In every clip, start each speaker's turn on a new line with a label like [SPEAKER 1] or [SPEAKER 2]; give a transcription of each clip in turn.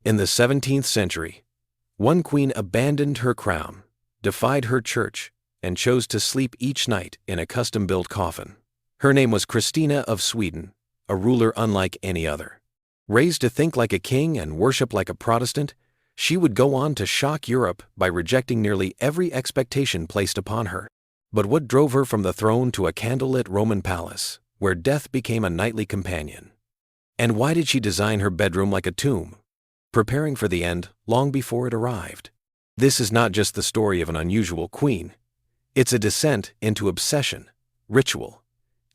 [SPEAKER 1] In the 17th century, one queen abandoned her crown, defied her church, and chose to sleep each night in a custom-built coffin. Her name was Christina of Sweden, a ruler unlike any other. Raised to think like a king and worship like a Protestant, she would go on to shock Europe by rejecting nearly every expectation placed upon her. But what drove her from the throne to a candlelit Roman palace, where death became a nightly companion? And why did she design her bedroom like a tomb, preparing for the end long before it arrived? This is not just the story of an unusual queen. It's a descent into obsession, ritual,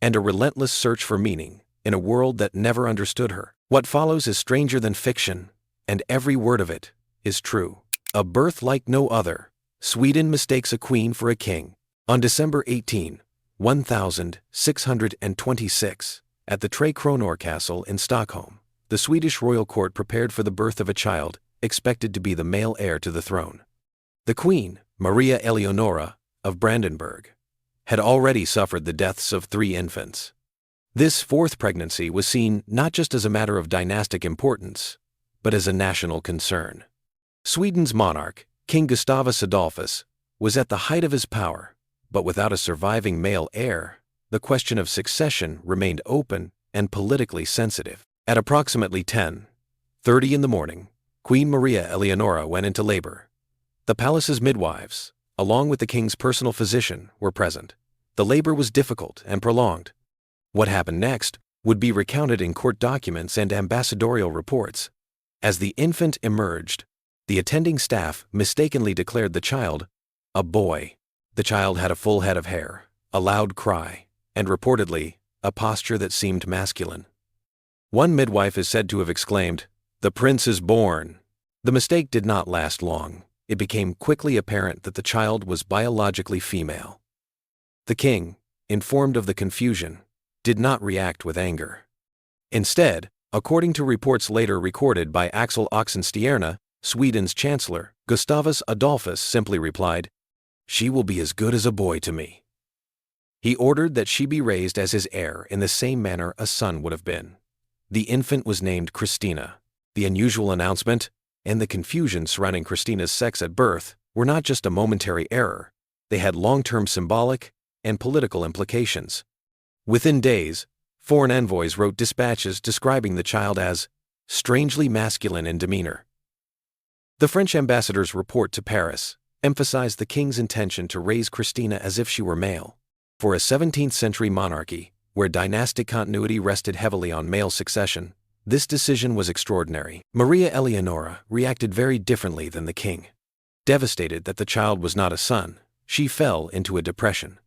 [SPEAKER 1] and a relentless search for meaning in a world that never understood her. What follows is stranger than fiction, and every word of it is true. A birth like no other, Sweden mistakes a queen for a king. On December 18, 1626, at the Tre Kronor Castle in Stockholm, the Swedish royal court prepared for the birth of a child expected to be the male heir to the throne. The queen, Maria Eleonora of Brandenburg, had already suffered the deaths of 3 infants. This 4th pregnancy was seen not just as a matter of dynastic importance, but as a national concern. Sweden's monarch, King Gustavus Adolphus, was at the height of his power, but without a surviving male heir, the question of succession remained open and politically sensitive. At approximately 10:30 in the morning, Queen Maria Eleonora went into labor. The palace's midwives, along with the king's personal physician, were present. The labor was difficult and prolonged. What happened next would be recounted in court documents and ambassadorial reports. As the infant emerged, the attending staff mistakenly declared the child a boy. The child had a full head of hair, a loud cry, and reportedly, a posture that seemed masculine. One midwife is said to have exclaimed, "The prince is born." The mistake did not last long. It became quickly apparent that the child was biologically female. The king, informed of the confusion, did not react with anger. Instead, according to reports later recorded by Axel Oxenstierna, Sweden's chancellor, Gustavus Adolphus simply replied, "She will be as good as a boy to me." He ordered that she be raised as his heir in the same manner a son would have been. The infant was named Christina. The unusual announcement and the confusion surrounding Christina's sex at birth were not just a momentary error. They had long-term symbolic and political implications. Within days, foreign envoys wrote dispatches describing the child as strangely masculine in demeanor. The French ambassador's report to Paris emphasized the king's intention to raise Christina as if she were male. For a 17th-century monarchy, where dynastic continuity rested heavily on male succession, this decision was extraordinary. Maria Eleonora reacted very differently than the king. Devastated that the child was not a son, she fell into a depression.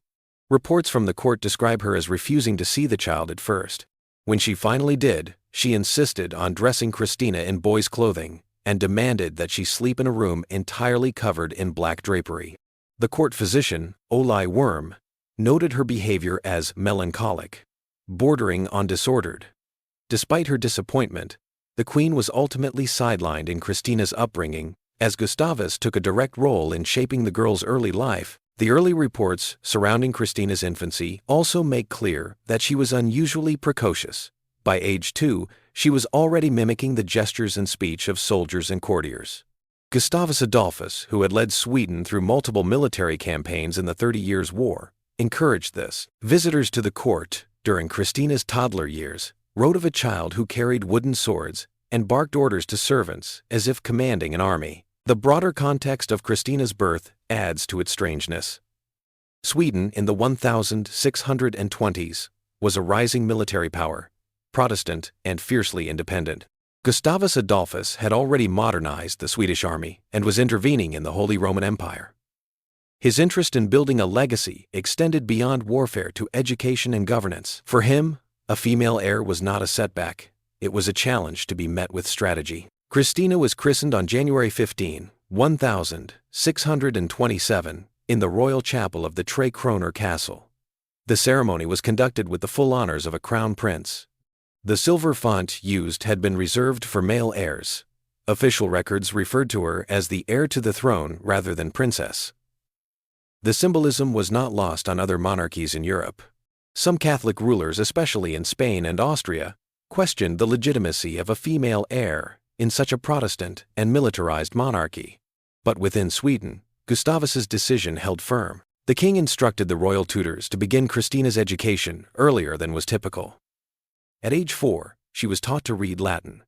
[SPEAKER 1] Reports from the court describe her as refusing to see the child at first. When she finally did, she insisted on dressing Christina in boy's clothing and demanded that she sleep in a room entirely covered in black drapery. The court physician, Ole Worm, noted her behavior as melancholic, bordering on disordered. Despite her disappointment, the queen was ultimately sidelined in Christina's upbringing, as Gustavus took a direct role in shaping the girl's early life. The early reports surrounding Christina's infancy also make clear that she was unusually precocious. By age 2, she was already mimicking the gestures and speech of soldiers and courtiers. Gustavus Adolphus, who had led Sweden through multiple military campaigns in the 30 Years' War, encouraged this. Visitors to the court, during Christina's toddler years, wrote of a child who carried wooden swords and barked orders to servants as if commanding an army. The broader context of Christina's birth adds to its strangeness. Sweden in the 1620s was a rising military power, Protestant and fiercely independent. Gustavus Adolphus had already modernized the Swedish army and was intervening in the Holy Roman Empire. His interest in building a legacy extended beyond warfare to education and governance. For him, a female heir was not a setback. It was a challenge to be met with strategy. Christina was christened on January 15, 1627, in the royal chapel of the Tre Kronor Castle. The ceremony was conducted with the full honors of a crown prince. The silver font used had been reserved for male heirs. Official records referred to her as the heir to the throne rather than princess. The symbolism was not lost on other monarchies in Europe. Some Catholic rulers, especially in Spain and Austria, questioned the legitimacy of a female heir in such a Protestant and militarized monarchy. But within Sweden, Gustavus's decision held firm. The king instructed the royal tutors to begin Christina's education earlier than was typical. At age 4, she was taught to read Latin.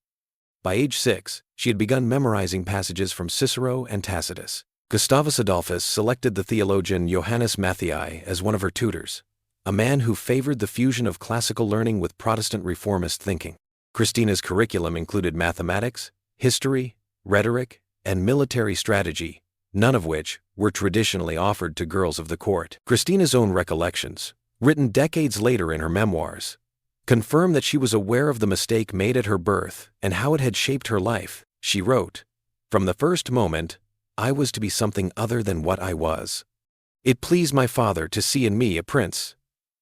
[SPEAKER 1] By age 6, she had begun memorizing passages from Cicero and Tacitus. Gustavus Adolphus selected the theologian Johannes Matthei as one of her tutors, a man who favored the fusion of classical learning with Protestant reformist thinking. Christina's curriculum included mathematics, history, rhetoric, and military strategy, none of which were traditionally offered to girls of the court. Christina's own recollections, written decades later in her memoirs, confirm that she was aware of the mistake made at her birth and how it had shaped her life. She wrote, "From the first moment, I was to be something other than what I was. It pleased my father to see in me a prince,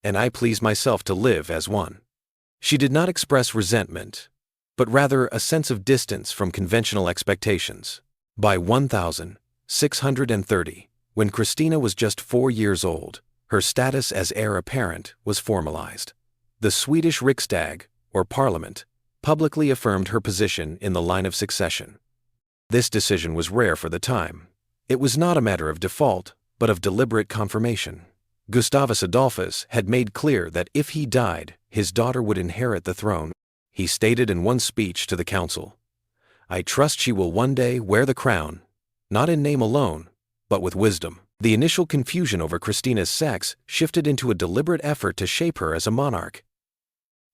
[SPEAKER 1] and I pleased myself to live as one." She did not express resentment, but rather a sense of distance from conventional expectations. By 1630, when Christina was just 4 years old, her status as heir apparent was formalized. The Swedish Riksdag, or Parliament, publicly affirmed her position in the line of succession. This decision was rare for the time. It was not a matter of default, but of deliberate confirmation. Gustavus Adolphus had made clear that if he died, his daughter would inherit the throne. He stated in one speech to the council, "I trust she will one day wear the crown, not in name alone, but with wisdom." The initial confusion over Christina's sex shifted into a deliberate effort to shape her as a monarch.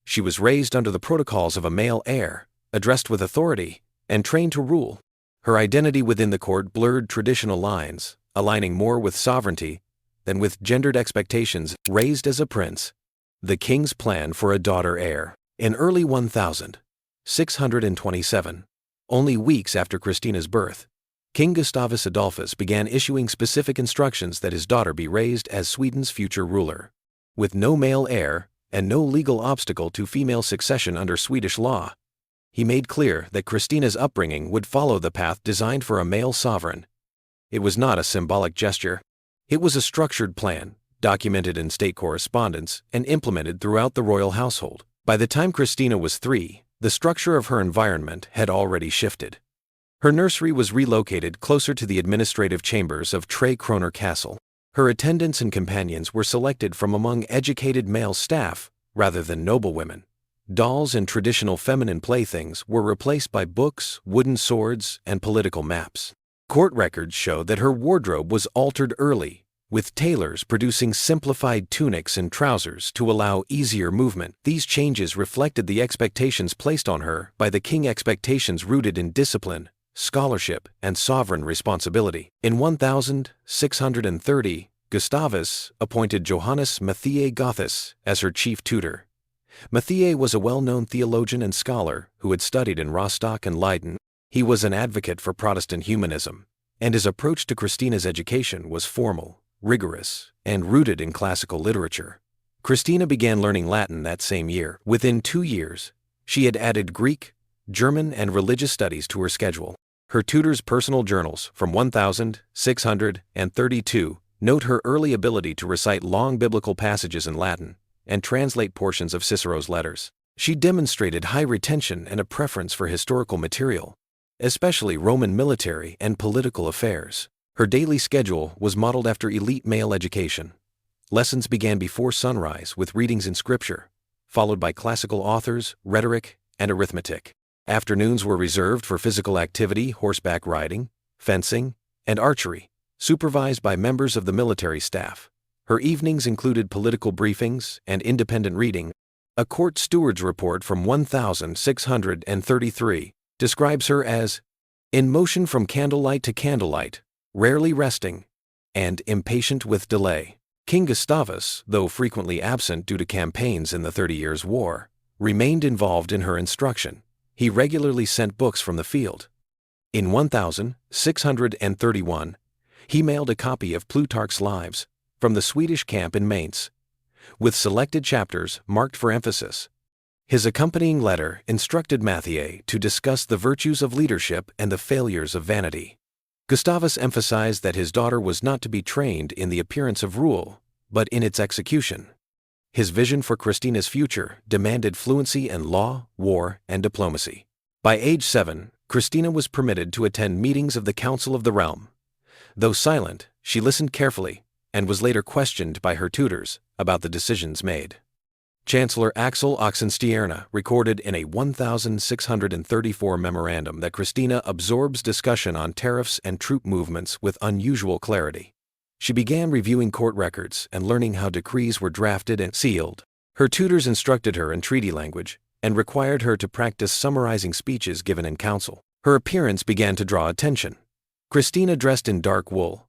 [SPEAKER 1] She was raised under the protocols of a male heir, addressed with authority, and trained to rule. Her identity within the court blurred traditional lines, aligning more with sovereignty than with gendered expectations. Raised as a prince, the king's plan for a daughter heir. In early 1627, only weeks after Christina's birth, King Gustavus Adolphus began issuing specific instructions that his daughter be raised as Sweden's future ruler. With no male heir and no legal obstacle to female succession under Swedish law, he made clear that Christina's upbringing would follow the path designed for a male sovereign. It was not a symbolic gesture. It was a structured plan, documented in state correspondence and implemented throughout the royal household. By the time Christina was 3, the structure of her environment had already shifted. Her nursery was relocated closer to the administrative chambers of Tre Kronor Castle. Her attendants and companions were selected from among educated male staff rather than noblewomen. Dolls and traditional feminine playthings were replaced by books, wooden swords, and political maps. Court records show that her wardrobe was altered early, with tailors producing simplified tunics and trousers to allow easier movement. These changes reflected the expectations placed on her by the king, expectations rooted in discipline, scholarship, and sovereign responsibility. In 1630, Gustavus appointed Johannes Matthei Gothus as her chief tutor. Matthei was a well-known theologian and scholar who had studied in Rostock and Leiden. He was an advocate for Protestant humanism, and his approach to Christina's education was formal, rigorous, and rooted in classical literature. Christina began learning Latin that same year. Within 2 years, she had added Greek, German, and religious studies to her schedule. Her tutor's personal journals from 1632 note her early ability to recite long biblical passages in Latin and translate portions of Cicero's letters. She demonstrated high retention and a preference for historical material, especially Roman military and political affairs. Her daily schedule was modeled after elite male education. Lessons began before sunrise with readings in scripture, followed by classical authors, rhetoric, and arithmetic. Afternoons were reserved for physical activity, horseback riding, fencing, and archery, supervised by members of the military staff. Her evenings included political briefings and independent reading. A court steward's report from 1633 describes her as in motion from candlelight to candlelight, rarely resting, and impatient with delay. King Gustavus, though frequently absent due to campaigns in the 30 Years' War, remained involved in her instruction. He regularly sent books from the field. In 1631, he mailed a copy of Plutarch's Lives from the Swedish camp in Mainz, with selected chapters marked for emphasis. His accompanying letter instructed Matthei to discuss the virtues of leadership and the failures of vanity. Gustavus emphasized that his daughter was not to be trained in the appearance of rule, but in its execution. His vision for Christina's future demanded fluency in law, war, and diplomacy. By age 7, Christina was permitted to attend meetings of the Council of the Realm. Though silent, she listened carefully and was later questioned by her tutors about the decisions made. Chancellor Axel Oxenstierna recorded in a 1634 memorandum that Christina absorbs discussion on tariffs and troop movements with unusual clarity. She began reviewing court records and learning how decrees were drafted and sealed. Her tutors instructed her in treaty language and required her to practice summarizing speeches given in council. Her appearance began to draw attention. Christina dressed in dark wool,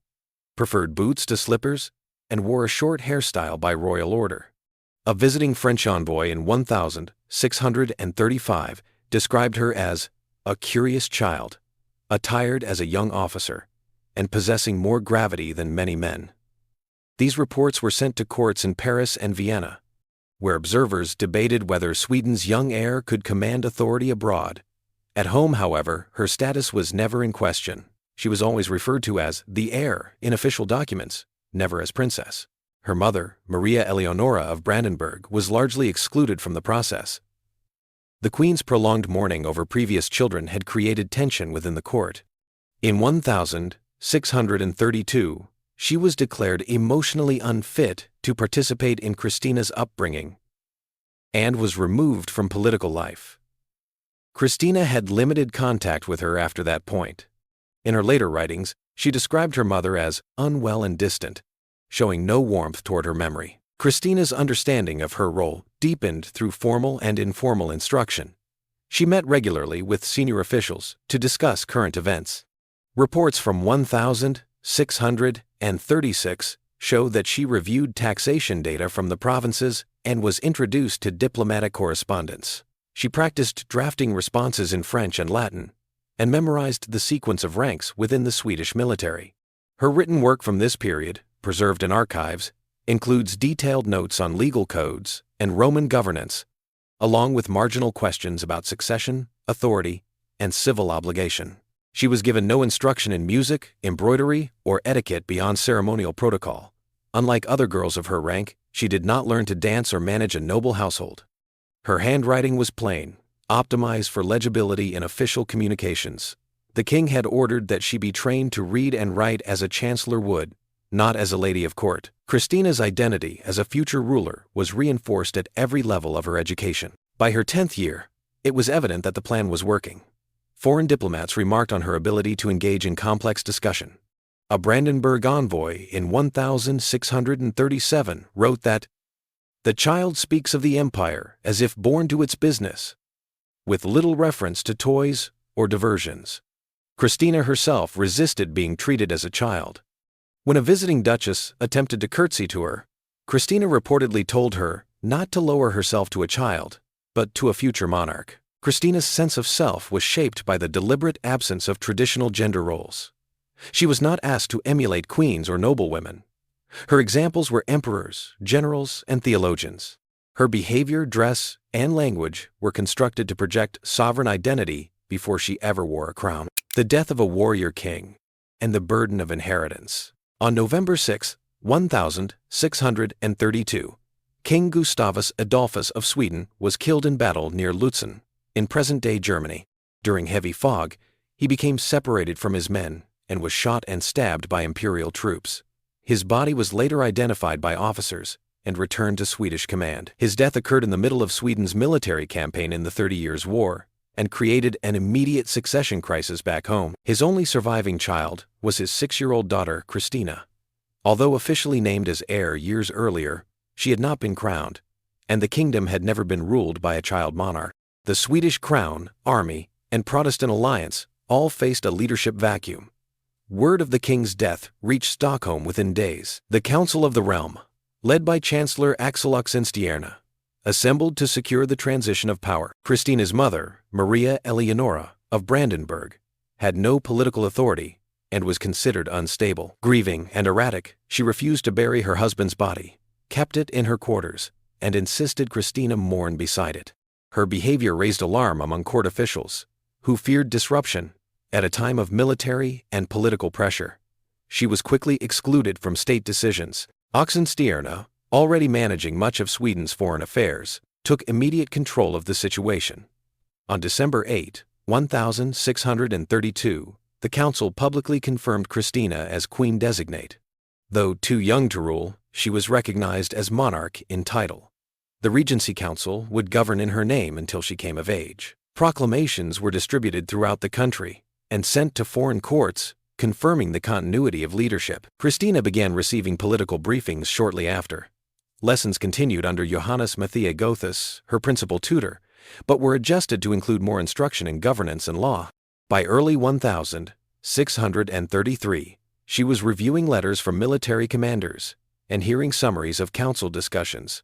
[SPEAKER 1] preferred boots to slippers, and wore a short hairstyle by royal order. A visiting French envoy in 1635 described her as a curious child, attired as a young officer, and possessing more gravity than many men. These reports were sent to courts in Paris and Vienna, where observers debated whether Sweden's young heir could command authority abroad. At home, however, her status was never in question. She was always referred to as the heir in official documents, never as princess. Her mother, Maria Eleonora of Brandenburg, was largely excluded from the process. The queen's prolonged mourning over previous children had created tension within the court. In 1632, she was declared emotionally unfit to participate in Christina's upbringing and was removed from political life. Christina had limited contact with her after that point. In her later writings, she described her mother as unwell and distant, showing no warmth toward her memory. Christina's understanding of her role deepened through formal and informal instruction. She met regularly with senior officials to discuss current events. Reports from 1636 show that she reviewed taxation data from the provinces and was introduced to diplomatic correspondence. She practiced drafting responses in French and Latin, and memorized the sequence of ranks within the Swedish military. Her written work from this period, preserved in archives, includes detailed notes on legal codes and Roman governance, along with marginal questions about succession, authority, and civil obligation. She was given no instruction in music, embroidery, or etiquette beyond ceremonial protocol. Unlike other girls of her rank, she did not learn to dance or manage a noble household. Her handwriting was plain, optimized for legibility in official communications. The king had ordered that she be trained to read and write as a chancellor would, not as a lady of court. Christina's identity as a future ruler was reinforced at every level of her education. By her 10th year, it was evident that the plan was working. Foreign diplomats remarked on her ability to engage in complex discussion. A Brandenburg envoy in 1637 wrote that, "The child speaks of the empire as if born to its business, with little reference to toys or diversions." Christina herself resisted being treated as a child. When a visiting duchess attempted to curtsy to her, Christina reportedly told her not to lower herself to a child, but to a future monarch. Christina's sense of self was shaped by the deliberate absence of traditional gender roles. She was not asked to emulate queens or noblewomen. Her examples were emperors, generals, and theologians. Her behavior, dress, and language were constructed to project sovereign identity before she ever wore a crown. The death of a warrior king and the burden of inheritance. On November 6, 1632, King Gustavus Adolphus of Sweden was killed in battle near Lutzen, in present-day Germany. During heavy fog, he became separated from his men and was shot and stabbed by imperial troops. His body was later identified by officers and returned to Swedish command. His death occurred in the middle of Sweden's military campaign in the 30 Years' War and created an immediate succession crisis back home. His only surviving child was his 6-year-old daughter, Christina. Although officially named as heir years earlier, she had not been crowned, and the kingdom had never been ruled by a child monarch. The Swedish crown, army, and Protestant alliance all faced a leadership vacuum. Word of the king's death reached Stockholm within days. The Council of the Realm, led by Chancellor Axel Oxenstierna, assembled to secure the transition of power. Christina's mother, Maria Eleonora of Brandenburg, had no political authority and was considered unstable. Grieving and erratic, she refused to bury her husband's body, kept it in her quarters, and insisted Christina mourn beside it. Her behavior raised alarm among court officials, who feared disruption at a time of military and political pressure. She was quickly excluded from state decisions. Oxenstierna, already managing much of Sweden's foreign affairs, took immediate control of the situation. On December 8, 1632, the council publicly confirmed Christina as queen designate. Though too young to rule, she was recognized as monarch in title. The Regency Council would govern in her name until she came of age. Proclamations were distributed throughout the country and sent to foreign courts, confirming the continuity of leadership. Christina began receiving political briefings shortly after. Lessons continued under Johannes Matthias Gothus, her principal tutor, but were adjusted to include more instruction in governance and law. By early 1633, she was reviewing letters from military commanders and hearing summaries of council discussions.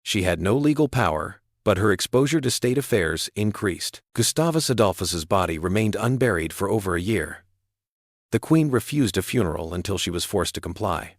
[SPEAKER 1] She had no legal power, but her exposure to state affairs increased. Gustavus Adolphus's body remained unburied for over a year. The queen refused a funeral until she was forced to comply.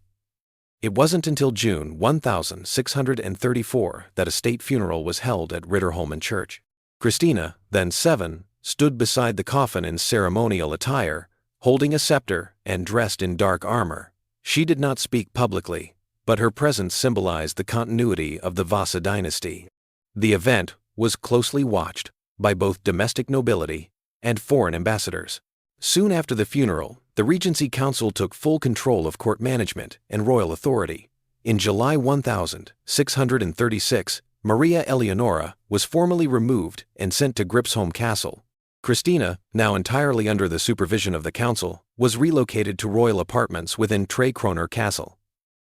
[SPEAKER 1] It wasn't until June 1634 that a state funeral was held at Ritterholmen Church. Christina, then 7, stood beside the coffin in ceremonial attire, holding a scepter and dressed in dark armor. She did not speak publicly, but her presence symbolized the continuity of the Vasa dynasty. The event was closely watched by both domestic nobility and foreign ambassadors. Soon after the funeral, the Regency Council took full control of court management and royal authority. In July 1636, Maria Eleonora was formally removed and sent to Gripsholm Castle. Christina, now entirely under the supervision of the council, was relocated to royal apartments within Tre Kronor Castle.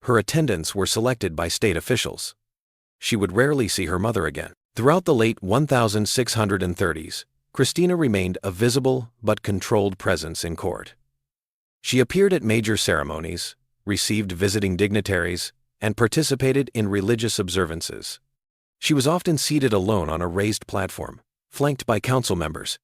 [SPEAKER 1] Her attendants were selected by state officials. She would rarely see her mother again. Throughout the late 1630s, Christina remained a visible but controlled presence in court. She appeared at major ceremonies, received visiting dignitaries, and participated in religious observances. She was often seated alone on a raised platform, flanked by council members.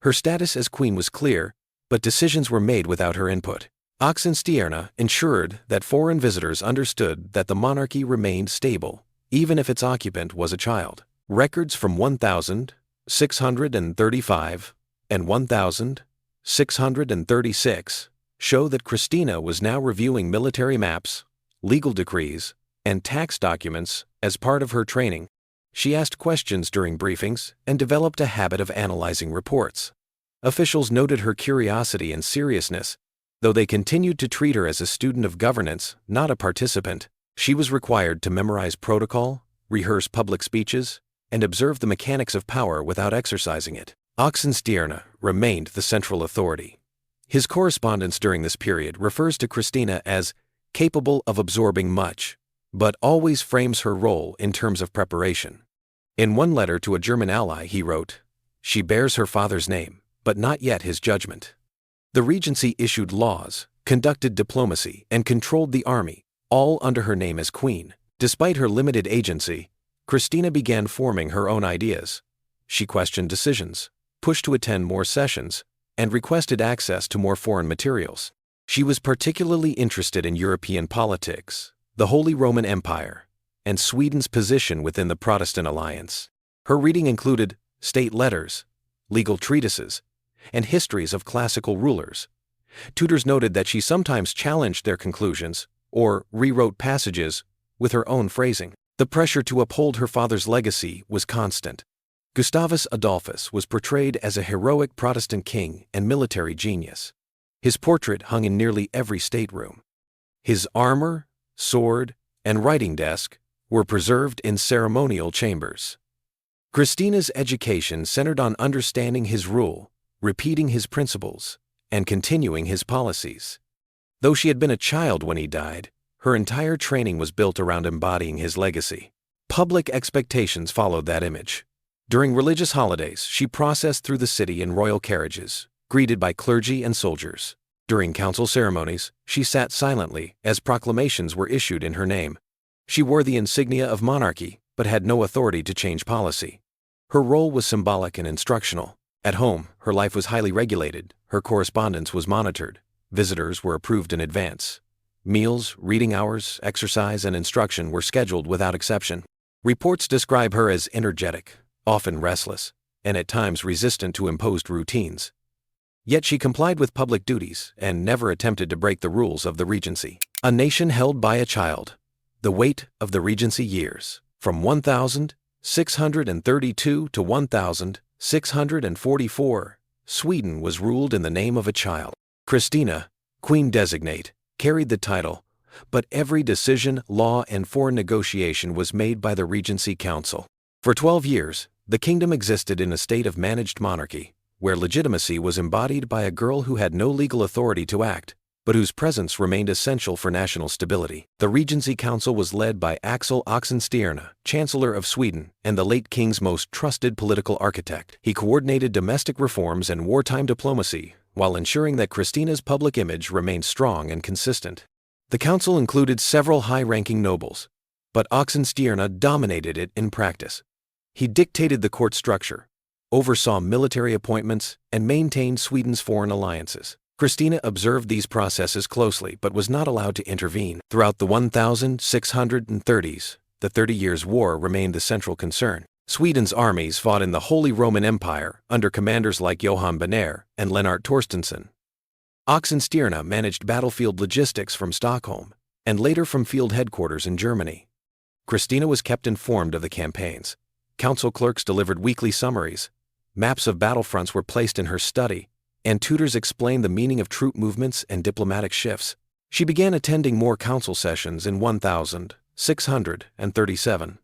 [SPEAKER 1] Her status as queen was clear, but decisions were made without her input. Oxenstierna ensured that foreign visitors understood that the monarchy remained stable, even if its occupant was a child. Records from 1635 and 1636 show that Christina was now reviewing military maps, legal decrees, and tax documents as part of her training. She asked questions during briefings and developed a habit of analyzing reports. Officials noted her curiosity and seriousness, though they continued to treat her as a student of governance, not a participant. She was required to memorize protocol, rehearse public speeches, and observe the mechanics of power without exercising it. Oxenstierna remained the central authority. His correspondence during this period refers to Christina as capable of absorbing much, but always frames her role in terms of preparation. In one letter to a German ally he wrote, "She bears her father's name, but not yet his judgment." The Regency issued laws, conducted diplomacy, and controlled the army, all under her name as queen. Despite her limited agency, Christina began forming her own ideas. She questioned decisions, pushed to attend more sessions, and requested access to more foreign materials. She was particularly interested in European politics, the Holy Roman Empire, and Sweden's position within the Protestant alliance. Her reading included state letters, legal treatises, and histories of classical rulers. Tutors noted that she sometimes challenged their conclusions or rewrote passages with her own phrasing. The pressure to uphold her father's legacy was constant. Gustavus Adolphus was portrayed as a heroic Protestant king and military genius. His portrait hung in nearly every stateroom. His armor, sword, and writing desk were preserved in ceremonial chambers. Christina's education centered on understanding his rule, repeating his principles, and continuing his policies. Though she had been a child when he died, her entire training was built around embodying his legacy. Public expectations followed that image. During religious holidays, she processed through the city in royal carriages, greeted by clergy and soldiers. During council ceremonies, she sat silently as proclamations were issued in her name. She wore the insignia of monarchy, but had no authority to change policy. Her role was symbolic and instructional. At home, her life was highly regulated, her correspondence was monitored, visitors were approved in advance. Meals, reading hours, exercise, and instruction were scheduled without exception. Reports describe her as energetic, often restless, and at times resistant to imposed routines. Yet she complied with public duties and never attempted to break the rules of the Regency. A nation held by a child. The weight of the Regency years, from 1632 to 644, Sweden was ruled in the name of a child. Christina, Queen Designate, carried the title, but every decision, law, and foreign negotiation was made by the Regency Council. For 12 years, the kingdom existed in a state of managed monarchy, where legitimacy was embodied by a girl who had no legal authority to act, but whose presence remained essential for national stability. The Regency Council was led by Axel Oxenstierna, Chancellor of Sweden, and the late king's most trusted political architect. He coordinated domestic reforms and wartime diplomacy, while ensuring that Christina's public image remained strong and consistent. The council included several high-ranking nobles, but Oxenstierna dominated it in practice. He dictated the court structure, oversaw military appointments, and maintained Sweden's foreign alliances. Christina observed these processes closely but was not allowed to intervene. Throughout the 1630s, the 30 Years' War remained the central concern. Sweden's armies fought in the Holy Roman Empire under commanders like Johan Bonner and Lennart Torstensson. Oxenstierna managed battlefield logistics from Stockholm, and later from field headquarters in Germany. Christina was kept informed of the campaigns. Council clerks delivered weekly summaries. Maps of battlefronts were placed in her study, and tutors explained the meaning of troop movements and diplomatic shifts. She began attending more council sessions in 1637.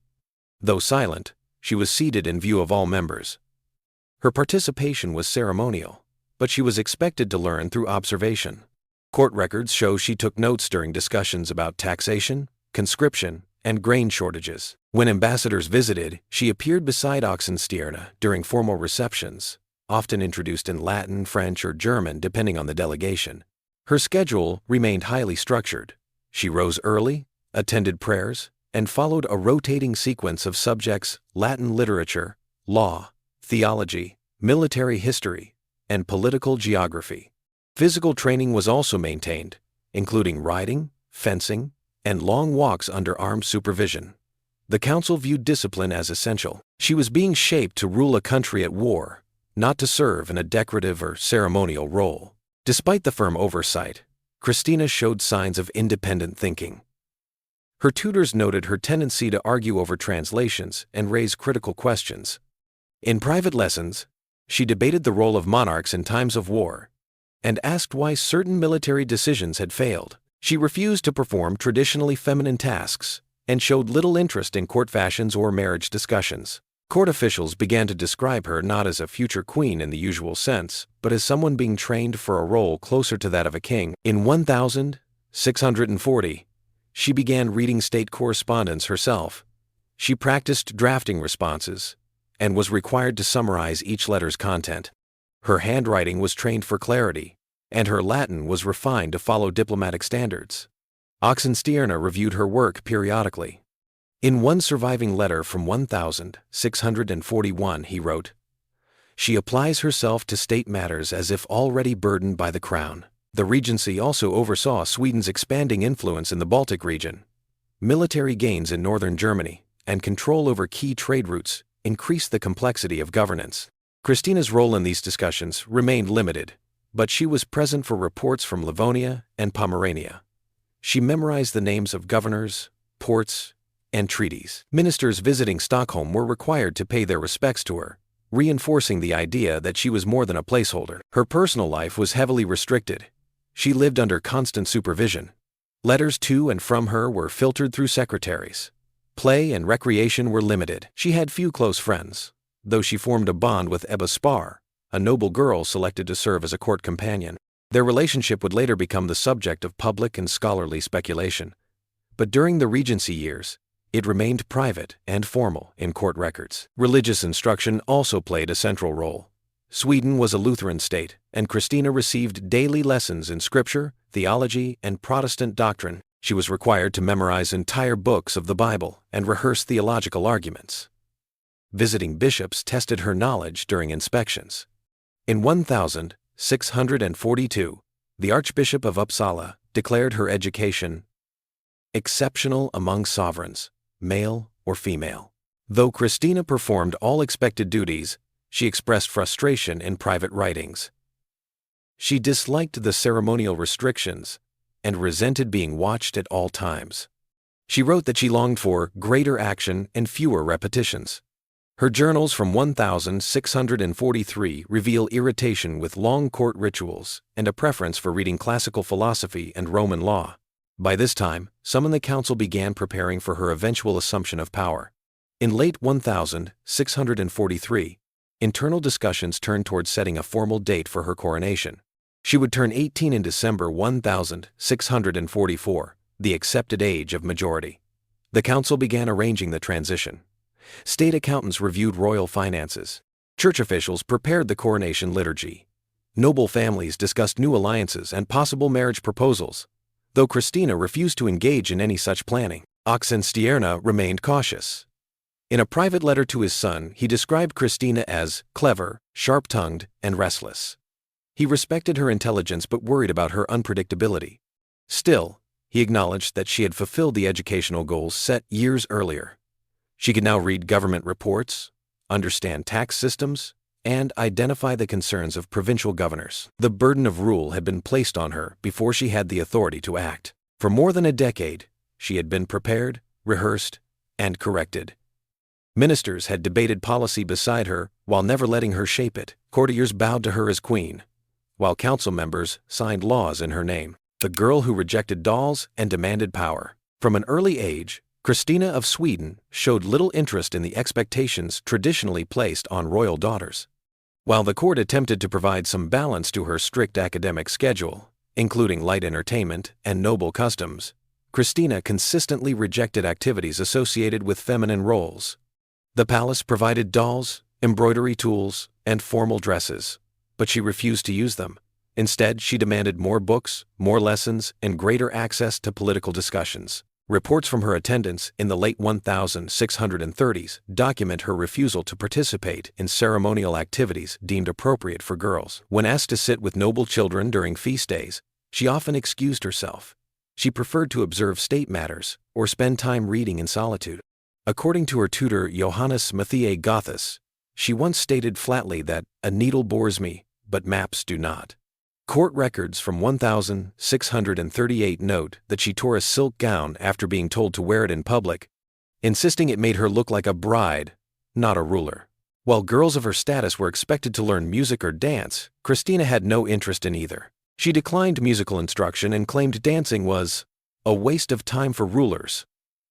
[SPEAKER 1] Though silent, she was seated in view of all members. Her participation was ceremonial, but she was expected to learn through observation. Court records show she took notes during discussions about taxation, conscription, and grain shortages. When ambassadors visited, she appeared beside Oxenstierna during formal receptions, often introduced in Latin, French, or German depending on the delegation. Her schedule remained highly structured. She rose early, attended prayers, and followed a rotating sequence of subjects: Latin literature, law, theology, military history, and political geography. Physical training was also maintained, including riding, fencing, and long walks under armed supervision. The council viewed discipline as essential. She was being shaped to rule a country at war, not to serve in a decorative or ceremonial role. Despite the firm oversight, Christina showed signs of independent thinking. Her tutors noted her tendency to argue over translations and raise critical questions. In private lessons, she debated the role of monarchs in times of war and asked why certain military decisions had failed. She refused to perform traditionally feminine tasks and showed little interest in court fashions or marriage discussions. Court officials began to describe her not as a future queen in the usual sense, but as someone being trained for a role closer to that of a king. In 1640, she began reading state correspondence herself. She practiced drafting responses and was required to summarize each letter's content. Her handwriting was trained for clarity, and her Latin was refined to follow diplomatic standards. Oxenstierna reviewed her work periodically. In one surviving letter from 1641, he wrote, "She applies herself to state matters as if already burdened by the crown." The Regency also oversaw Sweden's expanding influence in the Baltic region. Military gains in northern Germany and control over key trade routes increased the complexity of governance. Christina's role in these discussions remained limited, but she was present for reports from Livonia and Pomerania. She memorized the names of governors, ports, and treaties. Ministers visiting Stockholm were required to pay their respects to her, reinforcing the idea that she was more than a placeholder. Her personal life was heavily restricted. She lived under constant supervision. Letters to and from her were filtered through secretaries. Play and recreation were limited. She had few close friends, though she formed a bond with Ebba Spar, a noble girl selected to serve as a court companion. Their relationship would later become the subject of public and scholarly speculation. But during the Regency years, it remained private and formal in court records. Religious instruction also played a central role. Sweden was a Lutheran state, and Christina received daily lessons in scripture, theology, and Protestant doctrine. She was required to memorize entire books of the Bible and rehearse theological arguments. Visiting bishops tested her knowledge during inspections. In 1642, the Archbishop of Uppsala declared her education exceptional among sovereigns, male or female. Though Christina performed all expected duties, she expressed frustration in private writings. She disliked the ceremonial restrictions and resented being watched at all times. She wrote that she longed for greater action and fewer repetitions. Her journals from 1643 reveal irritation with long court rituals and a preference for reading classical philosophy and Roman law. By this time, some in the council began preparing for her eventual assumption of power. In late 1643, internal discussions turned toward setting a formal date for her coronation. She would turn 18 in December 1644, the accepted age of majority. The council began arranging the transition. State accountants reviewed royal finances. Church officials prepared the coronation liturgy. Noble families discussed new alliances and possible marriage proposals. Though Christina refused to engage in any such planning, Oxenstierna remained cautious. In a private letter to his son, he described Christina as clever, sharp-tongued, and restless. He respected her intelligence but worried about her unpredictability. Still, he acknowledged that she had fulfilled the educational goals set years earlier. She could now read government reports, understand tax systems, and identify the concerns of provincial governors. The burden of rule had been placed on her before she had the authority to act. For more than a decade, she had been prepared, rehearsed, and corrected. Ministers had debated policy beside her while never letting her shape it. Courtiers bowed to her as queen, while council members signed laws in her name. The girl who rejected dolls and demanded power. From an early age, Christina of Sweden showed little interest in the expectations traditionally placed on royal daughters. While the court attempted to provide some balance to her strict academic schedule, including light entertainment and noble customs, Christina consistently rejected activities associated with feminine roles. The palace provided dolls, embroidery tools, and formal dresses, but she refused to use them. Instead, she demanded more books, more lessons, and greater access to political discussions. Reports from her attendance in the late 1630s document her refusal to participate in ceremonial activities deemed appropriate for girls. When asked to sit with noble children during feast days, she often excused herself. She preferred to observe state matters or spend time reading in solitude. According to her tutor Johannes Matthias Gothus, she once stated flatly that a needle bores me, but maps do not. Court records from 1638 note that she tore a silk gown after being told to wear it in public, insisting it made her look like a bride, not a ruler. While girls of her status were expected to learn music or dance, Christina had no interest in either. She declined musical instruction and claimed dancing was a waste of time for rulers.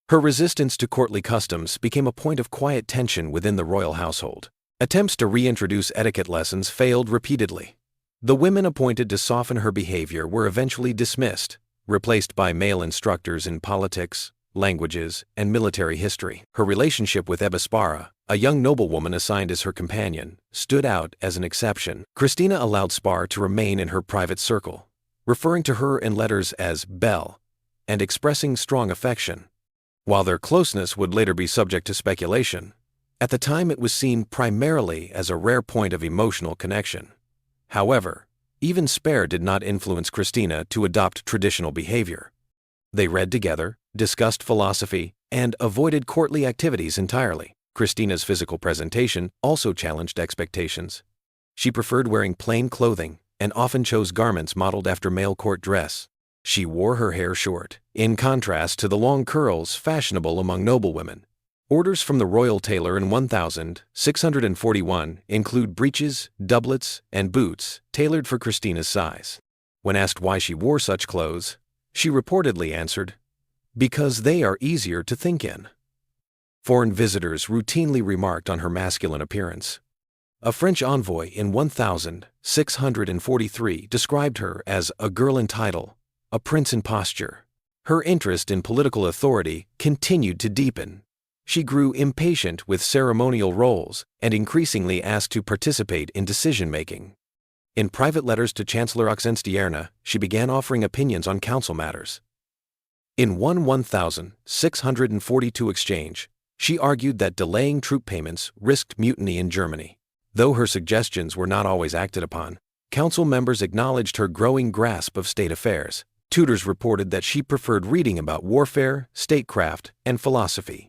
[SPEAKER 1] Her resistance to courtly customs became a point of quiet tension within the royal household. Attempts to reintroduce etiquette lessons failed repeatedly. The women appointed to soften her behavior were eventually dismissed, replaced by male instructors in politics, languages, and military history. Her relationship with Ebispara, a young noblewoman assigned as her companion, stood out as an exception. Christina allowed Spar to remain in her private circle, referring to her in letters as Belle, and expressing strong affection. While their closeness would later be subject to speculation, at the time it was seen primarily as a rare point of emotional connection. However, even Spare did not influence Christina to adopt traditional behavior. They read together, discussed philosophy, and avoided courtly activities entirely. Christina's physical presentation also challenged expectations. She preferred wearing plain clothing and often chose garments modeled after male court dress. She wore her hair short, in contrast to the long curls fashionable among noblewomen. Orders from the royal tailor in 1641 include breeches, doublets, and boots tailored for Christina's size. When asked why she wore such clothes, she reportedly answered, "Because they are easier to think in." Foreign visitors routinely remarked on her masculine appearance. A French envoy in 1643 described her as a girl in title, a prince in posture. Her interest in political authority continued to deepen. She grew impatient with ceremonial roles and increasingly asked to participate in decision-making. In private letters to Chancellor Oxenstierna, she began offering opinions on council matters. In one 1642 exchange, she argued that delaying troop payments risked mutiny in Germany. Though her suggestions were not always acted upon, council members acknowledged her growing grasp of state affairs. Tutors reported that she preferred reading about warfare, statecraft, and philosophy.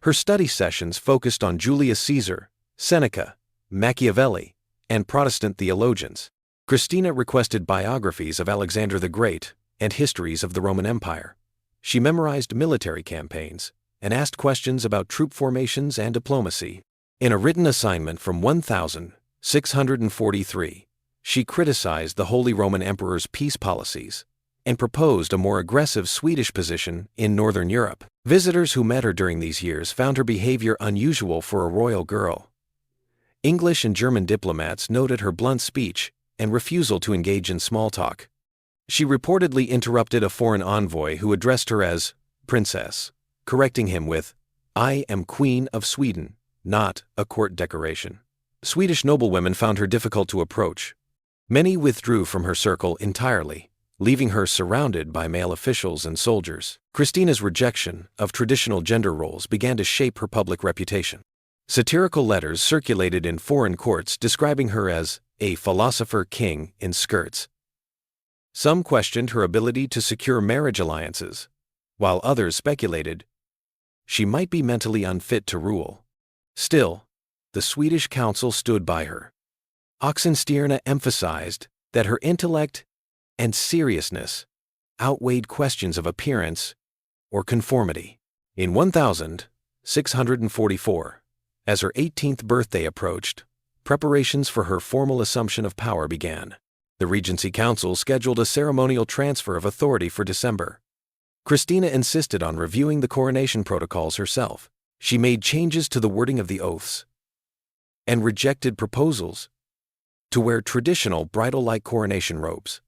[SPEAKER 1] Her study sessions focused on Julius Caesar, Seneca, Machiavelli, and Protestant theologians. Christina requested biographies of Alexander the Great and histories of the Roman Empire. She memorized military campaigns and asked questions about troop formations and diplomacy. In a written assignment from 1643, she criticized the Holy Roman Emperor's peace policies and proposed a more aggressive Swedish position in Northern Europe. Visitors who met her during these years found her behavior unusual for a royal girl. English and German diplomats noted her blunt speech and refusal to engage in small talk. She reportedly interrupted a foreign envoy who addressed her as Princess, correcting him with, "I am Queen of Sweden, not a court decoration." Swedish noblewomen found her difficult to approach. Many withdrew from her circle entirely, leaving her surrounded by male officials and soldiers. Christina's rejection of traditional gender roles began to shape her public reputation. Satirical letters circulated in foreign courts describing her as a philosopher king in skirts. Some questioned her ability to secure marriage alliances, while others speculated she might be mentally unfit to rule. Still, the Swedish council stood by her. Oxenstierna emphasized that her intellect and seriousness outweighed questions of appearance or conformity. In 1644, as her 18th birthday approached, preparations for her formal assumption of power began. The Regency Council scheduled a ceremonial transfer of authority for December. Christina insisted on reviewing the coronation protocols herself. She made changes to the wording of the oaths and rejected proposals to wear traditional bridal-like coronation robes.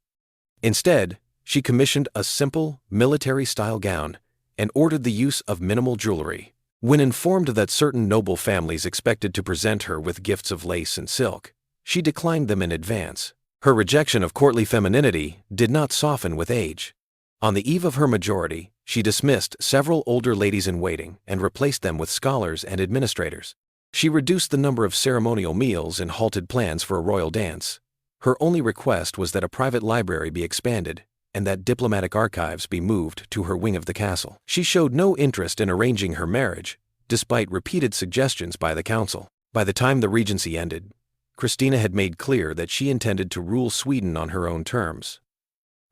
[SPEAKER 1] Instead, she commissioned a simple, military-style gown and ordered the use of minimal jewelry. When informed that certain noble families expected to present her with gifts of lace and silk, she declined them in advance. Her rejection of courtly femininity did not soften with age. On the eve of her majority, she dismissed several older ladies-in-waiting and replaced them with scholars and administrators. She reduced the number of ceremonial meals and halted plans for a royal dance. Her only request was that a private library be expanded and that diplomatic archives be moved to her wing of the castle. She showed no interest in arranging her marriage, despite repeated suggestions by the council. By the time the regency ended, Christina had made clear that she intended to rule Sweden on her own terms.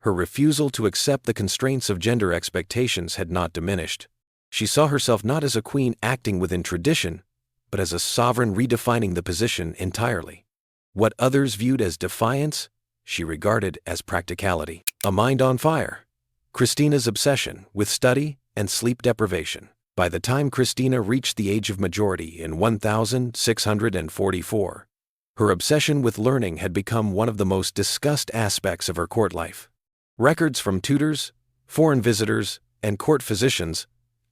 [SPEAKER 1] Her refusal to accept the constraints of gender expectations had not diminished. She saw herself not as a queen acting within tradition, but as a sovereign redefining the position entirely. What others viewed as defiance, she regarded as practicality. A mind on fire. Christina's obsession with study and sleep deprivation. By the time Christina reached the age of majority in 1644, her obsession with learning had become one of the most discussed aspects of her court life. Records from tutors, foreign visitors, and court physicians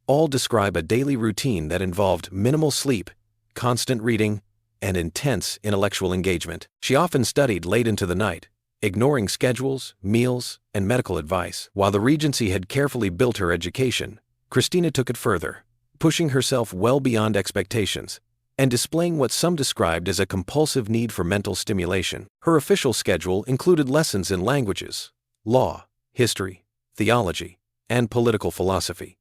[SPEAKER 1] all describe a daily routine that involved minimal sleep, constant reading, and intense intellectual engagement. She often studied late into the night, ignoring schedules, meals, and medical advice. While the Regency had carefully built her education, Christina took it further, pushing herself well beyond expectations and displaying what some described as a compulsive need for mental stimulation. Her official schedule included lessons in languages, law, history, theology, and political philosophy.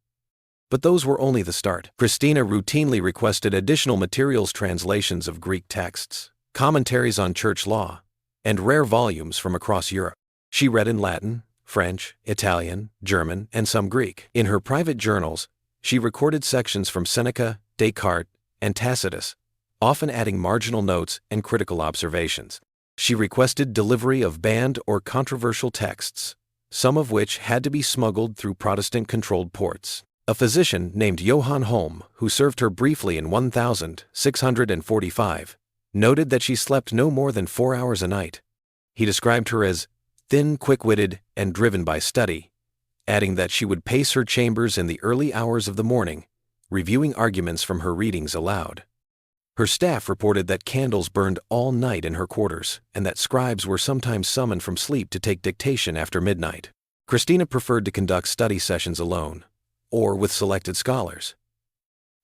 [SPEAKER 1] But those were only the start. Christina routinely requested additional materials, translations of Greek texts, commentaries on church law, and rare volumes from across Europe. She read in Latin, French, Italian, German, and some Greek. In her private journals, she recorded sections from Seneca, Descartes, and Tacitus, often adding marginal notes and critical observations. She requested delivery of banned or controversial texts, some of which had to be smuggled through Protestant-controlled ports. A physician named Johann Holm, who served her briefly in 1645, noted that she slept no more than 4 hours a night. He described her as thin, quick-witted, and driven by study, adding that she would pace her chambers in the early hours of the morning, reviewing arguments from her readings aloud. Her staff reported that candles burned all night in her quarters, and that scribes were sometimes summoned from sleep to take dictation after midnight. Christina preferred to conduct study sessions alone, or with selected scholars.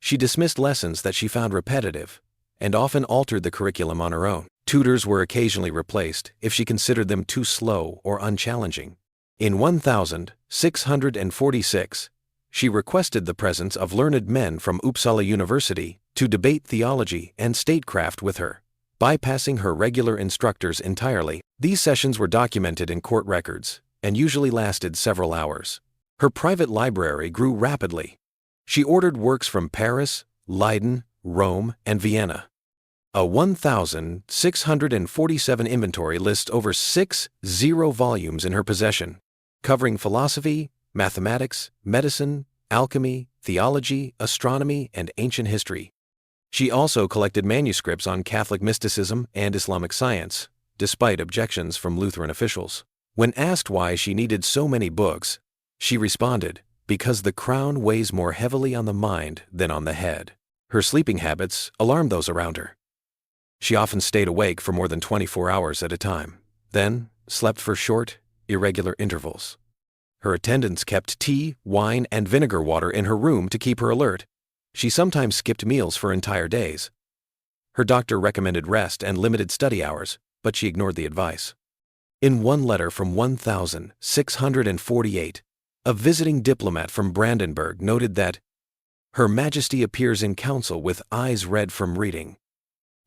[SPEAKER 1] She dismissed lessons that she found repetitive, and often altered the curriculum on her own. Tutors were occasionally replaced if she considered them too slow or unchallenging. In 1646, she requested the presence of learned men from Uppsala University to debate theology and statecraft with her, bypassing her regular instructors entirely. These sessions were documented in court records and usually lasted several hours. Her private library grew rapidly. She ordered works from Paris, Leiden, Rome, and Vienna. A 1,647 inventory lists over 60 volumes in her possession, covering philosophy, mathematics, medicine, alchemy, theology, astronomy, and ancient history. She also collected manuscripts on Catholic mysticism and Islamic science, despite objections from Lutheran officials. When asked why she needed so many books, she responded, "Because the crown weighs more heavily on the mind than on the head." Her sleeping habits alarmed those around her. She often stayed awake for more than 24 hours at a time, then slept for short, irregular intervals. Her attendants kept tea, wine, and vinegar water in her room to keep her alert. She sometimes skipped meals for entire days. Her doctor recommended rest and limited study hours, but she ignored the advice. In one letter from 1648, a visiting diplomat from Brandenburg noted that Her Majesty appears in council with eyes red from reading,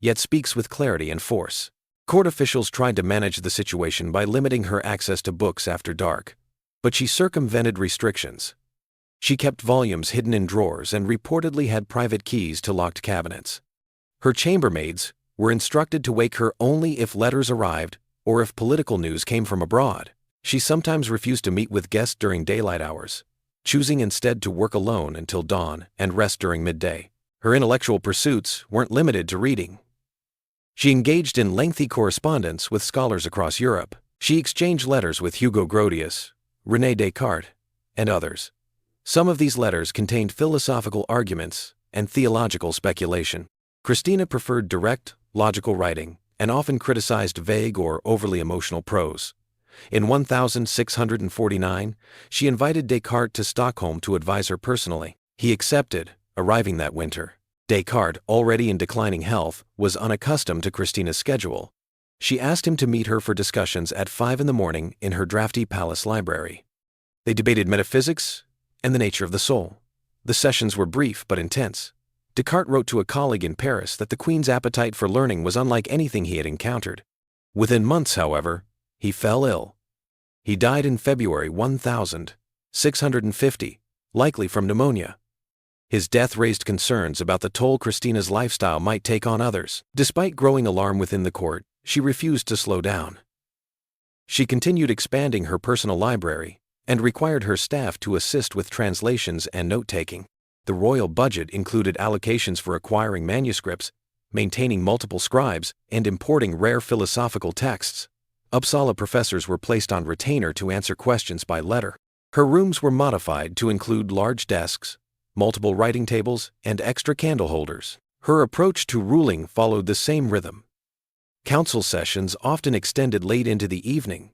[SPEAKER 1] yet speaks with clarity and force. Court officials tried to manage the situation by limiting her access to books after dark, but she circumvented restrictions. She kept volumes hidden in drawers and reportedly had private keys to locked cabinets. Her chambermaids were instructed to wake her only if letters arrived or if political news came from abroad. She sometimes refused to meet with guests during daylight hours, choosing instead to work alone until dawn and rest during midday. Her intellectual pursuits weren't limited to reading. She engaged in lengthy correspondence with scholars across Europe. She exchanged letters with Hugo Grotius, René Descartes, and others. Some of these letters contained philosophical arguments and theological speculation. Christina preferred direct, logical writing and often criticized vague or overly emotional prose. In 1649, she invited Descartes to Stockholm to advise her personally. He accepted, arriving that winter. Descartes, already in declining health, was unaccustomed to Christina's schedule. She asked him to meet her for discussions at 5 a.m. in her drafty palace library. They debated metaphysics and the nature of the soul. The sessions were brief but intense. Descartes wrote to a colleague in Paris that the Queen's appetite for learning was unlike anything he had encountered. Within months, however, he fell ill. He died in February 1650, likely from pneumonia. His death raised concerns about the toll Christina's lifestyle might take on others. Despite growing alarm within the court, she refused to slow down. She continued expanding her personal library and required her staff to assist with translations and note-taking. The royal budget included allocations for acquiring manuscripts, maintaining multiple scribes, and importing rare philosophical texts. Uppsala professors were placed on retainer to answer questions by letter. Her rooms were modified to include large desks, multiple writing tables, and extra candle holders. Her approach to ruling followed the same rhythm. Council sessions often extended late into the evening.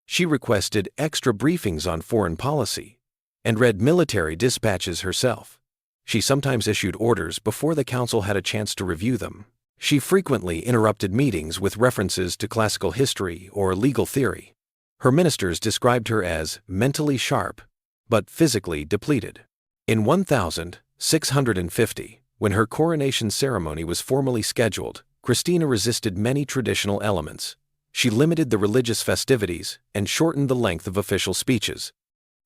[SPEAKER 1] She requested extra briefings on foreign policy and read military dispatches herself. She sometimes issued orders before the council had a chance to review them. She frequently interrupted meetings with references to classical history or legal theory. Her ministers described her as mentally sharp, but physically depleted. In 1650, when her coronation ceremony was formally scheduled, Christina resisted many traditional elements. She limited the religious festivities and shortened the length of official speeches.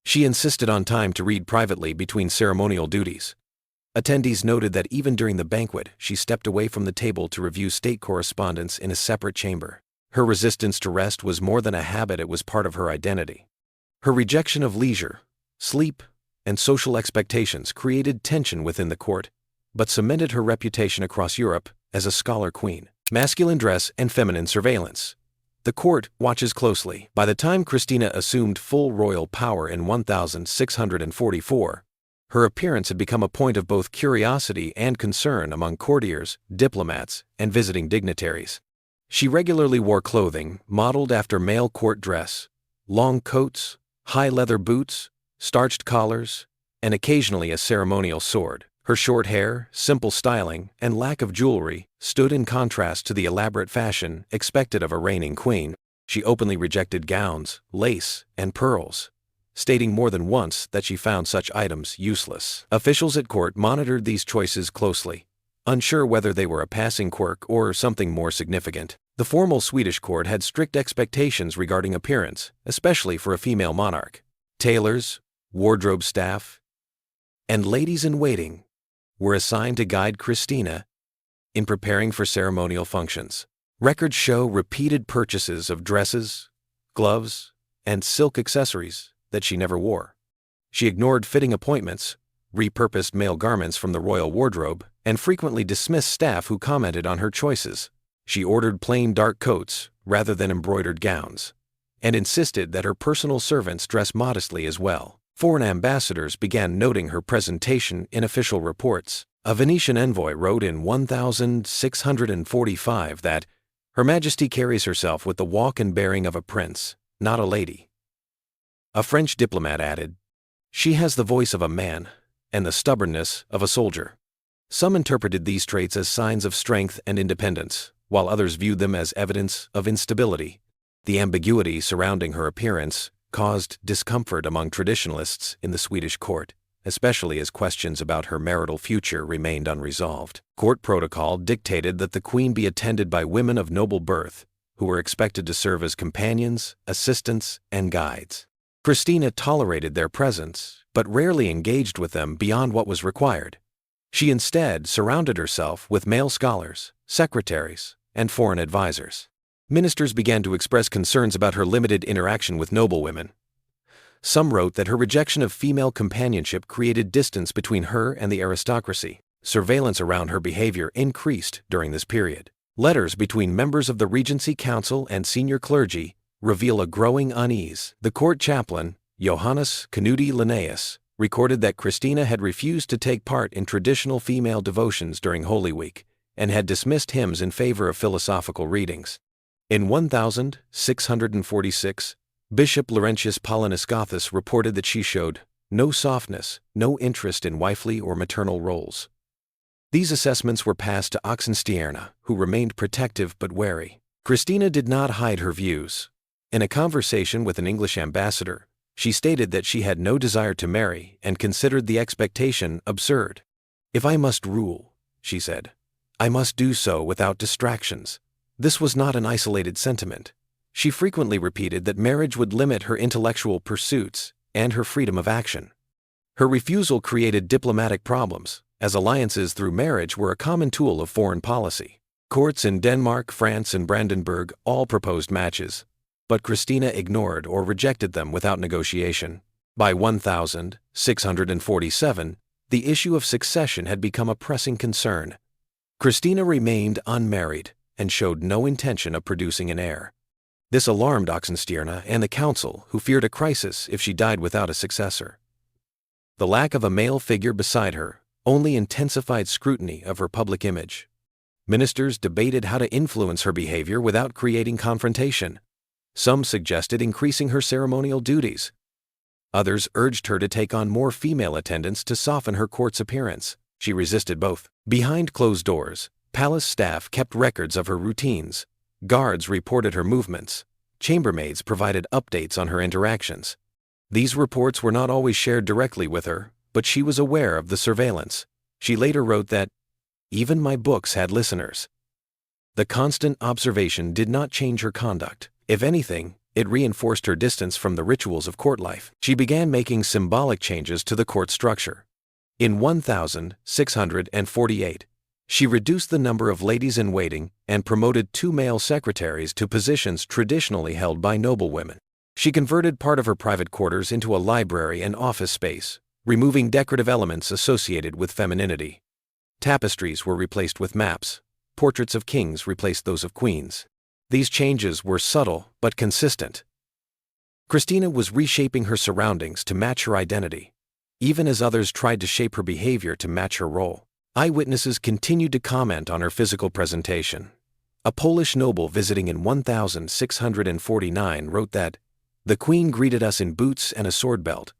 [SPEAKER 1] She insisted on time to read privately between ceremonial duties. Attendees noted that even during the banquet, she stepped away from the table to review state correspondence in a separate chamber. Her resistance to rest was more than a habit, it was part of her identity. Her rejection of leisure, sleep, and social expectations created tension within the court, but cemented her reputation across Europe as a scholar queen. Masculine dress and feminine surveillance. The court watches closely. By the time Christina assumed full royal power in 1644, her appearance had become a point of both curiosity and concern among courtiers, diplomats, and visiting dignitaries. She regularly wore clothing modeled after male court dress, long coats, high leather boots, starched collars, and occasionally a ceremonial sword. Her short hair, simple styling, and lack of jewelry stood in contrast to the elaborate fashion expected of a reigning queen. She openly rejected gowns, lace, and pearls, stating more than once that she found such items useless. Officials at court monitored these choices closely, unsure whether they were a passing quirk or something more significant. The formal Swedish court had strict expectations regarding appearance, especially for a female monarch. Tailors, wardrobe staff, and ladies-in-waiting were assigned to guide Christina in preparing for ceremonial functions. Records show repeated purchases of dresses, gloves, and silk accessories that she never wore. She ignored fitting appointments, repurposed male garments from the royal wardrobe, and frequently dismissed staff who commented on her choices. She ordered plain dark coats rather than embroidered gowns, and insisted that her personal servants dress modestly as well. Foreign ambassadors began noting her presentation in official reports. A Venetian envoy wrote in 1645 that Her Majesty carries herself with the walk and bearing of a prince, not a lady. A French diplomat added, She has the voice of a man and the stubbornness of a soldier. Some interpreted these traits as signs of strength and independence, while others viewed them as evidence of instability. The ambiguity surrounding her appearance caused discomfort among traditionalists in the Swedish court, especially as questions about her marital future remained unresolved. Court protocol dictated that the queen be attended by women of noble birth, who were expected to serve as companions, assistants, and guides. Christina tolerated their presence, but rarely engaged with them beyond what was required. She instead surrounded herself with male scholars, secretaries, and foreign advisors. Ministers began to express concerns about her limited interaction with noblewomen. Some wrote that her rejection of female companionship created distance between her and the aristocracy. Surveillance around her behavior increased during this period. Letters between members of the Regency Council and senior clergy reveal a growing unease. The court chaplain, Johannes Canuti Linnaeus, recorded that Christina had refused to take part in traditional female devotions during Holy Week and had dismissed hymns in favor of philosophical readings. In 1646, Bishop Laurentius Paulinus reported that she showed no softness, no interest in wifely or maternal roles. These assessments were passed to Oxenstierna, who remained protective but wary. Christina did not hide her views. In a conversation with an English ambassador, she stated that she had no desire to marry and considered the expectation absurd. If I must rule, she said, I must do so without distractions. This was not an isolated sentiment. She frequently repeated that marriage would limit her intellectual pursuits and her freedom of action. Her refusal created diplomatic problems, as alliances through marriage were a common tool of foreign policy. Courts in Denmark, France, and Brandenburg all proposed matches, but Christina ignored or rejected them without negotiation. By 1647, the issue of succession had become a pressing concern. Christina remained unmarried and showed no intention of producing an heir. This alarmed Oxenstierna and the council, who feared a crisis if she died without a successor. The lack of a male figure beside her only intensified scrutiny of her public image. Ministers debated how to influence her behavior without creating confrontation. Some suggested increasing her ceremonial duties. Others urged her to take on more female attendants to soften her court's appearance. She resisted both. Behind closed doors, palace staff kept records of her routines. Guards reported her movements. Chambermaids provided updates on her interactions. These reports were not always shared directly with her, but she was aware of the surveillance. She later wrote that, "Even my books had listeners." The constant observation did not change her conduct. If anything, it reinforced her distance from the rituals of court life. She began making symbolic changes to the court structure. In 1648, she reduced the number of ladies-in-waiting and promoted 2 male secretaries to positions traditionally held by noblewomen. She converted part of her private quarters into a library and office space, removing decorative elements associated with femininity. Tapestries were replaced with maps. Portraits of kings replaced those of queens. These changes were subtle but consistent. Christina was reshaping her surroundings to match her identity, even as others tried to shape her behavior to match her role. Eyewitnesses continued to comment on her physical presentation. A Polish noble visiting in 1649 wrote that, "The queen greeted us in boots and a sword belt,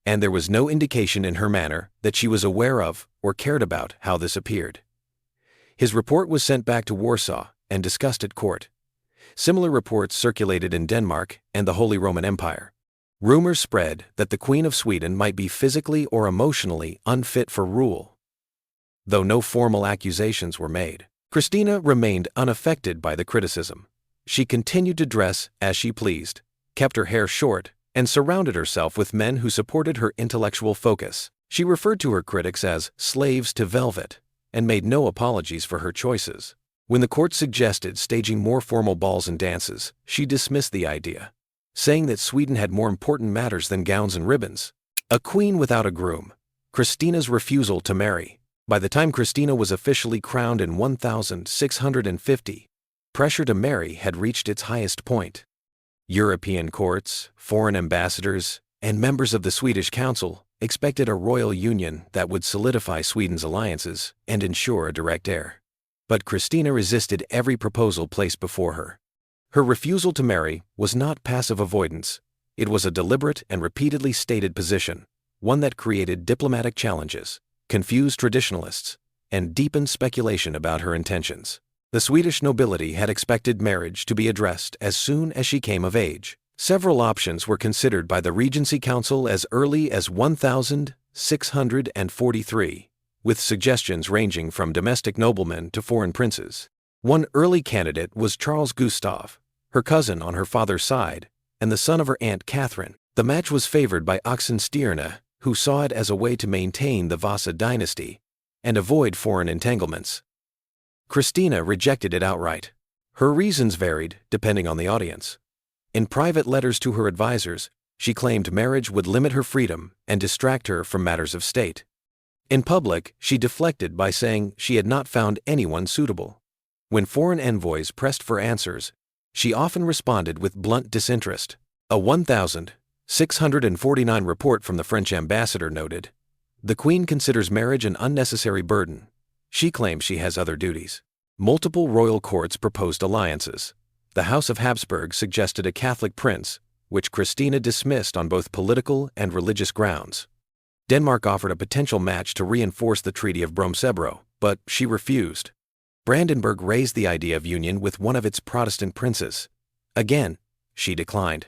[SPEAKER 1] and there was no indication in her manner that she was aware of or cared about how this appeared." His report was sent back to Warsaw and discussed at court. Similar reports circulated in Denmark and the Holy Roman Empire. Rumors spread that the Queen of Sweden might be physically or emotionally unfit for rule. Though no formal accusations were made, Christina remained unaffected by the criticism. She continued to dress as she pleased, kept her hair short, and surrounded herself with men who supported her intellectual focus. She referred to her critics as slaves to velvet and made no apologies for her choices. When the court suggested staging more formal balls and dances, she dismissed the idea, saying that Sweden had more important matters than gowns and ribbons. A queen without a groom. Christina's refusal to marry. By the time Christina was officially crowned in 1650, pressure to marry had reached its highest point. European courts, foreign ambassadors, and members of the Swedish Council expected a royal union that would solidify Sweden's alliances and ensure a direct heir. But Christina resisted every proposal placed before her. Her refusal to marry was not passive avoidance. It was a deliberate and repeatedly stated position, one that created diplomatic challenges, confused traditionalists, and deepened speculation about her intentions. The Swedish nobility had expected marriage to be addressed as soon as she came of age. Several options were considered by the Regency Council as early as 1643, with suggestions ranging from domestic noblemen to foreign princes. One early candidate was Charles Gustav, her cousin on her father's side, and the son of her Aunt Catherine. The match was favored by Oxenstierna, who saw it as a way to maintain the Vasa dynasty and avoid foreign entanglements. Christina rejected it outright. Her reasons varied depending on the audience. In private letters to her advisors, she claimed marriage would limit her freedom and distract her from matters of state. In public, she deflected by saying she had not found anyone suitable. When foreign envoys pressed for answers, she often responded with blunt disinterest. A 1649 report from the French ambassador noted, "The Queen considers marriage an unnecessary burden. She claims she has other duties." Multiple royal courts proposed alliances. The House of Habsburg suggested a Catholic prince, which Christina dismissed on both political and religious grounds. Denmark offered a potential match to reinforce the Treaty of Bromsebro, but she refused. Brandenburg raised the idea of union with one of its Protestant princes. Again, she declined.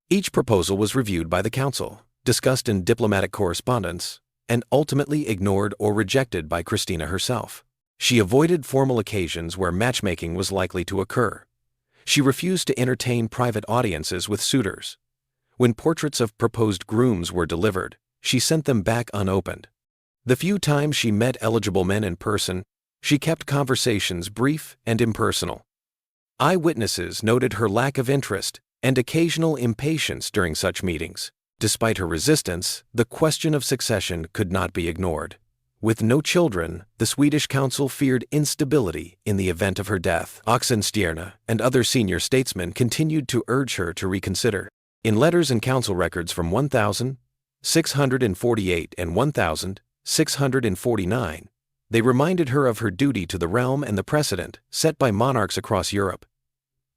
[SPEAKER 1] Each proposal was reviewed by the council, discussed in diplomatic correspondence, and ultimately ignored or rejected by Christina herself. She avoided formal occasions where matchmaking was likely to occur. She refused to entertain private audiences with suitors. When portraits of proposed grooms were delivered, she sent them back unopened. The few times she met eligible men in person, she kept conversations brief and impersonal. Eyewitnesses noted her lack of interest and occasional impatience during such meetings. Despite her resistance, the question of succession could not be ignored. With no children, the Swedish council feared instability in the event of her death. Oxenstierna and other senior statesmen continued to urge her to reconsider. In letters and council records from 1648 and 1649, they reminded her of her duty to the realm and the precedent set by monarchs across Europe.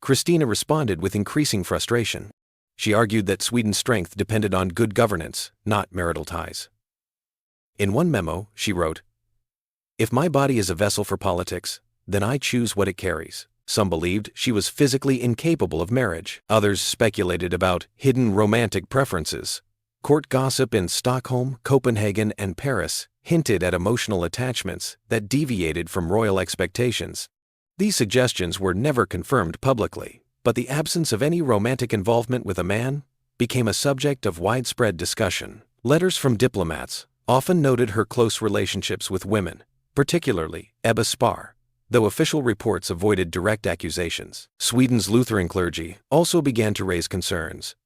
[SPEAKER 1] Christina responded with increasing frustration. She argued that Sweden's strength depended on good governance, not marital ties. In one memo, she wrote, "If my body is a vessel for politics, then I choose what it carries." Some believed she was physically incapable of marriage. Others speculated about hidden romantic preferences. Court gossip in Stockholm, Copenhagen, and Paris hinted at emotional attachments that deviated from royal expectations. These suggestions were never confirmed publicly, but the absence of any romantic involvement with a man became a subject of widespread discussion. Letters from diplomats often noted her close relationships with women, particularly Ebba Spar, though official reports avoided direct accusations. Sweden's Lutheran clergy also began to raise concerns.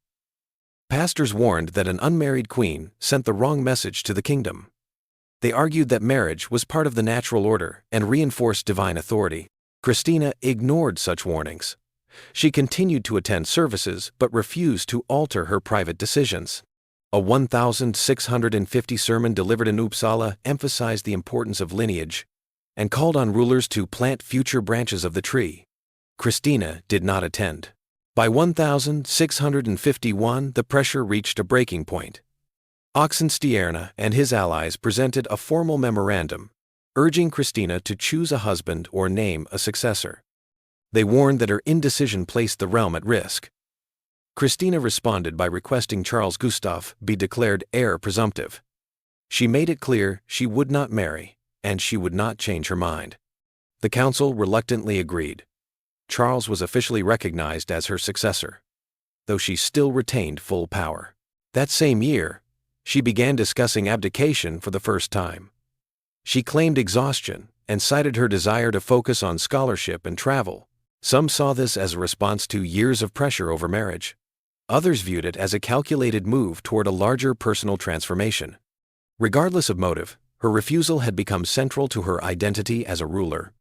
[SPEAKER 1] Pastors warned that an unmarried queen sent the wrong message to the kingdom. They argued that marriage was part of the natural order and reinforced divine authority. Christina ignored such warnings. She continued to attend services but refused to alter her private decisions. A 1650 sermon delivered in Uppsala emphasized the importance of lineage and called on rulers to plant future branches of the tree. Christina did not attend. By 1651, the pressure reached a breaking point. Oxenstierna and his allies presented a formal memorandum urging Christina to choose a husband or name a successor. They warned that her indecision placed the realm at risk. Christina responded by requesting Charles Gustav be declared heir presumptive. She made it clear she would not marry, and she would not change her mind. The council reluctantly agreed. Charles was officially recognized as her successor, though she still retained full power. That same year, she began discussing abdication for the first time. She claimed exhaustion and cited her desire to focus on scholarship and travel. Some saw this as a response to years of pressure over marriage. Others viewed it as a calculated move toward a larger personal transformation. Regardless of motive, her refusal had become central to her identity as a ruler.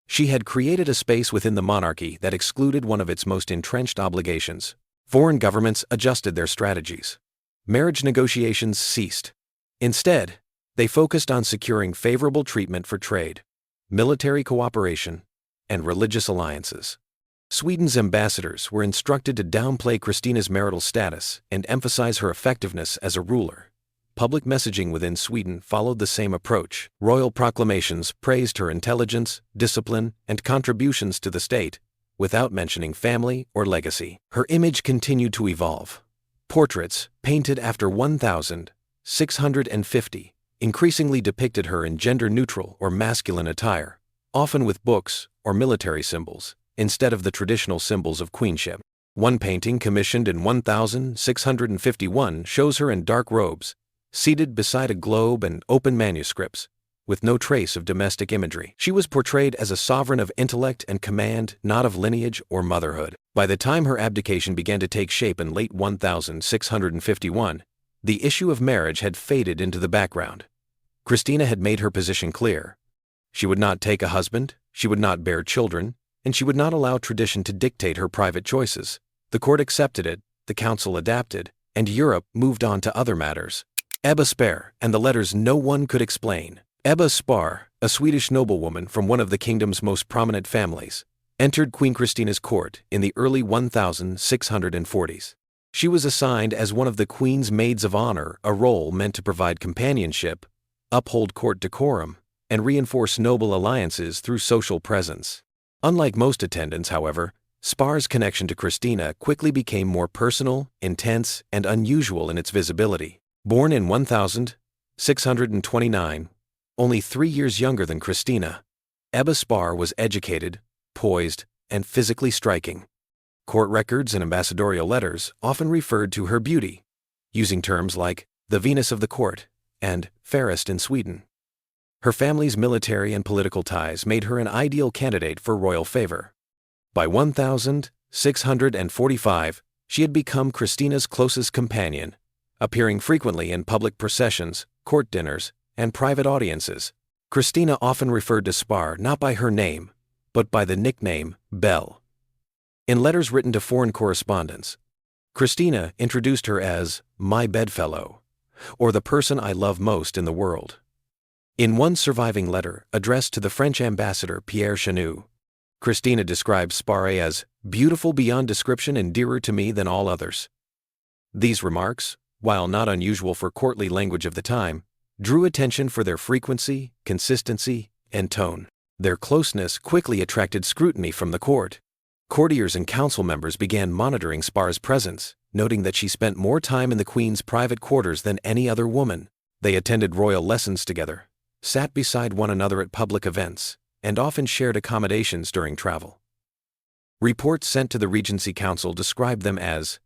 [SPEAKER 1] She had created a space within the monarchy that excluded one of its most entrenched obligations. Foreign governments adjusted their strategies. Marriage negotiations ceased. Instead, they focused on securing favorable treatment for trade, military cooperation, and religious alliances. Sweden's ambassadors were instructed to downplay Christina's marital status and emphasize her effectiveness as a ruler. Public messaging within Sweden followed the same approach. Royal proclamations praised her intelligence, discipline, and contributions to the state, without mentioning family or legacy. Her image continued to evolve. Portraits, painted after 1650, increasingly depicted her in gender-neutral or masculine attire, often with books or military symbols, instead of the traditional symbols of queenship. One painting commissioned in 1651 shows her in dark robes, seated beside a globe and open manuscripts, with no trace of domestic imagery. She was portrayed as a sovereign of intellect and command, not of lineage or motherhood. By the time her abdication began to take shape in late 1651, the issue of marriage had faded into the background. Christina had made her position clear. She would not take a husband, she would not bear children, and she would not allow tradition to dictate her private choices. The court accepted it, the council adapted, and Europe moved on to other matters. Ebba Spar and the letters no one could explain. Ebba Spar, a Swedish noblewoman from one of the kingdom's most prominent families, entered Queen Christina's court in the early 1640s. She was assigned as one of the Queen's maids of honor, a role meant to provide companionship, uphold court decorum, and reinforce noble alliances through social presence. Unlike most attendants, however, Spar's connection to Christina quickly became more personal, intense, and unusual in its visibility. Born in 1629, only 3 years younger than Christina, Ebba Spar was educated, poised, and physically striking. Court records and ambassadorial letters often referred to her beauty, using terms like the Venus of the court and fairest in Sweden. Her family's military and political ties made her an ideal candidate for royal favor. By 1645, she had become Christina's closest companion, appearing frequently in public processions, court dinners, and private audiences. Christina often referred to Spar not by her name, but by the nickname Belle. In letters written to foreign correspondents, Christina introduced her as my bedfellow, or the person I love most in the world. In one surviving letter addressed to the French ambassador Pierre Chanou, Christina describes Spar as beautiful beyond description and dearer to me than all others. These remarks, while not unusual for courtly language of the time, drew attention for their frequency, consistency, and tone. Their closeness quickly attracted scrutiny from the court. Courtiers and council members began monitoring Spar's presence, noting that she spent more time in the Queen's private quarters than any other woman. They attended royal lessons together, sat beside one another at public events, and often shared accommodations during travel. Reports sent to the Regency Council described them as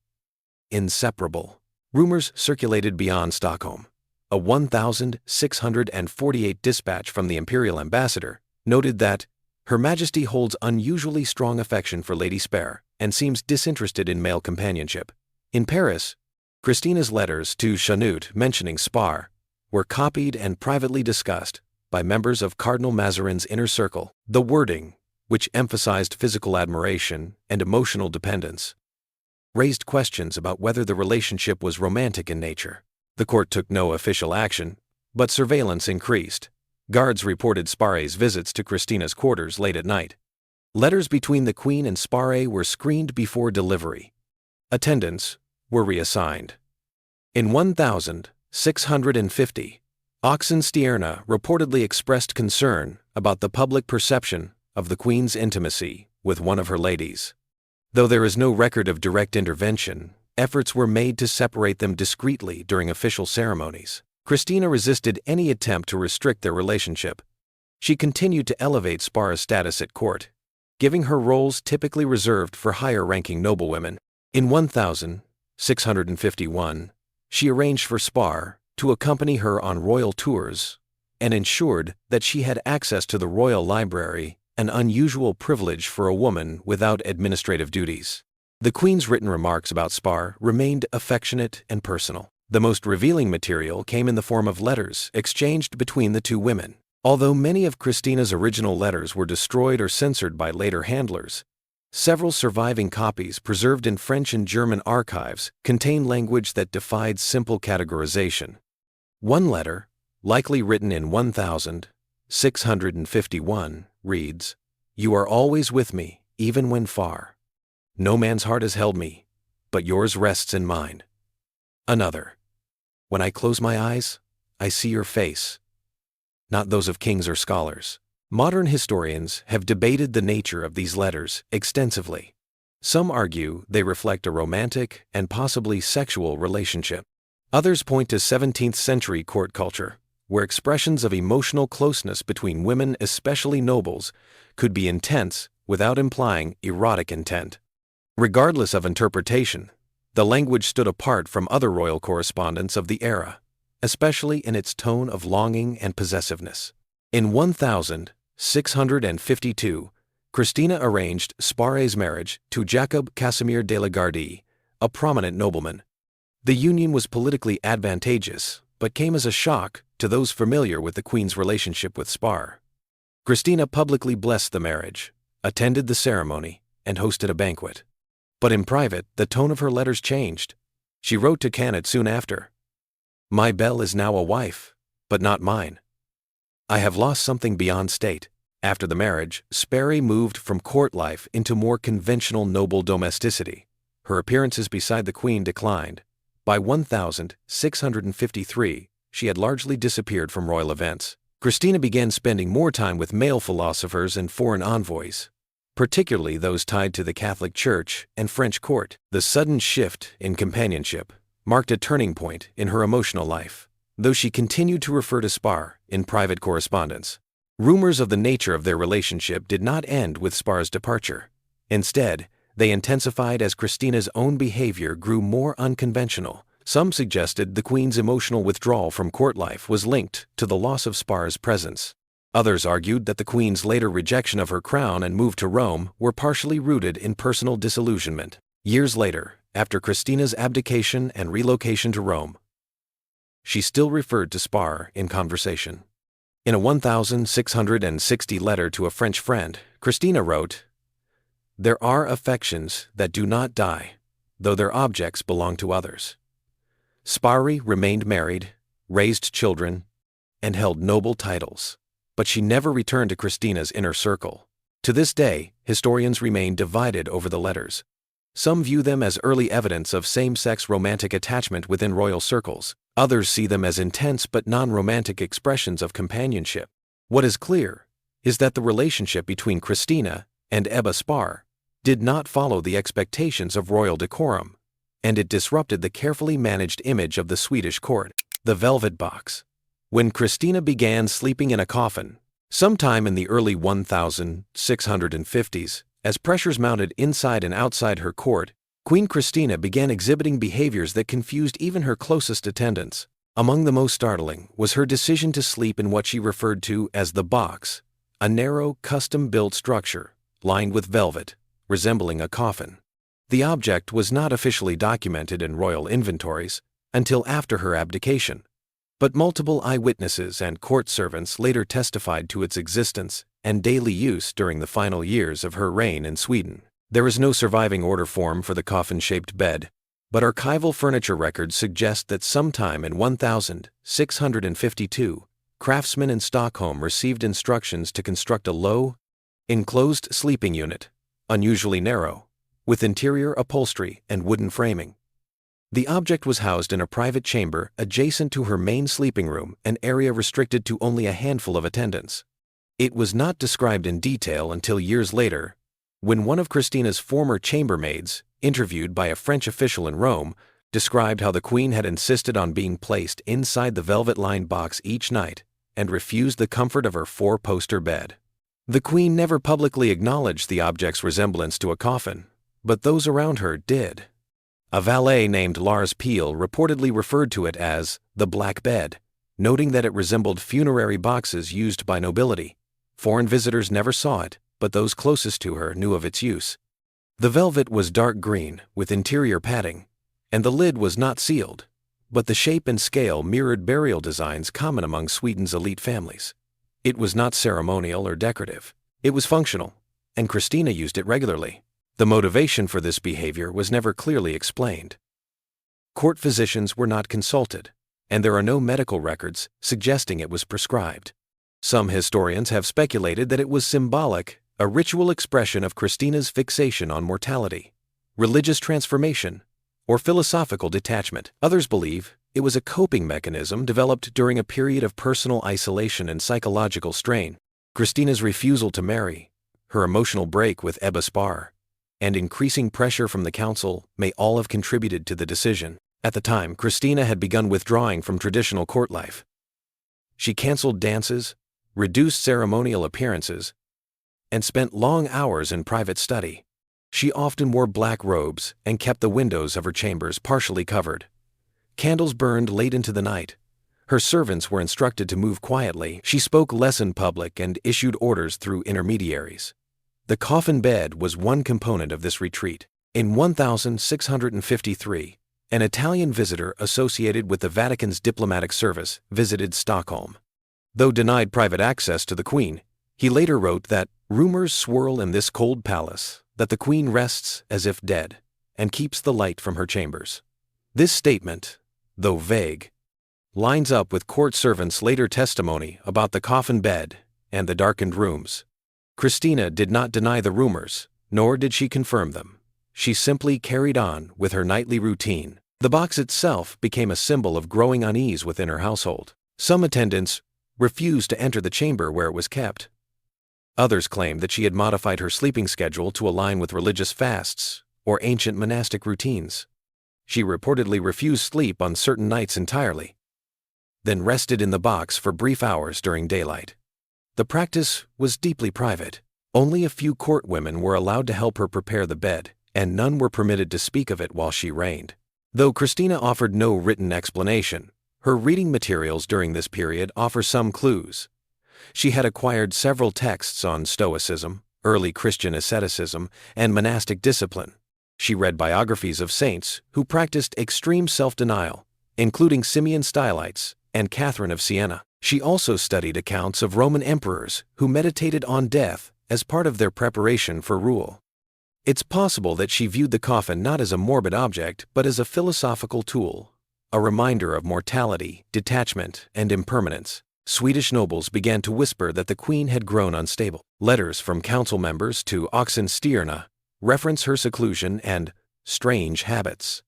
[SPEAKER 1] inseparable. Rumors circulated beyond Stockholm. A 1648 dispatch from the imperial ambassador noted that Her Majesty holds unusually strong affection for Lady Spar and seems disinterested in male companionship. In Paris, Christina's letters to Chanute mentioning Spar were copied and privately discussed by members of Cardinal Mazarin's inner circle. The wording, which emphasized physical admiration and emotional dependence, raised questions about whether the relationship was romantic in nature. The court took no official action, but surveillance increased. Guards reported Spar's visits to Christina's quarters late at night. Letters between the Queen and Spar were screened before delivery. Attendants were reassigned. In 1650, Oxenstierna reportedly expressed concern about the public perception of the Queen's intimacy with one of her ladies. Though there is no record of direct intervention, efforts were made to separate them discreetly during official ceremonies. Christina resisted any attempt to restrict their relationship. She continued to elevate Spar's status at court, giving her roles typically reserved for higher-ranking noblewomen. In 1651, she arranged for Spar to accompany her on royal tours and ensured that she had access to the royal library, an unusual privilege for a woman without administrative duties. The Queen's written remarks about Spar remained affectionate and personal. The most revealing material came in the form of letters exchanged between the two women. Although many of Christina's original letters were destroyed or censored by later handlers, several surviving copies preserved in French and German archives contain language that defied simple categorization. One letter, likely written in 1651, reads, "You are always with me, even when far. No man's heart has held me, but yours rests in mine." Another, "When I close my eyes, I see your face, not those of kings or scholars." Modern historians have debated the nature of these letters extensively. Some argue they reflect a romantic and possibly sexual relationship. Others point to 17th century court culture, where expressions of emotional closeness between women, especially nobles, could be intense without implying erotic intent. Regardless of interpretation, the language stood apart from other royal correspondence of the era, especially in its tone of longing and possessiveness. In 1652, Christina arranged Spare's marriage to Jacob Casimir de la Gardie, a prominent nobleman. The union was politically advantageous, but came as a shock to those familiar with the Queen's relationship with Spar. Christina publicly blessed the marriage, attended the ceremony, and hosted a banquet. But in private, the tone of her letters changed. She wrote to Cannet soon after, "My Belle is now a wife, but not mine. I have lost something beyond state." After the marriage, Spare moved from court life into more conventional noble domesticity. Her appearances beside the Queen declined. By 1653, she had largely disappeared from royal events. Christina began spending more time with male philosophers and foreign envoys, particularly those tied to the Catholic Church and French court. The sudden shift in companionship marked a turning point in her emotional life, though she continued to refer to Spar in private correspondence. Rumors of the nature of their relationship did not end with Spar's departure. Instead, they intensified as Christina's own behavior grew more unconventional. Some suggested the Queen's emotional withdrawal from court life was linked to the loss of Spar's presence. Others argued that the Queen's later rejection of her crown and move to Rome were partially rooted in personal disillusionment. Years later, after Christina's abdication and relocation to Rome, she still referred to Spar in conversation. In a 1660 letter to a French friend, Christina wrote, "There are affections that do not die, though their objects belong to others." Spare remained married, raised children, and held noble titles, but she never returned to Christina's inner circle. To this day, historians remain divided over the letters. Some view them as early evidence of same-sex romantic attachment within royal circles. Others see them as intense but non-romantic expressions of companionship. What is clear is that the relationship between Christina and Ebba Spar did not follow the expectations of royal decorum, and it disrupted the carefully managed image of the Swedish court. The velvet box. When Christina began sleeping in a coffin, sometime in the early 1650s, as pressures mounted inside and outside her court, Queen Christina began exhibiting behaviors that confused even her closest attendants. Among the most startling was her decision to sleep in what she referred to as the box, a narrow, custom-built structure lined with velvet, resembling a coffin. The object was not officially documented in royal inventories until after her abdication, but multiple eyewitnesses and court servants later testified to its existence and daily use during the final years of her reign in Sweden. There is no surviving order form for the coffin-shaped bed, but archival furniture records suggest that sometime in 1652, craftsmen in Stockholm received instructions to construct a low, enclosed sleeping unit, unusually narrow, with interior upholstery and wooden framing. The object was housed in a private chamber adjacent to her main sleeping room, an area restricted to only a handful of attendants. It was not described in detail until years later, when one of Christina's former chambermaids, interviewed by a French official in Rome, described how the Queen had insisted on being placed inside the velvet-lined box each night and refused the comfort of her four-poster bed. The Queen never publicly acknowledged the object's resemblance to a coffin, but those around her did. A valet named Lars Peel reportedly referred to it as the Black Bed, noting that it resembled funerary boxes used by nobility. Foreign visitors never saw it, but those closest to her knew of its use. The velvet was dark green, with interior padding, and the lid was not sealed, but the shape and scale mirrored burial designs common among Sweden's elite families. It was not ceremonial or decorative. It was functional, and Christina used it regularly. The motivation for this behavior was never clearly explained. Court physicians were not consulted, and there are no medical records suggesting it was prescribed. Some historians have speculated that it was symbolic, a ritual expression of Christina's fixation on mortality, religious transformation, or philosophical detachment. Others believe it was a coping mechanism developed during a period of personal isolation and psychological strain. Christina's refusal to marry, her emotional break with Ebba Spar, and increasing pressure from the council may all have contributed to the decision. At the time, Christina had begun withdrawing from traditional court life. She canceled dances, reduced ceremonial appearances, and spent long hours in private study. She often wore black robes and kept the windows of her chambers partially covered. Candles burned late into the night. Her servants were instructed to move quietly. She spoke less in public and issued orders through intermediaries. The coffin bed was one component of this retreat. In 1653, an Italian visitor associated with the Vatican's diplomatic service visited Stockholm. Though denied private access to the Queen, he later wrote that rumors swirl in this cold palace that the Queen rests as if dead and keeps the light from her chambers. This statement, though vague, lines up with court servants' later testimony about the coffin bed and the darkened rooms. Christina did not deny the rumors, nor did she confirm them. She simply carried on with her nightly routine. The box itself became a symbol of growing unease within her household. Some attendants refused to enter the chamber where it was kept. Others claimed that she had modified her sleeping schedule to align with religious fasts or ancient monastic routines. She reportedly refused sleep on certain nights entirely, then rested in the box for brief hours during daylight. The practice was deeply private. Only a few court women were allowed to help her prepare the bed, and none were permitted to speak of it while she reigned. Though Christina offered no written explanation, her reading materials during this period offer some clues. She had acquired several texts on Stoicism, early Christian asceticism, and monastic discipline. She read biographies of saints who practiced extreme self-denial, including Simeon Stylites and Catherine of Siena. She also studied accounts of Roman emperors who meditated on death as part of their preparation for rule. It's possible that she viewed the coffin not as a morbid object, but as a philosophical tool, a reminder of mortality, detachment, and impermanence. Swedish nobles began to whisper that the Queen had grown unstable. Letters from council members to Oxenstierna reference her seclusion and strange habits.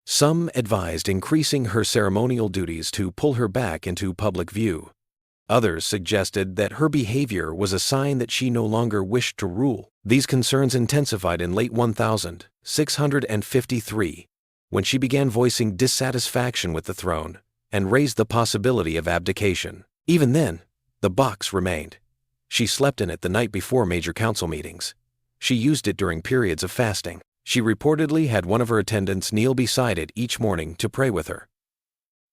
[SPEAKER 1] Some advised increasing her ceremonial duties to pull her back into public view. Others suggested that her behavior was a sign that she no longer wished to rule. These concerns intensified in late 1653, when she began voicing dissatisfaction with the throne and raised the possibility of abdication. Even then, the box remained. She slept in it the night before major council meetings. She used it during periods of fasting. She reportedly had one of her attendants kneel beside it each morning to pray with her.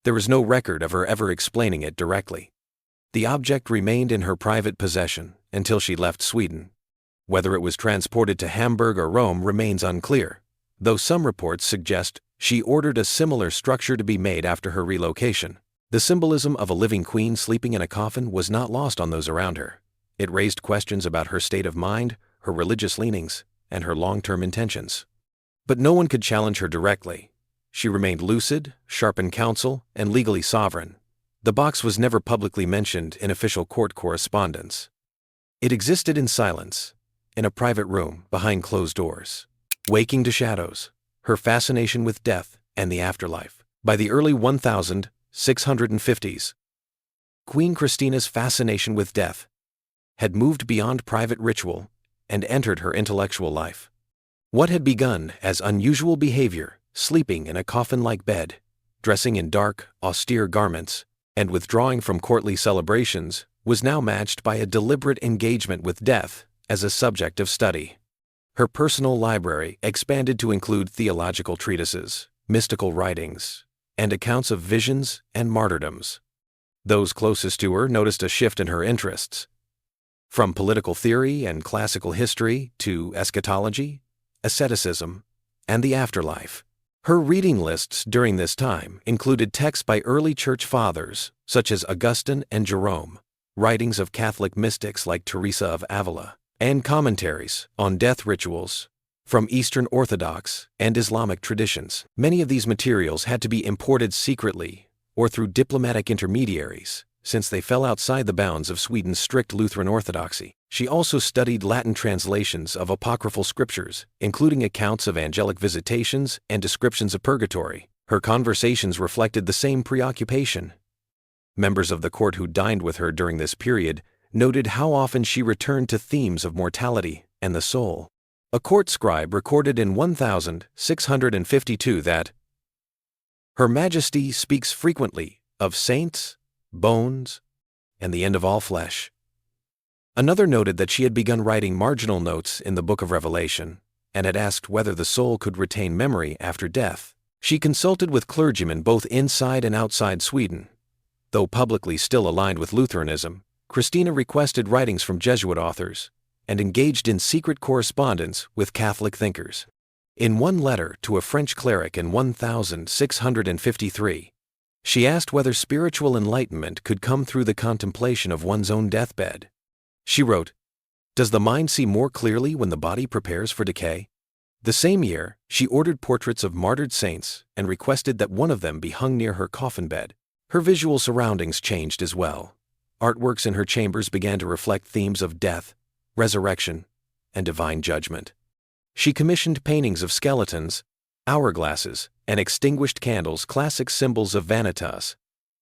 [SPEAKER 1] There is no record of her ever explaining it directly. The object remained in her private possession until she left Sweden. Whether it was transported to Hamburg or Rome remains unclear, though some reports suggest she ordered a similar structure to be made after her relocation. The symbolism of a living queen sleeping in a coffin was not lost on those around her. It raised questions about her state of mind, her religious leanings, and her long-term intentions. But no one could challenge her directly. She remained lucid, sharp in counsel, and legally sovereign. The box was never publicly mentioned in official court correspondence. It existed in silence, in a private room behind closed doors, waking to shadows, her fascination with death and the afterlife. By the early 1650s, Queen Christina's fascination with death had moved beyond private ritual and entered her intellectual life. What had begun as unusual behavior, sleeping in a coffin-like bed, dressing in dark, austere garments, and withdrawing from courtly celebrations, was now matched by a deliberate engagement with death as a subject of study. Her personal library expanded to include theological treatises, mystical writings, and accounts of visions and martyrdoms. Those closest to her noticed a shift in her interests. From political theory and classical history to eschatology, asceticism, and the afterlife. Her reading lists during this time included texts by early church fathers such as Augustine and Jerome, writings of Catholic mystics like Teresa of Avila, and commentaries on death rituals from Eastern Orthodox and Islamic traditions. Many of these materials had to be imported secretly or through diplomatic intermediaries, since they fell outside the bounds of Sweden's strict Lutheran orthodoxy. She also studied Latin translations of apocryphal scriptures, including accounts of angelic visitations and descriptions of purgatory. Her conversations reflected the same preoccupation. Members of the court who dined with her during this period noted how often she returned to themes of mortality and the soul. A court scribe recorded in 1652 that Her Majesty speaks frequently of saints, bones, and the end of all flesh. Another noted that she had begun writing marginal notes in the Book of Revelation and had asked whether the soul could retain memory after death. She consulted with clergymen both inside and outside Sweden. Though publicly still aligned with Lutheranism, Christina requested writings from Jesuit authors and engaged in secret correspondence with Catholic thinkers. In one letter to a French cleric in 1653, she asked whether spiritual enlightenment could come through the contemplation of one's own deathbed. She wrote, "Does the mind see more clearly when the body prepares for decay?" The same year, she ordered portraits of martyred saints and requested that one of them be hung near her coffin bed. Her visual surroundings changed as well. Artworks in her chambers began to reflect themes of death, resurrection, and divine judgment. She commissioned paintings of skeletons, hourglasses, and extinguished candles, classic symbols of vanitas,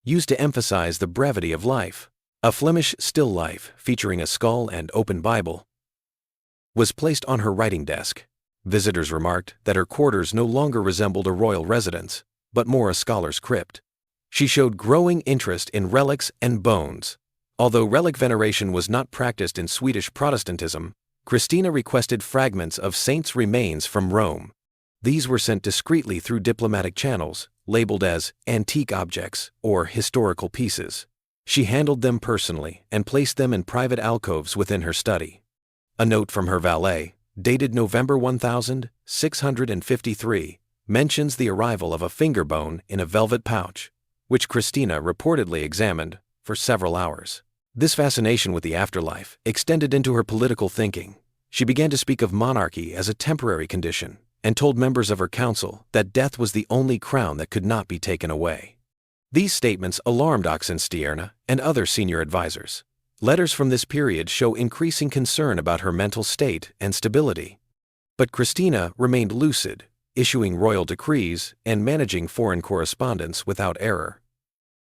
[SPEAKER 1] used to emphasize the brevity of life. A Flemish still life, featuring a skull and open Bible, was placed on her writing desk. Visitors remarked that her quarters no longer resembled a royal residence, but more a scholar's crypt. She showed growing interest in relics and bones. Although relic veneration was not practiced in Swedish Protestantism, Christina requested fragments of saints' remains from Rome. These were sent discreetly through diplomatic channels, labeled as antique objects or historical pieces. She handled them personally and placed them in private alcoves within her study. A note from her valet, dated November 1653, mentions the arrival of a finger bone in a velvet pouch, which Christina reportedly examined for several hours. This fascination with the afterlife extended into her political thinking. She began to speak of monarchy as a temporary condition and told members of her council that death was the only crown that could not be taken away. These statements alarmed Oxenstierna and other senior advisors. Letters from this period show increasing concern about her mental state and stability. But Christina remained lucid, issuing royal decrees and managing foreign correspondence without error.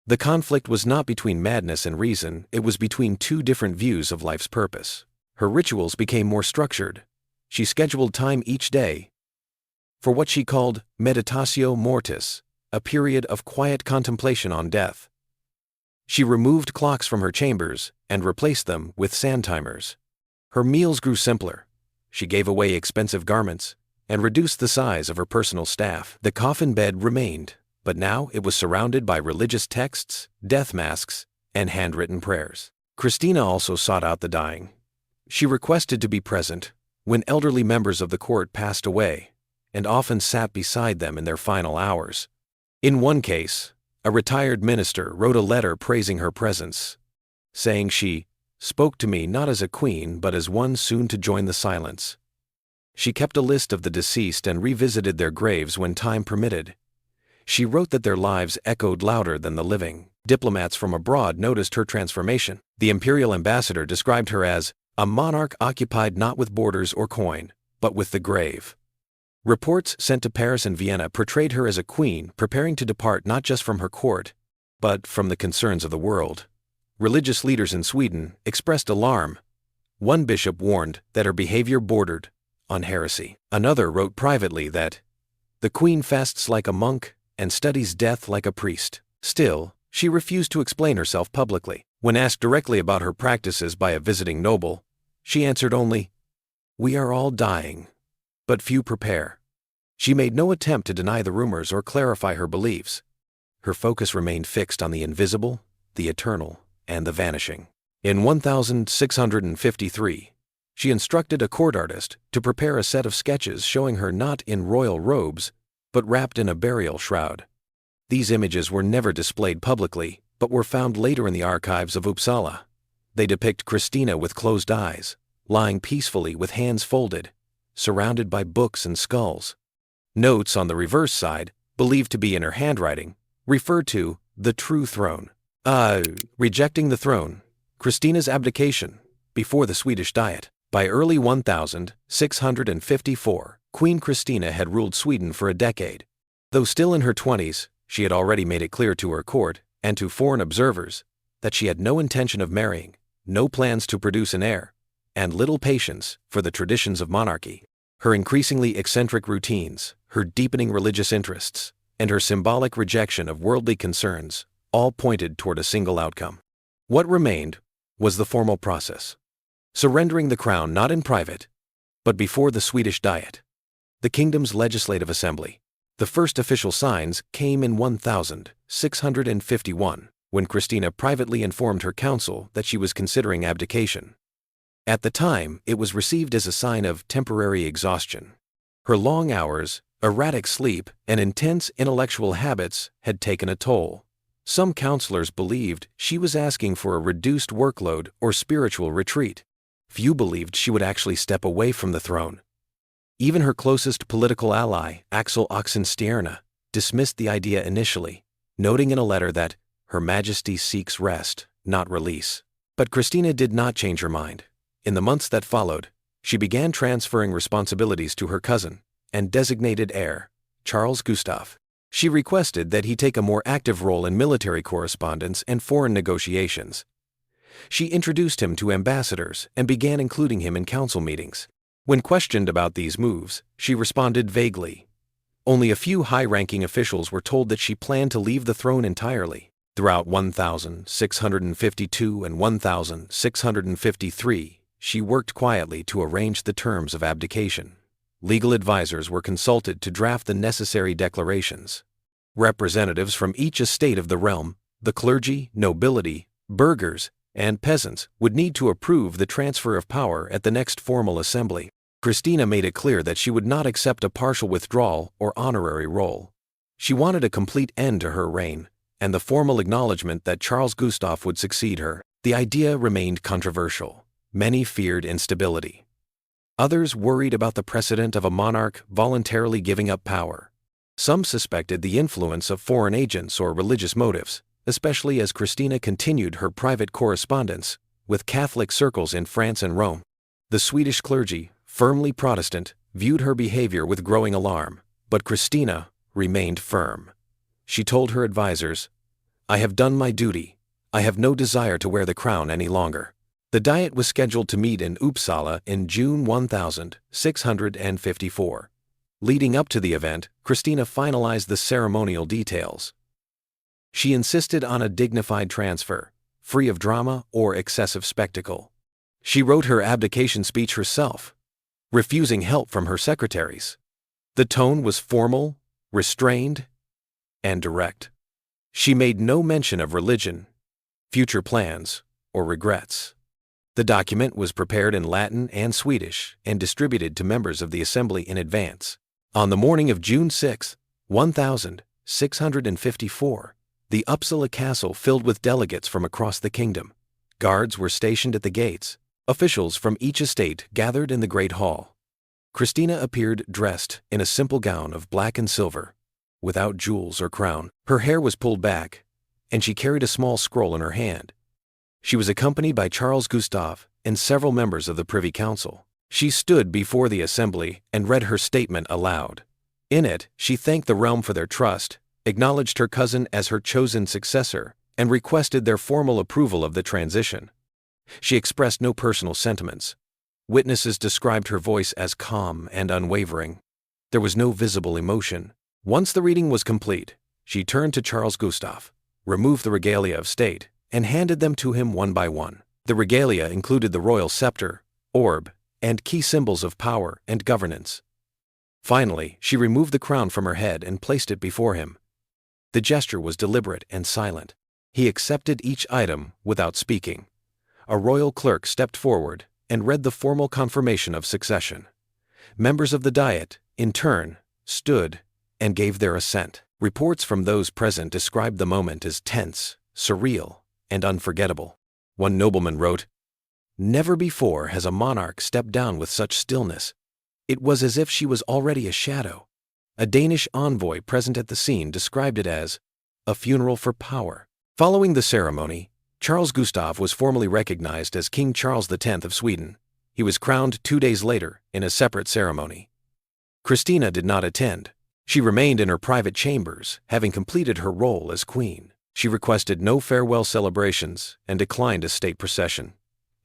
[SPEAKER 1] The conflict was not between madness and reason, it was between two different views of life's purpose. Her rituals became more structured. She scheduled time each day for what she called meditatio mortis, a period of quiet contemplation on death. She removed clocks from her chambers and replaced them with sand timers. Her meals grew simpler. She gave away expensive garments and reduced the size of her personal staff. The coffin bed remained, but now it was surrounded by religious texts, death masks, and handwritten prayers. Christina also sought out the dying. She requested to be present when elderly members of the court passed away and often sat beside them in their final hours. In one case, a retired minister wrote a letter praising her presence, saying she spoke to me not as a queen but as one soon to join the silence. She kept a list of the deceased and revisited their graves when time permitted. She wrote that their lives echoed louder than the living. Diplomats from abroad noticed her transformation. The imperial ambassador described her as a monarch occupied not with borders or coin, but with the grave. Reports sent to Paris and Vienna portrayed her as a queen preparing to depart not just from her court, but from the concerns of the world. Religious leaders in Sweden expressed alarm. One bishop warned that her behavior bordered on heresy. Another wrote privately that the queen fasts like a monk and studies death like a priest. Still, she refused to explain herself publicly. When asked directly about her practices by a visiting noble, she answered only, "We are all dying, but few prepare." She made no attempt to deny the rumors or clarify her beliefs. Her focus remained fixed on the invisible the eternal, and the vanishing. In 1653, she instructed a court artist to prepare a set of sketches showing her not in royal robes, but wrapped in a burial shroud. These images were never displayed publicly, but were found later in the archives of Uppsala. They depict Christina with closed eyes, lying peacefully with hands folded, surrounded by books and skulls. Notes on the reverse side, believed to be in her handwriting, refer to the true throne. Rejecting the throne, Christina's abdication, before the Swedish Diet. By early 1654, Queen Christina had ruled Sweden for a decade. Though still in her 20s, she had already made it clear to her court, and to foreign observers, that she had no intention of marrying, no plans to produce an heir, and little patience for the traditions of monarchy. Her increasingly eccentric routines, her deepening religious interests, and her symbolic rejection of worldly concerns all pointed toward a single outcome. What remained was the formal process. Surrendering the crown not in private, but before the Swedish Diet, the kingdom's legislative assembly. The first official signs came in 1651, when Christina privately informed her council that she was considering abdication. At the time, it was received as a sign of temporary exhaustion. Her long hours, erratic sleep, and intense intellectual habits had taken a toll. Some counselors believed she was asking for a reduced workload or spiritual retreat. Few believed she would actually step away from the throne. Even her closest political ally, Axel Oxenstierna, dismissed the idea initially, noting in a letter that Her Majesty seeks rest, not release. But Christina did not change her mind. In the months that followed, she began transferring responsibilities to her cousin and designated heir, Charles Gustaf. She requested that he take a more active role in military correspondence and foreign negotiations. She introduced him to ambassadors and began including him in council meetings. When questioned about these moves, she responded vaguely. Only a few high-ranking officials were told that she planned to leave the throne entirely. Throughout 1652 and 1653, she worked quietly to arrange the terms of abdication. Legal advisors were consulted to draft the necessary declarations. Representatives from each estate of the realm, the clergy, nobility, burghers, and peasants would need to approve the transfer of power at the next formal assembly. Christina made it clear that she would not accept a partial withdrawal or honorary role. She wanted a complete end to her reign, and the formal acknowledgement that Charles Gustaf would succeed her. The idea remained controversial. Many feared instability. Others worried about the precedent of a monarch voluntarily giving up power. Some suspected the influence of foreign agents or religious motives, especially as Christina continued her private correspondence with Catholic circles in France and Rome. The Swedish clergy, firmly Protestant, viewed her behavior with growing alarm, but Christina remained firm. She told her advisors, "I have done my duty. I have no desire to wear the crown any longer." The Diet was scheduled to meet in Uppsala in June 1654. Leading up to the event, Christina finalized the ceremonial details. She insisted on a dignified transfer, free of drama or excessive spectacle. She wrote her abdication speech herself, refusing help from her secretaries. The tone was formal, restrained, and direct. She made no mention of religion, future plans, or regrets. The document was prepared in Latin and Swedish and distributed to members of the assembly in advance. On the morning of June 6, 1654, the Uppsala castle filled with delegates from across the kingdom. Guards were stationed at the gates. Officials from each estate gathered in the great hall. Christina appeared dressed in a simple gown of black and silver, without jewels or crown. Her hair was pulled back, and she carried a small scroll in her hand. She was accompanied by Charles Gustaf and several members of the Privy Council. She stood before the assembly and read her statement aloud. In it, she thanked the realm for their trust, acknowledged her cousin as her chosen successor, and requested their formal approval of the transition. She expressed no personal sentiments. Witnesses described her voice as calm and unwavering. There was no visible emotion. Once the reading was complete, she turned to Charles Gustaf, removed the regalia of state, and handed them to him one by one. The regalia included the royal scepter, orb, and key symbols of power and governance. Finally, she removed the crown from her head and placed it before him. The gesture was deliberate and silent. He accepted each item without speaking. A royal clerk stepped forward and read the formal confirmation of succession. Members of the Diet, in turn, stood and gave their assent. Reports from those present described the moment as tense, surreal, and unforgettable. One nobleman wrote, "Never before has a monarch stepped down with such stillness. It was as if she was already a shadow." A Danish envoy present at the scene described it as a funeral for power. Following the ceremony, Charles Gustaf was formally recognized as King Charles X of Sweden. He was crowned 2 days later in a separate ceremony. Christina did not attend. She remained in her private chambers, having completed her role as queen. She requested no farewell celebrations and declined a state procession.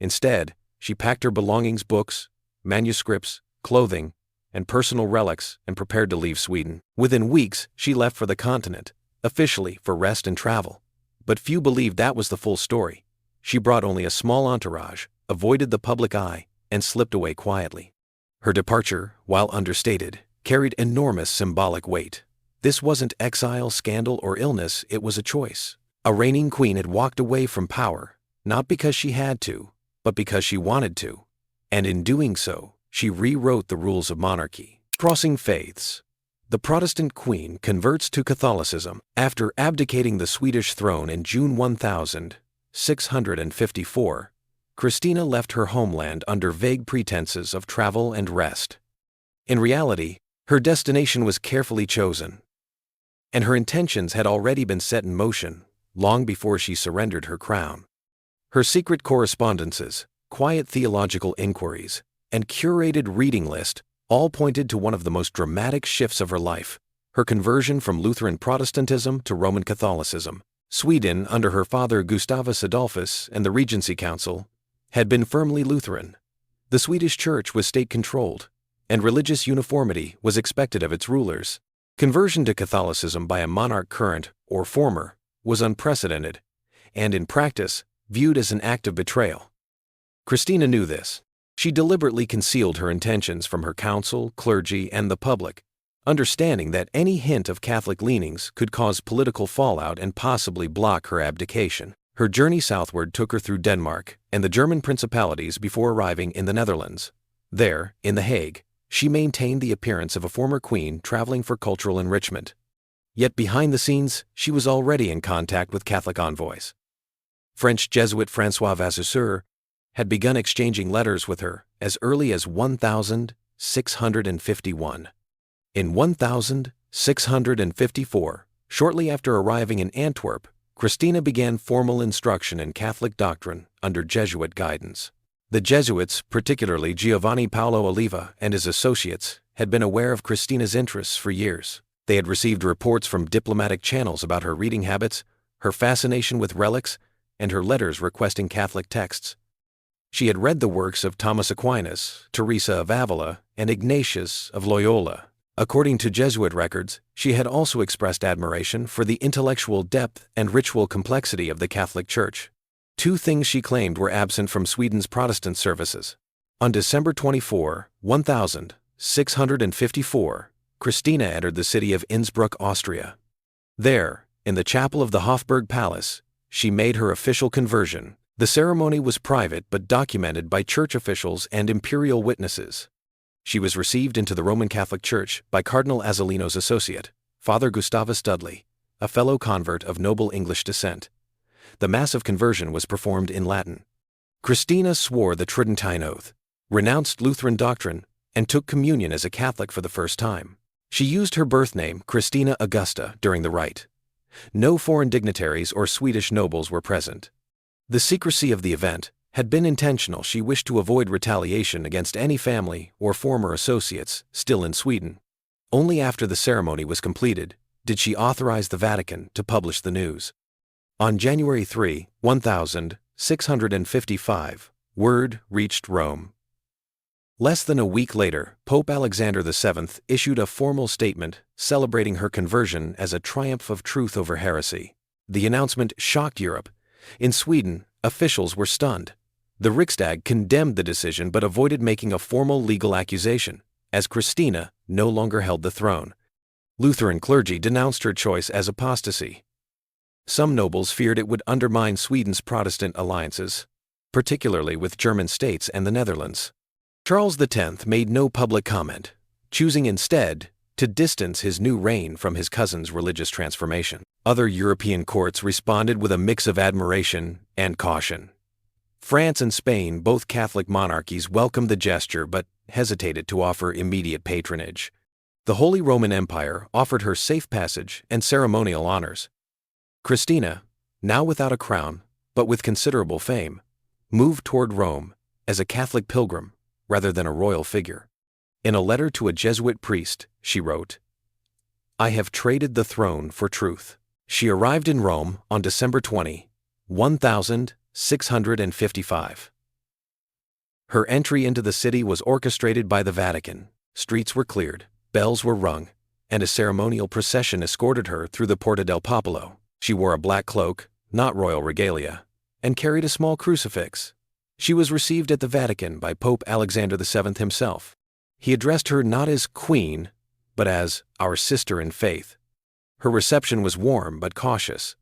[SPEAKER 1] Instead, she packed her belongings, books, manuscripts, clothing, and personal relics and prepared to leave Sweden. Within weeks, she left for the continent, officially for rest and travel. But few believed that was the full story. She brought only a small entourage, avoided the public eye, and slipped away quietly. Her departure, while understated, carried enormous symbolic weight. This wasn't exile, scandal, or illness, it was a choice. A reigning queen had walked away from power, not because she had to, but because she wanted to. And in doing so, she rewrote the rules of monarchy. Crossing faiths. The Protestant queen converts to Catholicism. After abdicating the Swedish throne in June 1654, Christina left her homeland under vague pretenses of travel and rest. In reality, her destination was carefully chosen, and her intentions had already been set in motion long before she surrendered her crown. Her secret correspondences, quiet theological inquiries, and curated reading list all pointed to one of the most dramatic shifts of her life, her conversion from Lutheran Protestantism to Roman Catholicism. Sweden, under her father Gustavus Adolphus and the Regency Council, had been firmly Lutheran. The Swedish Church was state-controlled, and religious uniformity was expected of its rulers. Conversion to Catholicism by a monarch current or former was unprecedented, and in practice, viewed as an act of betrayal. Christina knew this. She deliberately concealed her intentions from her council, clergy, and the public, understanding that any hint of Catholic leanings could cause political fallout and possibly block her abdication. Her journey southward took her through Denmark and the German principalities before arriving in the Netherlands. There, in The Hague, she maintained the appearance of a former queen traveling for cultural enrichment. Yet behind the scenes, she was already in contact with Catholic envoys. French Jesuit François Vasseur had begun exchanging letters with her as early as 1651. In 1654, shortly after arriving in Antwerp, Christina began formal instruction in Catholic doctrine under Jesuit guidance. The Jesuits, particularly Giovanni Paolo Oliva and his associates, had been aware of Christina's interests for years. They had received reports from diplomatic channels about her reading habits, her fascination with relics, and her letters requesting Catholic texts. She had read the works of Thomas Aquinas, Teresa of Avila, and Ignatius of Loyola. According to Jesuit records, she had also expressed admiration for the intellectual depth and ritual complexity of the Catholic Church. Two things she claimed were absent from Sweden's Protestant services. On December 24, 1654, Christina entered the city of Innsbruck, Austria. There, in the chapel of the Hofburg Palace, she made her official conversion. The ceremony was private but documented by church officials and imperial witnesses. She was received into the Roman Catholic Church by Cardinal Azzolino's associate, Father Gustavus Dudley, a fellow convert of noble English descent. The Mass of conversion was performed in Latin. Christina swore the Tridentine Oath, renounced Lutheran doctrine, and took communion as a Catholic for the first time. She used her birth name, Christina Augusta, during the rite. No foreign dignitaries or Swedish nobles were present. The secrecy of the event had been intentional. She wished to avoid retaliation against any family or former associates still in Sweden. Only after the ceremony was completed did she authorize the Vatican to publish the news. On January 3, 1655, word reached Rome. Less than a week later, Pope Alexander VII issued a formal statement celebrating her conversion as a triumph of truth over heresy. The announcement shocked Europe. In Sweden, officials were stunned. The Riksdag condemned the decision but avoided making a formal legal accusation, as Christina no longer held the throne. Lutheran clergy denounced her choice as apostasy. Some nobles feared it would undermine Sweden's Protestant alliances, particularly with German states and the Netherlands. Charles X made no public comment, choosing instead to distance his new reign from his cousin's religious transformation. Other European courts responded with a mix of admiration and caution. France and Spain, both Catholic monarchies, welcomed the gesture but hesitated to offer immediate patronage. The Holy Roman Empire offered her safe passage and ceremonial honors. Christina, now without a crown, but with considerable fame, moved toward Rome as a Catholic pilgrim rather than a royal figure. In a letter to a Jesuit priest, she wrote, "I have traded the throne for truth." She arrived in Rome on December 20, 1655. Her entry into the city was orchestrated by the Vatican. Streets were cleared, bells were rung, and a ceremonial procession escorted her through the Porta del Popolo. She wore a black cloak, not royal regalia, and carried a small crucifix. She was received at the Vatican by Pope Alexander VII himself. He addressed her not as Queen, but as our sister in faith. Her reception was warm but cautious.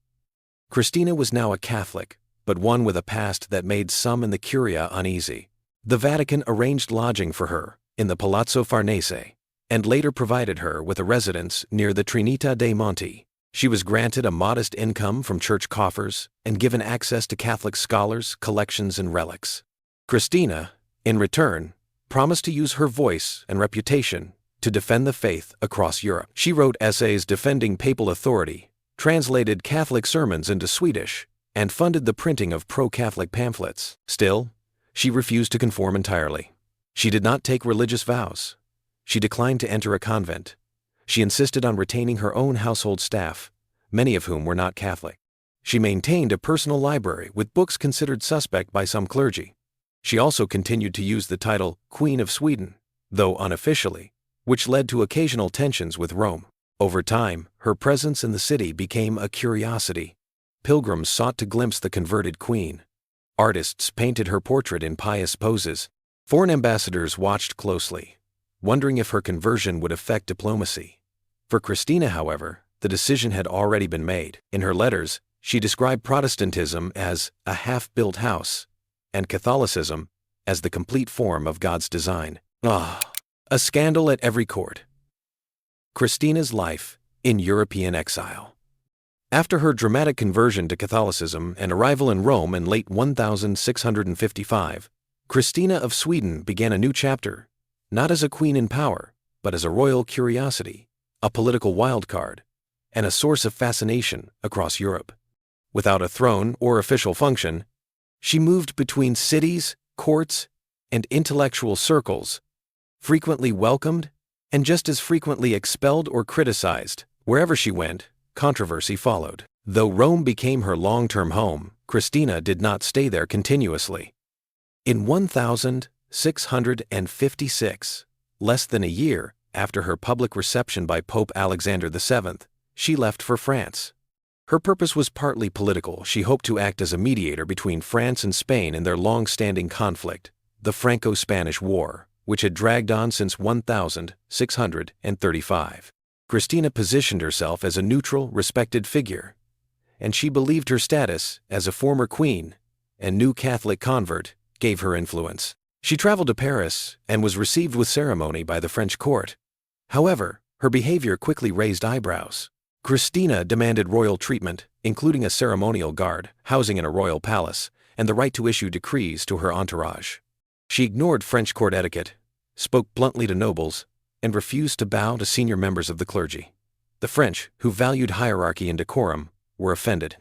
[SPEAKER 1] Christina was now a Catholic, but one with a past that made some in the Curia uneasy. The Vatican arranged lodging for her in the Palazzo Farnese, and later provided her with a residence near the Trinità dei Monti. She was granted a modest income from church coffers and given access to Catholic scholars, collections, and relics. Christina, in return, promised to use her voice and reputation to defend the faith across Europe. She wrote essays defending papal authority, translated Catholic sermons into Swedish, and funded the printing of pro-Catholic pamphlets. Still, she refused to conform entirely. She did not take religious vows. She declined to enter a convent. She insisted on retaining her own household staff, many of whom were not Catholic. She maintained a personal library with books considered suspect by some clergy. She also continued to use the title Queen of Sweden, though unofficially, which led to occasional tensions with Rome. Over time, her presence in the city became a curiosity. Pilgrims sought to glimpse the converted queen. Artists painted her portrait in pious poses. Foreign ambassadors watched closely, wondering if her conversion would affect diplomacy. For Christina, however, the decision had already been made. In her letters, she described Protestantism as a half-built house, and Catholicism as the complete form of God's design. A scandal at every court. Christina's life in European exile. After her dramatic conversion to Catholicism and arrival in Rome in late 1655, Christina of Sweden began a new chapter, not as a queen in power, but as a royal curiosity, a political wildcard, and a source of fascination across Europe. Without a throne or official function, she moved between cities, courts, and intellectual circles, frequently welcomed and just as frequently expelled or criticized. Wherever she went, controversy followed. Though Rome became her long-term home, Christina did not stay there continuously. In 1656, less than a year after her public reception by Pope Alexander VII, she left for France. Her purpose was partly political. She hoped to act as a mediator between France and Spain in their long-standing conflict, the Franco-Spanish War, which had dragged on since 1635. Christina positioned herself as a neutral, respected figure, and she believed her status as a former queen and new Catholic convert gave her influence. She traveled to Paris and was received with ceremony by the French court. However, her behavior quickly raised eyebrows. Christina demanded royal treatment, including a ceremonial guard, housing in a royal palace, and the right to issue decrees to her entourage. She ignored French court etiquette, spoke bluntly to nobles, and refused to bow to senior members of the clergy. The French, who valued hierarchy and decorum, were offended.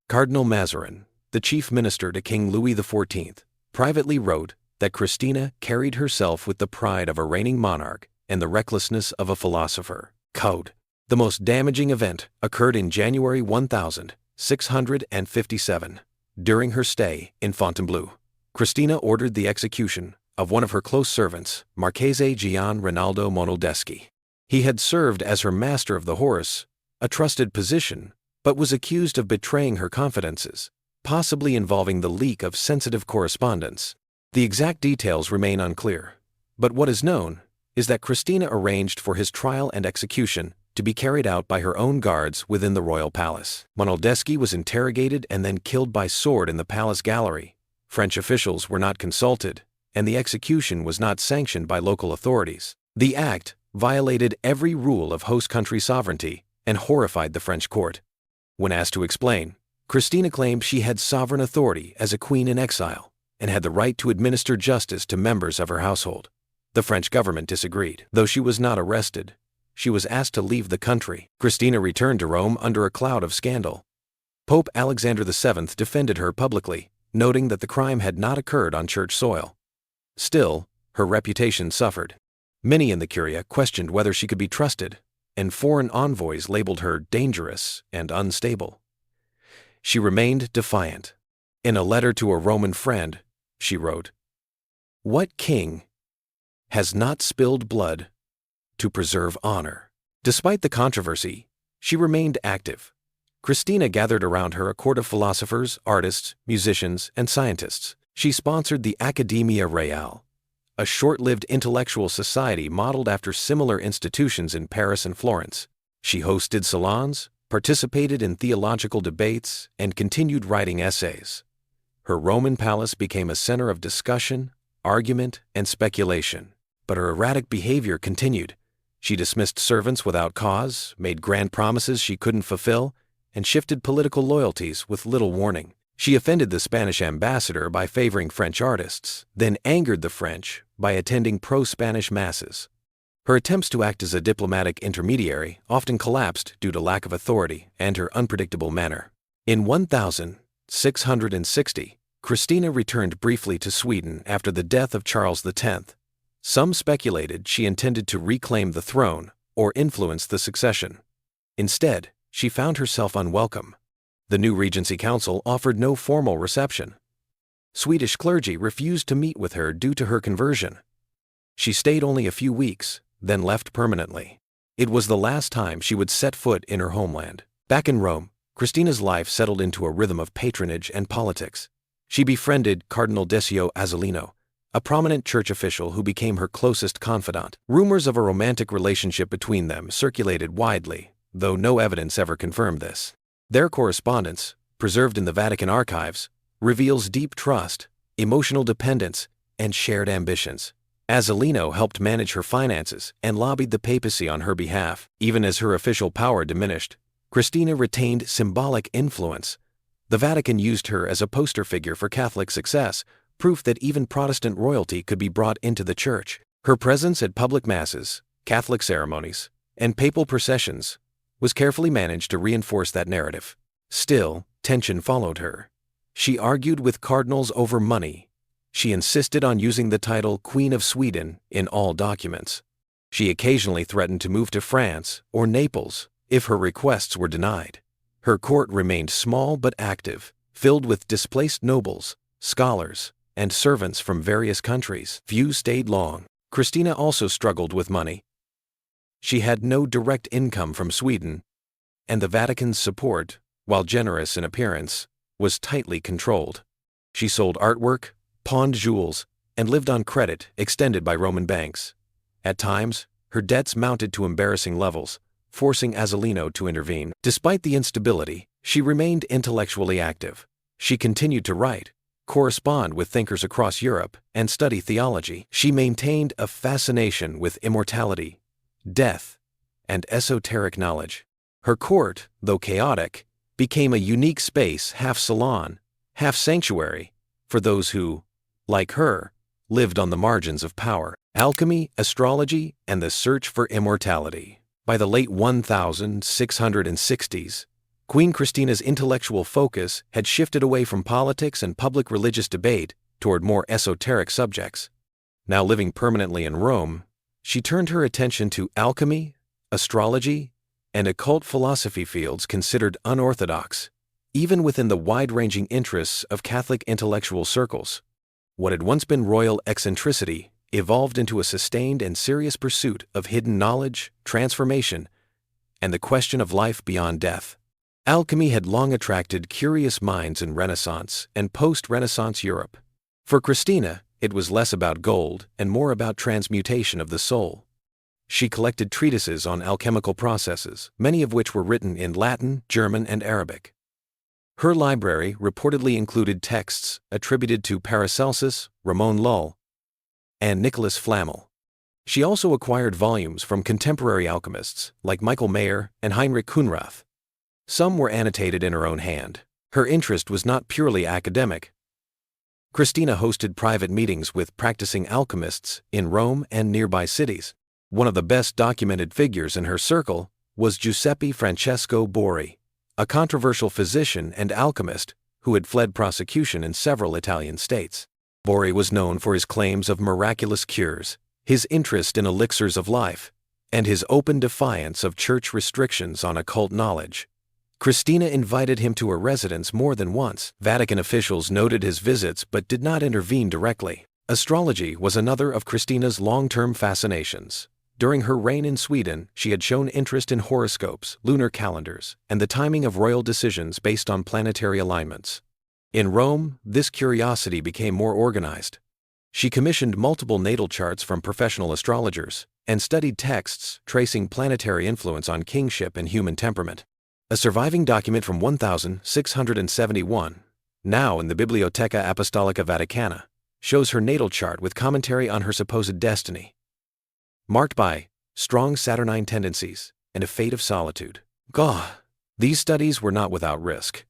[SPEAKER 1] Cardinal Mazarin, the chief minister to King Louis XIV, privately wrote that Christina carried herself with the pride of a reigning monarch and the recklessness of a philosopher. Code. The most damaging event occurred in January 1657. During her stay in Fontainebleau, Christina ordered the execution of one of her close servants, Marchese Gian Rinaldo Monaldeschi. He had served as her master of the horse, a trusted position, but was accused of betraying her confidences, possibly involving the leak of sensitive correspondence. The exact details remain unclear, but what is known is that Christina arranged for his trial and execution to be carried out by her own guards within the royal palace. Monaldeschi was interrogated and then killed by sword in the palace gallery. French officials were not consulted, and the execution was not sanctioned by local authorities. The act violated every rule of host country sovereignty and horrified the French court. When asked to explain, Christina claimed she had sovereign authority as a queen in exile and had the right to administer justice to members of her household. The French government disagreed. Though she was not arrested, she was asked to leave the country. Christina returned to Rome under a cloud of scandal. Pope Alexander VII defended her publicly, noting that the crime had not occurred on church soil. Still, her reputation suffered. Many in the Curia questioned whether she could be trusted, and foreign envoys labeled her dangerous and unstable. She remained defiant. In a letter to a Roman friend, she wrote, "What king has not spilled blood to preserve honor?" Despite the controversy, she remained active. Christina gathered around her a court of philosophers, artists, musicians, and scientists. She sponsored the Accademia Reale, a short-lived intellectual society modeled after similar institutions in Paris and Florence. She hosted salons, participated in theological debates, and continued writing essays. Her Roman palace became a center of discussion, argument, and speculation. But her erratic behavior continued. She dismissed servants without cause, made grand promises she couldn't fulfill, and shifted political loyalties with little warning. She offended the Spanish ambassador by favoring French artists, then angered the French by attending pro-Spanish masses. Her attempts to act as a diplomatic intermediary often collapsed due to lack of authority and her unpredictable manner. In 1660, Christina returned briefly to Sweden after the death of Charles X. Some speculated she intended to reclaim the throne or influence the succession. Instead, she found herself unwelcome. The new Regency Council offered no formal reception. Swedish clergy refused to meet with her due to her conversion. She stayed only a few weeks, then left permanently. It was the last time she would set foot in her homeland. Back in Rome, Christina's life settled into a rhythm of patronage and politics. She befriended Cardinal Decio Azzolino, a prominent church official who became her closest confidant. Rumors of a romantic relationship between them circulated widely, though no evidence ever confirmed this. Their correspondence, preserved in the Vatican archives, reveals deep trust, emotional dependence, and shared ambitions. Azzolino helped manage her finances and lobbied the papacy on her behalf. Even as her official power diminished, Christina retained symbolic influence. The Vatican used her as a poster figure for Catholic success, proof that even Protestant royalty could be brought into the church. Her presence at public masses, Catholic ceremonies, and papal processions was carefully managed to reinforce that narrative. Still, tension followed her. She argued with cardinals over money. She insisted on using the title Queen of Sweden in all documents. She occasionally threatened to move to France or Naples if her requests were denied. Her court remained small but active, filled with displaced nobles, scholars, and servants from various countries. Few stayed long. Christina also struggled with money. She had no direct income from Sweden, and the Vatican's support, while generous in appearance, was tightly controlled. She sold artwork, pawned jewels, and lived on credit extended by Roman banks. At times, her debts mounted to embarrassing levels, forcing Azzolino to intervene. Despite the instability, she remained intellectually active. She continued to write, correspond with thinkers across Europe, and study theology. She maintained a fascination with immortality, death, and esoteric knowledge. Her court, though chaotic, became a unique space, half salon, half sanctuary, for those who, like her, lived on the margins of power. Alchemy, astrology, and the search for immortality. By the late 1660s, Queen Christina's intellectual focus had shifted away from politics and public religious debate toward more esoteric subjects. Now living permanently in Rome, she turned her attention to alchemy, astrology, and occult philosophy, fields considered unorthodox, even within the wide-ranging interests of Catholic intellectual circles. What had once been royal eccentricity evolved into a sustained and serious pursuit of hidden knowledge, transformation, and the question of life beyond death. Alchemy had long attracted curious minds in Renaissance and post-Renaissance Europe. For Christina, it was less about gold and more about transmutation of the soul. She collected treatises on alchemical processes, many of which were written in Latin, German, and Arabic. Her library reportedly included texts attributed to Paracelsus, Ramon Lull, and Nicholas Flamel. She also acquired volumes from contemporary alchemists like Michael Mayer and Heinrich Kunrath. Some were annotated in her own hand. Her interest was not purely academic. Christina hosted private meetings with practicing alchemists in Rome and nearby cities. One of the best documented figures in her circle was Giuseppe Francesco Borri, a controversial physician and alchemist who had fled prosecution in several Italian states. Borri was known for his claims of miraculous cures, his interest in elixirs of life, and his open defiance of church restrictions on occult knowledge. Christina invited him to her residence more than once. Vatican officials noted his visits but did not intervene directly. Astrology was another of Christina's long-term fascinations. During her reign in Sweden, she had shown interest in horoscopes, lunar calendars, and the timing of royal decisions based on planetary alignments. In Rome, this curiosity became more organized. She commissioned multiple natal charts from professional astrologers and studied texts tracing planetary influence on kingship and human temperament. A surviving document from 1671, now in the Biblioteca Apostolica Vaticana, shows her natal chart with commentary on her supposed destiny, marked by strong Saturnine tendencies and a fate of solitude. These studies were not without risk.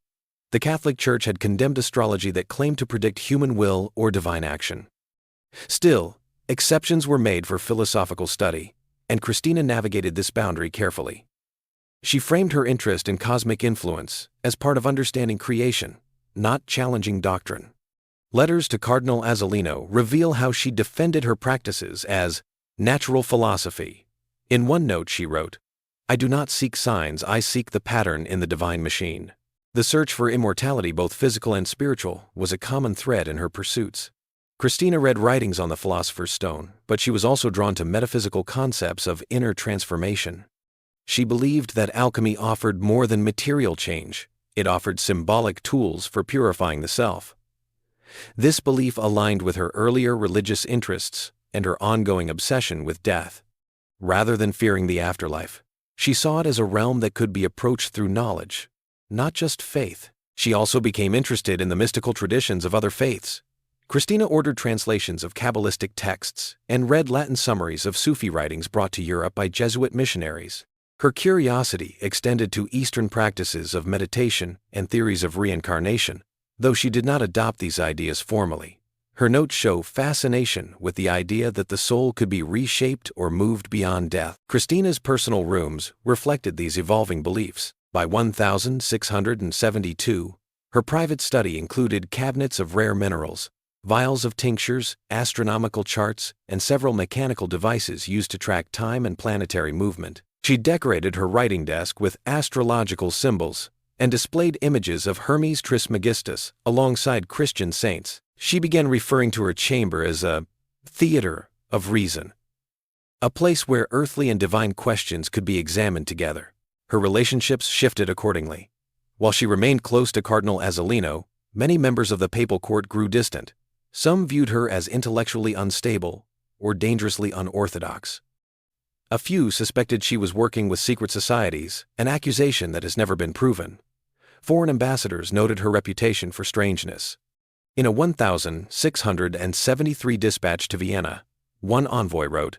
[SPEAKER 1] The Catholic Church had condemned astrology that claimed to predict human will or divine action. Still, exceptions were made for philosophical study, and Christina navigated this boundary carefully. She framed her interest in cosmic influence as part of understanding creation, not challenging doctrine. Letters to Cardinal Azzolino reveal how she defended her practices as natural philosophy. In one note she wrote, "I do not seek signs, I seek the pattern in the divine machine." The search for immortality, both physical and spiritual, was a common thread in her pursuits. Christina read writings on the Philosopher's Stone, but she was also drawn to metaphysical concepts of inner transformation. She believed that alchemy offered more than material change. It offered symbolic tools for purifying the self. This belief aligned with her earlier religious interests and her ongoing obsession with death. Rather than fearing the afterlife, she saw it as a realm that could be approached through knowledge, not just faith. She also became interested in the mystical traditions of other faiths. Christina ordered translations of Kabbalistic texts and read Latin summaries of Sufi writings brought to Europe by Jesuit missionaries. Her curiosity extended to Eastern practices of meditation and theories of reincarnation, though she did not adopt these ideas formally. Her notes show fascination with the idea that the soul could be reshaped or moved beyond death. Christina's personal rooms reflected these evolving beliefs. By 1672, her private study included cabinets of rare minerals, vials of tinctures, astronomical charts, and several mechanical devices used to track time and planetary movement. She decorated her writing desk with astrological symbols and displayed images of Hermes Trismegistus alongside Christian saints. She began referring to her chamber as a theater of reason, a place where earthly and divine questions could be examined together. Her relationships shifted accordingly. While she remained close to Cardinal Azzolino, many members of the papal court grew distant. Some viewed her as intellectually unstable or dangerously unorthodox. A few suspected she was working with secret societies, an accusation that has never been proven. Foreign ambassadors noted her reputation for strangeness. In a 1673 dispatch to Vienna, one envoy wrote,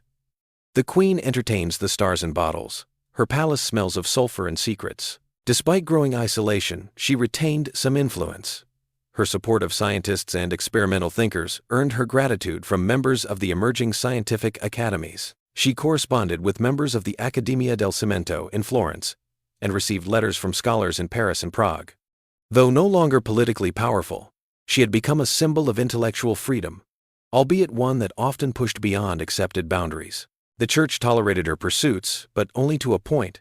[SPEAKER 1] "The Queen entertains the stars in bottles. Her palace smells of sulfur and secrets." Despite growing isolation, she retained some influence. Her support of scientists and experimental thinkers earned her gratitude from members of the emerging scientific academies. She corresponded with members of the Accademia del Cimento in Florence and received letters from scholars in Paris and Prague. Though no longer politically powerful, she had become a symbol of intellectual freedom, albeit one that often pushed beyond accepted boundaries. The Church tolerated her pursuits, but only to a point.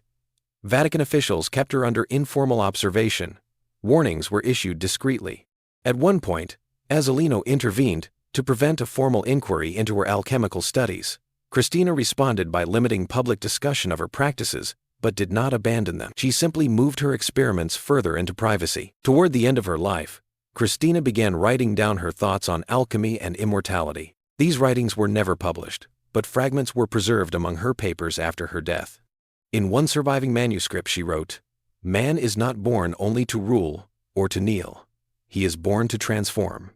[SPEAKER 1] Vatican officials kept her under informal observation. Warnings were issued discreetly. At one point, Azzolino intervened to prevent a formal inquiry into her alchemical studies. Christina responded by limiting public discussion of her practices, but did not abandon them. She simply moved her experiments further into privacy. Toward the end of her life, Christina began writing down her thoughts on alchemy and immortality. These writings were never published, but fragments were preserved among her papers after her death. In one surviving manuscript she wrote, "Man is not born only to rule or to kneel. He is born to transform."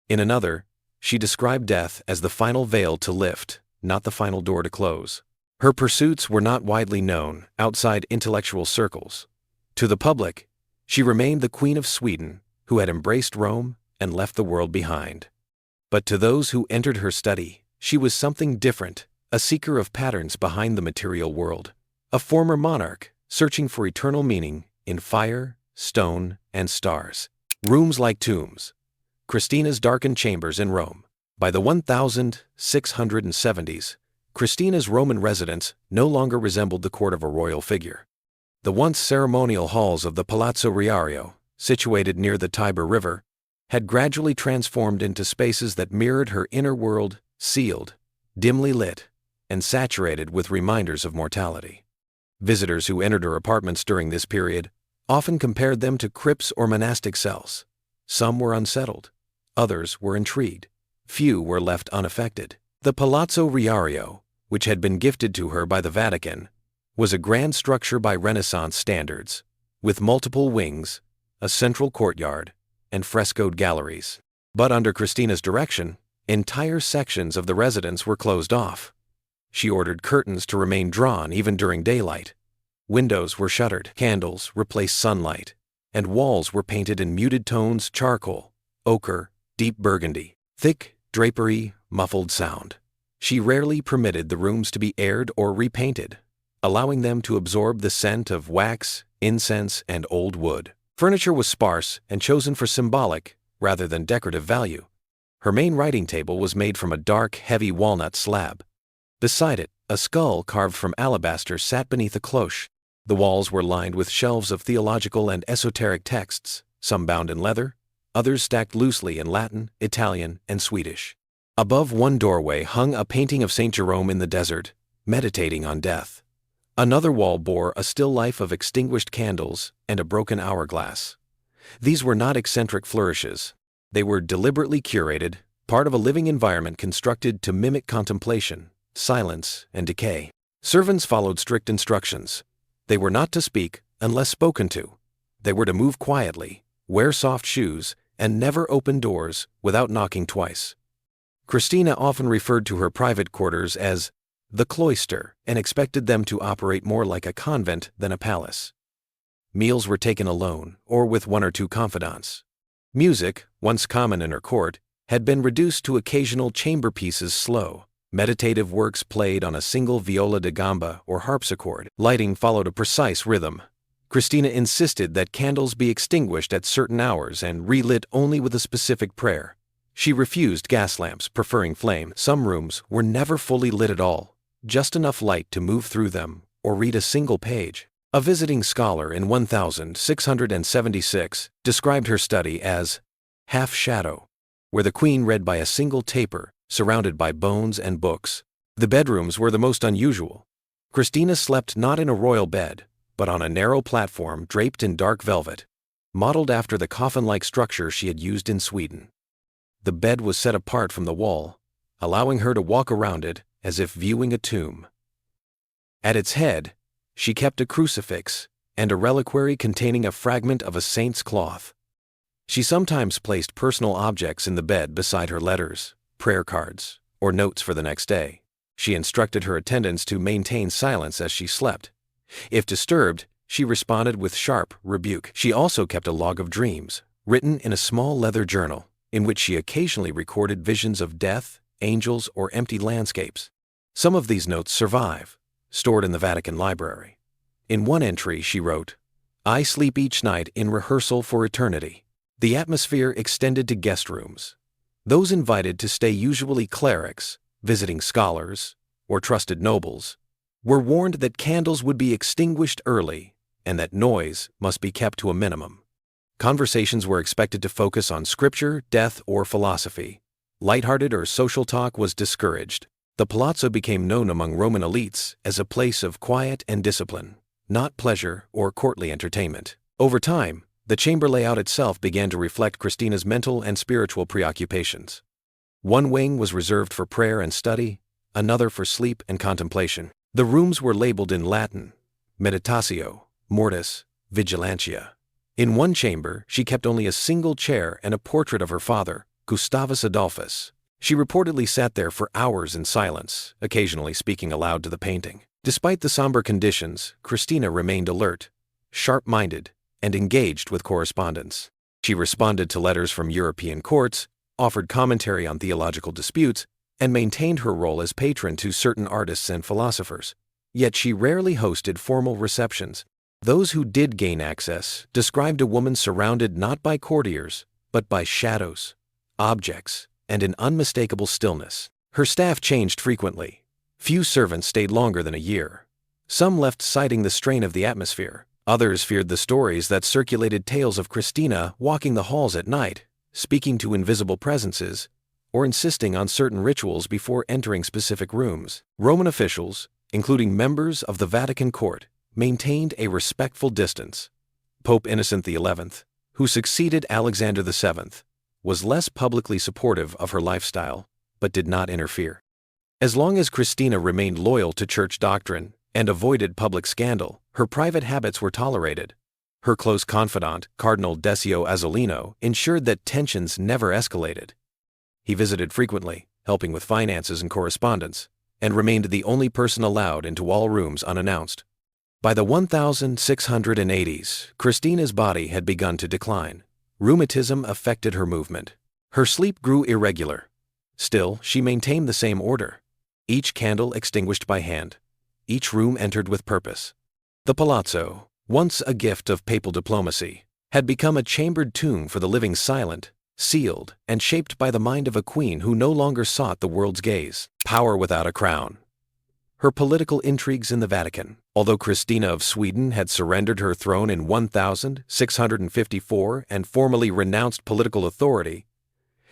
[SPEAKER 1] In another, she described death as the final veil to lift, not the final door to close. Her pursuits were not widely known outside intellectual circles. To the public, she remained the Queen of Sweden, who had embraced Rome and left the world behind. But to those who entered her study, she was something different, a seeker of patterns behind the material world, a former monarch searching for eternal meaning in fire, stone, and stars. Rooms like tombs. Christina's darkened chambers in Rome. By the 1670s, Christina's Roman residence no longer resembled the court of a royal figure. The once ceremonial halls of the Palazzo Riario, situated near the Tiber River, had gradually transformed into spaces that mirrored her inner world, sealed, dimly lit, and saturated with reminders of mortality. Visitors who entered her apartments during this period often compared them to crypts or monastic cells. Some were unsettled, others were intrigued, few were left unaffected. The Palazzo Riario, which had been gifted to her by the Vatican, was a grand structure by Renaissance standards, with multiple wings, a central courtyard, and frescoed galleries. But under Christina's direction, entire sections of the residence were closed off. She ordered curtains to remain drawn even during daylight. Windows were shuttered, candles replaced sunlight, and walls were painted in muted tones: charcoal, ochre, deep burgundy, thick drapery, muffled sound. She rarely permitted the rooms to be aired or repainted, allowing them to absorb the scent of wax, incense, and old wood. Furniture was sparse and chosen for symbolic rather than decorative value. Her main writing table was made from a dark, heavy walnut slab. Beside it, a skull carved from alabaster sat beneath a cloche. The walls were lined with shelves of theological and esoteric texts, some bound in leather, others stacked loosely in Latin, Italian, and Swedish. Above one doorway hung a painting of Saint Jerome in the desert, meditating on death. Another wall bore a still life of extinguished candles and a broken hourglass. These were not eccentric flourishes. They were deliberately curated, part of a living environment constructed to mimic contemplation, silence, and decay. Servants followed strict instructions. They were not to speak unless spoken to. They were to move quietly, wear soft shoes, and never open doors without knocking twice. Christina often referred to her private quarters as the cloister and expected them to operate more like a convent than a palace. Meals were taken alone or with one or two confidants. Music, once common in her court, had been reduced to occasional chamber pieces, slow, meditative works played on a single viola da gamba or harpsichord. Lighting followed a precise rhythm. Christina insisted that candles be extinguished at certain hours and relit only with a specific prayer. She refused gas lamps, preferring flame. Some rooms were never fully lit at all, just enough light to move through them or read a single page. A visiting scholar in 1676 described her study as half shadow, where the queen read by a single taper, surrounded by bones and books. The bedrooms were the most unusual. Christina slept not in a royal bed, but on a narrow platform draped in dark velvet, modeled after the coffin-like structure she had used in Sweden. The bed was set apart from the wall, allowing her to walk around it as if viewing a tomb. At its head, she kept a crucifix and a reliquary containing a fragment of a saint's cloth. She sometimes placed personal objects in the bed beside her letters, prayer cards, or notes for the next day. She instructed her attendants to maintain silence as she slept. If disturbed, she responded with sharp rebuke. She also kept a log of dreams, written in a small leather journal, in which she occasionally recorded visions of death, angels, or empty landscapes. Some of these notes survive, stored in the Vatican Library. In one entry she wrote, "I sleep each night in rehearsal for eternity." The atmosphere extended to guest rooms. Those invited to stay, usually clerics, visiting scholars, or trusted nobles, were warned that candles would be extinguished early and that noise must be kept to a minimum. Conversations were expected to focus on scripture, death, or philosophy. Lighthearted or social talk was discouraged. The palazzo became known among Roman elites as a place of quiet and discipline, not pleasure or courtly entertainment. Over time, the chamber layout itself began to reflect Christina's mental and spiritual preoccupations. One wing was reserved for prayer and study, another for sleep and contemplation. The rooms were labeled in Latin, meditatio, mortis, vigilantia. In one chamber, she kept only a single chair and a portrait of her father, Gustavus Adolphus. She reportedly sat there for hours in silence, occasionally speaking aloud to the painting. Despite the somber conditions, Christina remained alert, sharp-minded, and engaged with correspondence. She responded to letters from European courts, offered commentary on theological disputes, and maintained her role as patron to certain artists and philosophers. Yet she rarely hosted formal receptions. Those who did gain access described a woman surrounded not by courtiers, but by shadows, objects, and an unmistakable stillness. Her staff changed frequently. Few servants stayed longer than a year. Some left citing the strain of the atmosphere. Others feared the stories that circulated tales of Christina walking the halls at night, speaking to invisible presences, or insisting on certain rituals before entering specific rooms. Roman officials, including members of the Vatican court, maintained a respectful distance. Pope Innocent XI, who succeeded Alexander VII, was less publicly supportive of her lifestyle, but did not interfere. As long as Christina remained loyal to church doctrine and avoided public scandal, her private habits were tolerated. Her close confidant, Cardinal Decio Azzolino, ensured that tensions never escalated. He visited frequently, helping with finances and correspondence, and remained the only person allowed into all rooms unannounced. By the 1680s, Christina's body had begun to decline. Rheumatism affected her movement. Her sleep grew irregular. Still, she maintained the same order. Each candle extinguished by hand. Each room entered with purpose. The palazzo, once a gift of papal diplomacy, had become a chambered tomb for the living silent, sealed, and shaped by the mind of a queen who no longer sought the world's gaze. Power without a crown. Her political intrigues in the Vatican. Although Christina of Sweden had surrendered her throne in 1654 and formally renounced political authority,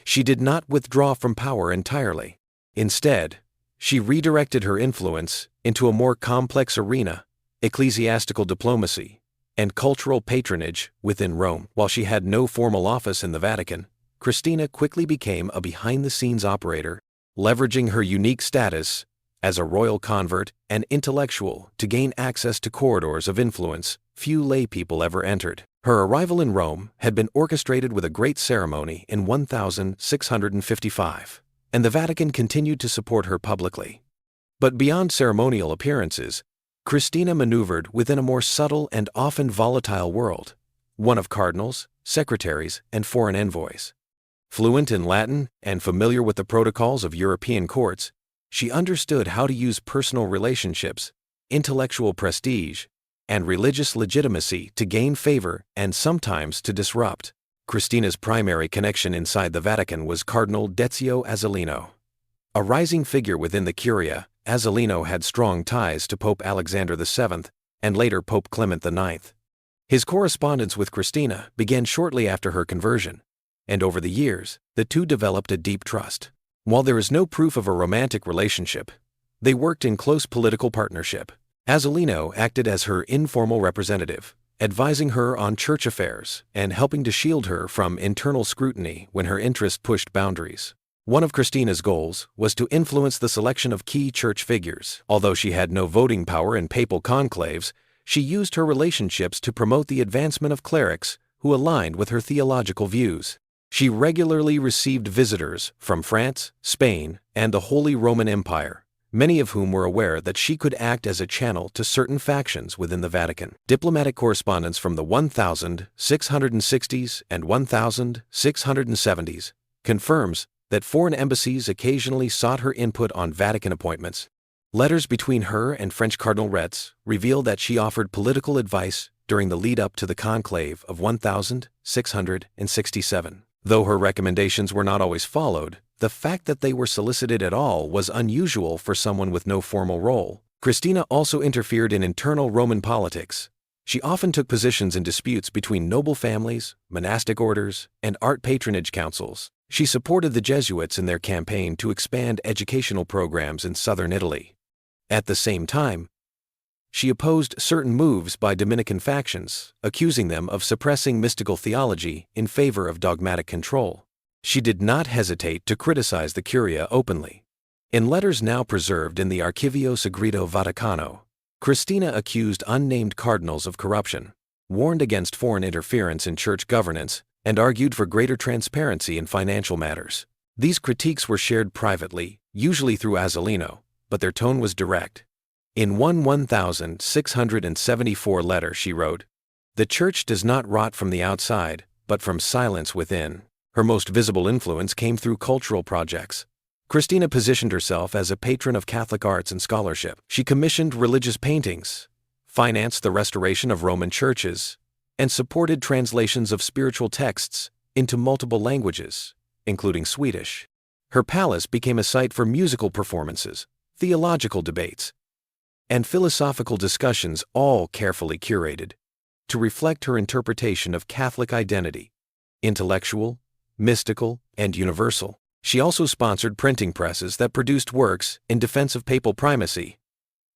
[SPEAKER 1] she did not withdraw from power entirely. Instead, she redirected her influence into a more complex arena, ecclesiastical diplomacy, and cultural patronage within Rome. While she had no formal office in the Vatican, Christina quickly became a behind-the-scenes operator, leveraging her unique status as a royal convert and intellectual to gain access to corridors of influence few lay people ever entered. Her arrival in Rome had been orchestrated with a great ceremony in 1655, and the Vatican continued to support her publicly. But beyond ceremonial appearances, Christina maneuvered within a more subtle and often volatile world, one of cardinals, secretaries, and foreign envoys. Fluent in Latin and familiar with the protocols of European courts, she understood how to use personal relationships, intellectual prestige, and religious legitimacy to gain favor and sometimes to disrupt. Christina's primary connection inside the Vatican was Cardinal Decio Azzolino. A rising figure within the Curia, Azzolino had strong ties to Pope Alexander VII and later Pope Clement IX. His correspondence with Christina began shortly after her conversion, and over the years, the two developed a deep trust. While there is no proof of a romantic relationship, they worked in close political partnership. Azzolino acted as her informal representative, advising her on church affairs and helping to shield her from internal scrutiny when her interest pushed boundaries. One of Christina's goals was to influence the selection of key church figures. Although she had no voting power in papal conclaves, she used her relationships to promote the advancement of clerics who aligned with her theological views. She regularly received visitors from France, Spain, and the Holy Roman Empire, many of whom were aware that she could act as a channel to certain factions within the Vatican. Diplomatic correspondence from the 1660s and 1670s confirms that foreign embassies occasionally sought her input on Vatican appointments. Letters between her and French Cardinal Retz reveal that she offered political advice during the lead-up to the conclave of 1667. Though her recommendations were not always followed, the fact that they were solicited at all was unusual for someone with no formal role. Christina also interfered in internal Roman politics. She often took positions in disputes between noble families, monastic orders, and art patronage councils. She supported the Jesuits in their campaign to expand educational programs in southern Italy. At the same time, she opposed certain moves by Dominican factions, accusing them of suppressing mystical theology in favor of dogmatic control. She did not hesitate to criticize the Curia openly. In letters now preserved in the Archivio Segreto Vaticano, Christina accused unnamed cardinals of corruption, warned against foreign interference in church governance, and argued for greater transparency in financial matters. These critiques were shared privately, usually through Azzolino, but their tone was direct. In one 1674 letter she wrote, "The Church does not rot from the outside, but from silence within." Her most visible influence came through cultural projects. Christina positioned herself as a patron of Catholic arts and scholarship. She commissioned religious paintings, financed the restoration of Roman churches, and supported translations of spiritual texts into multiple languages, including Swedish. Her palace became a site for musical performances, theological debates, and philosophical discussions, all carefully curated to reflect her interpretation of Catholic identity, intellectual, mystical, and universal. She also sponsored printing presses that produced works in defense of papal primacy,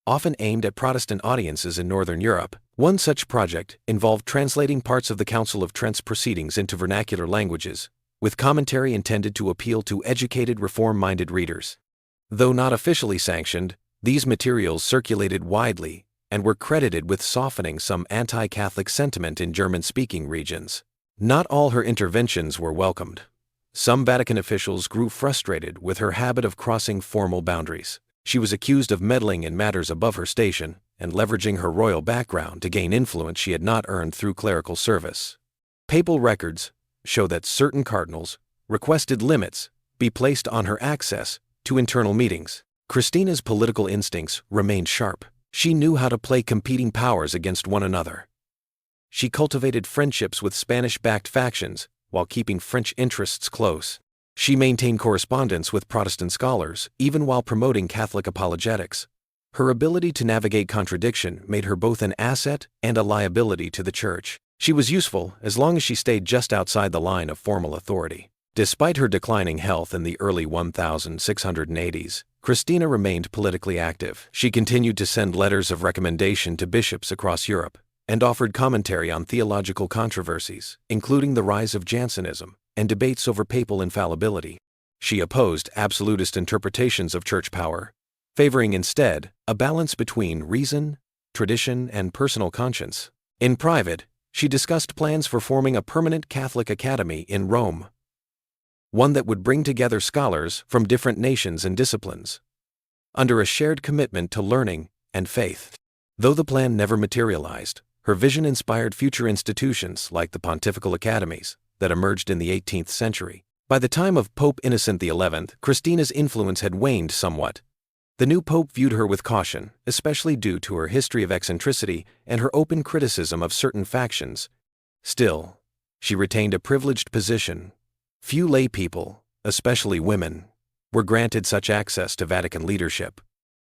[SPEAKER 1] often aimed at Protestant audiences in Northern Europe. One such project involved translating parts of the Council of Trent's proceedings into vernacular languages, with commentary intended to appeal to educated reform-minded readers. Though not officially sanctioned, these materials circulated widely and were credited with softening some anti-Catholic sentiment in German-speaking regions. Not all her interventions were welcomed. Some Vatican officials grew frustrated with her habit of crossing formal boundaries. She was accused of meddling in matters above her station and leveraging her royal background to gain influence she had not earned through clerical service. Papal records show that certain cardinals requested limits be placed on her access to internal meetings. Christina's political instincts remained sharp. She knew how to play competing powers against one another. She cultivated friendships with Spanish-backed factions while keeping French interests close. She maintained correspondence with Protestant scholars even while promoting Catholic apologetics. Her ability to navigate contradiction made her both an asset and a liability to the Church. She was useful as long as she stayed just outside the line of formal authority. Despite her declining health in the early 1680s, Christina remained politically active. She continued to send letters of recommendation to bishops across Europe and offered commentary on theological controversies, including the rise of Jansenism and debates over papal infallibility. She opposed absolutist interpretations of church power, favoring instead a balance between reason, tradition, and personal conscience. In private, she discussed plans for forming a permanent Catholic academy in Rome, one that would bring together scholars from different nations and disciplines, under a shared commitment to learning and faith. Though the plan never materialized, her vision inspired future institutions like the pontifical academies that emerged in the 18th century. By the time of Pope Innocent XI, Christina's influence had waned somewhat. The new pope viewed her with caution, especially due to her history of eccentricity and her open criticism of certain factions. Still, she retained a privileged position. Few lay people, especially women, were granted such access to Vatican leadership,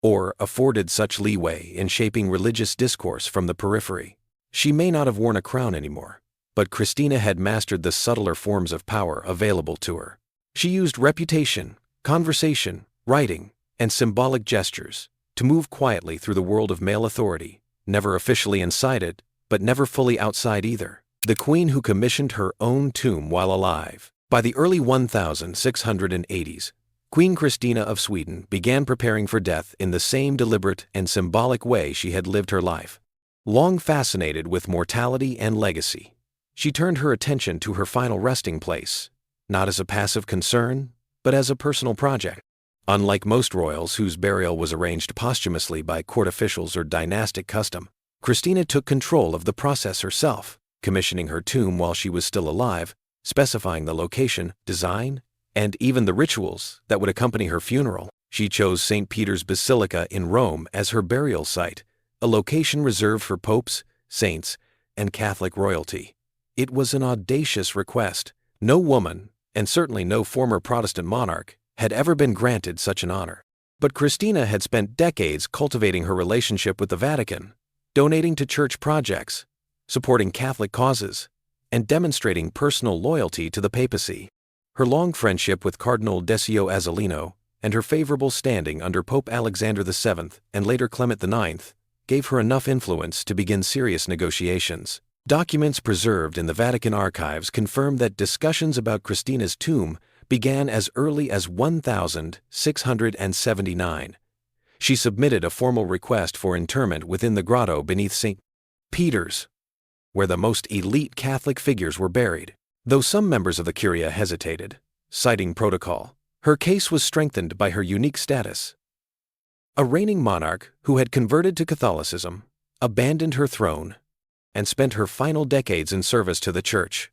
[SPEAKER 1] or afforded such leeway in shaping religious discourse from the periphery. She may not have worn a crown anymore, but Christina had mastered the subtler forms of power available to her. She used reputation, conversation, writing, and symbolic gestures to move quietly through the world of male authority, never officially inside it, but never fully outside either. The queen who commissioned her own tomb while alive. By the early 1680s, Queen Christina of Sweden began preparing for death in the same deliberate and symbolic way she had lived her life. Long fascinated with mortality and legacy, she turned her attention to her final resting place, not as a passive concern, but as a personal project. Unlike most royals whose burial was arranged posthumously by court officials or dynastic custom, Christina took control of the process herself, commissioning her tomb while she was still alive, specifying the location, design, and even the rituals that would accompany her funeral. She chose St. Peter's Basilica in Rome as her burial site, a location reserved for popes, saints, and Catholic royalty. It was an audacious request. No woman, and certainly no former Protestant monarch, had ever been granted such an honor. But Christina had spent decades cultivating her relationship with the Vatican, donating to church projects, supporting Catholic causes, and demonstrating personal loyalty to the papacy. Her long friendship with Cardinal Decio Azzolino and her favorable standing under Pope Alexander VII and later Clement IX gave her enough influence to begin serious negotiations. Documents preserved in the Vatican archives confirm that discussions about Christina's tomb began as early as 1679. She submitted a formal request for interment within the grotto beneath St. Peter's, where the most elite Catholic figures were buried. Though some members of the Curia hesitated, citing protocol, her case was strengthened by her unique status. A reigning monarch who had converted to Catholicism, abandoned her throne, and spent her final decades in service to the Church.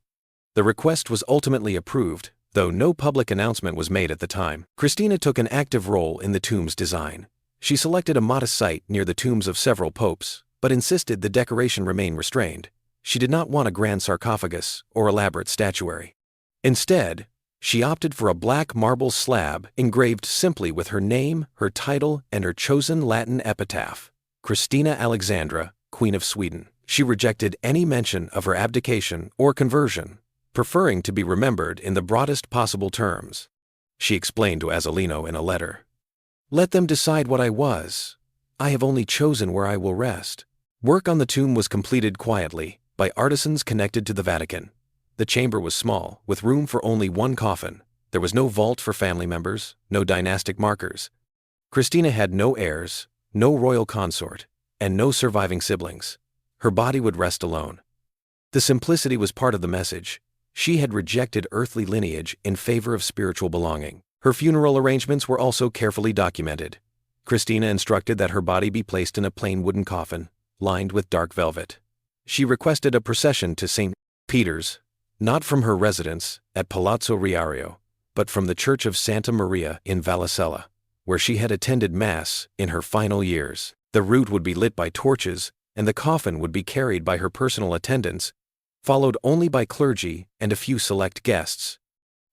[SPEAKER 1] The request was ultimately approved, though no public announcement was made at the time. Christina took an active role in the tomb's design. She selected a modest site near the tombs of several popes, but insisted the decoration remain restrained. She did not want a grand sarcophagus or elaborate statuary. Instead, she opted for a black marble slab engraved simply with her name, her title, and her chosen Latin epitaph, Christina Alexandra, Queen of Sweden. She rejected any mention of her abdication or conversion, preferring to be remembered in the broadest possible terms. She explained to Azzolino in a letter, "Let them decide what I was. I have only chosen where I will rest." Work on the tomb was completed quietly by artisans connected to the Vatican. The chamber was small, with room for only one coffin. There was no vault for family members, no dynastic markers. Christina had no heirs, no royal consort, and no surviving siblings. Her body would rest alone. The simplicity was part of the message. She had rejected earthly lineage in favor of spiritual belonging. Her funeral arrangements were also carefully documented. Christina instructed that her body be placed in a plain wooden coffin, lined with dark velvet. She requested a procession to St. Peter's, not from her residence at Palazzo Riario, but from the Church of Santa Maria in Vallicella, where she had attended Mass in her final years. The route would be lit by torches, and the coffin would be carried by her personal attendants, followed only by clergy and a few select guests.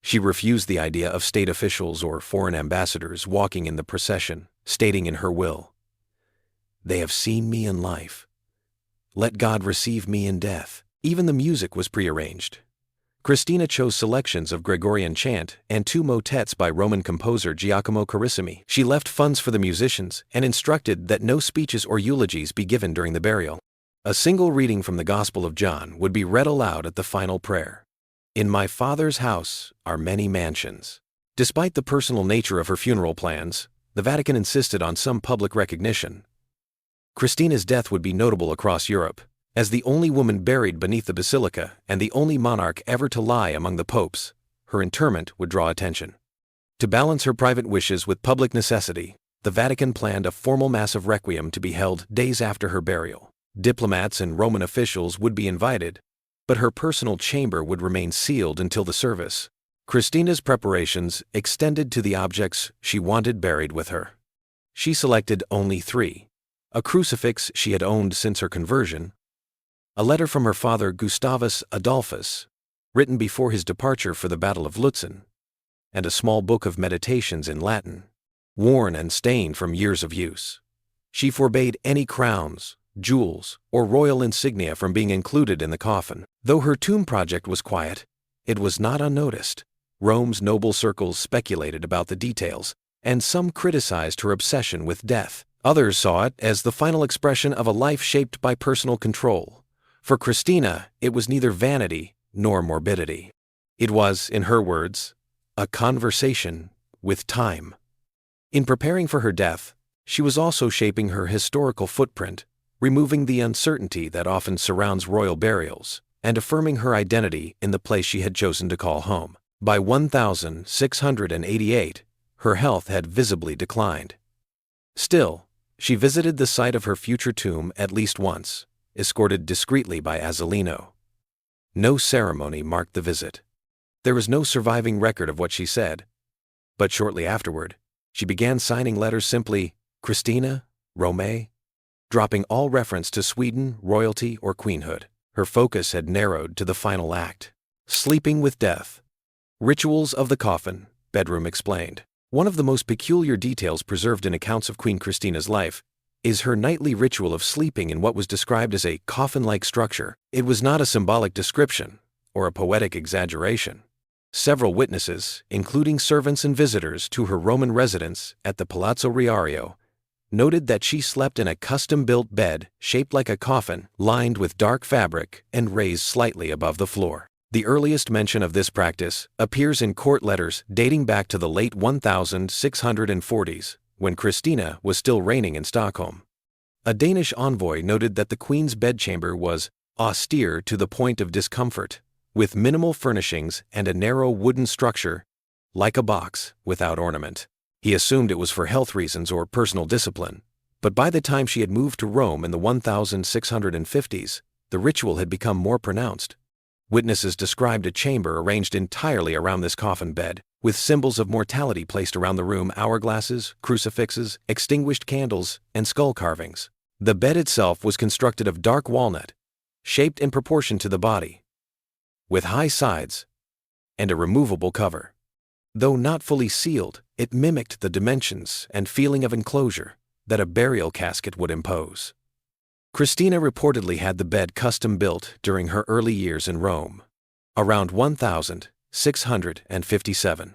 [SPEAKER 1] She refused the idea of state officials or foreign ambassadors walking in the procession, stating in her will, "They have seen me in life. Let God receive me in death." Even the music was prearranged. Christina chose selections of Gregorian chant and 2 motets by Roman composer Giacomo Carissimi. She left funds for the musicians and instructed that no speeches or eulogies be given during the burial. A single reading from the Gospel of John would be read aloud at the final prayer. "In my Father's house are many mansions." Despite the personal nature of her funeral plans, the Vatican insisted on some public recognition. Christina's death would be notable across Europe. As the only woman buried beneath the basilica and the only monarch ever to lie among the popes, her interment would draw attention. To balance her private wishes with public necessity, the Vatican planned a formal mass of requiem to be held days after her burial. Diplomats and Roman officials would be invited, but her personal chamber would remain sealed until the service. Christina's preparations extended to the objects she wanted buried with her. She selected only 3: a crucifix she had owned since her conversion, a letter from her father Gustavus Adolphus, written before his departure for the Battle of Lutzen, and a small book of meditations in Latin, worn and stained from years of use. She forbade any crowns, jewels, or royal insignia from being included in the coffin. Though her tomb project was quiet, it was not unnoticed. Rome's noble circles speculated about the details, and some criticized her obsession with death. Others saw it as the final expression of a life shaped by personal control. For Christina, it was neither vanity nor morbidity. It was, in her words, a conversation with time. In preparing for her death, she was also shaping her historical footprint, removing the uncertainty that often surrounds royal burials, and affirming her identity in the place she had chosen to call home. By 1688, her health had visibly declined. Still, she visited the site of her future tomb at least once, escorted discreetly by Azzolino. No ceremony marked the visit. There is no surviving record of what she said, but shortly afterward, she began signing letters simply Christina, Rome, dropping all reference to Sweden, royalty, or queenhood. Her focus had narrowed to the final act, sleeping with death. Rituals of the coffin, Bedroom explained. One of the most peculiar details preserved in accounts of Queen Christina's life is her nightly ritual of sleeping in what was described as a coffin-like structure. It was not a symbolic description or a poetic exaggeration. Several witnesses, including servants and visitors to her Roman residence at the Palazzo Riario, noted that she slept in a custom-built bed shaped like a coffin, lined with dark fabric and raised slightly above the floor. The earliest mention of this practice appears in court letters dating back to the late 1640s, when Christina was still reigning in Stockholm. A Danish envoy noted that the queen's bedchamber was austere to the point of discomfort, with minimal furnishings and a narrow wooden structure, like a box, without ornament. He assumed it was for health reasons or personal discipline, but by the time she had moved to Rome in the 1650s, the ritual had become more pronounced. Witnesses described a chamber arranged entirely around this coffin bed, with symbols of mortality placed around the room: hourglasses, crucifixes, extinguished candles, and skull carvings. The bed itself was constructed of dark walnut, shaped in proportion to the body, with high sides and a removable cover. Though not fully sealed, it mimicked the dimensions and feeling of enclosure that a burial casket would impose. Christina reportedly had the bed custom built during her early years in Rome, around 1657.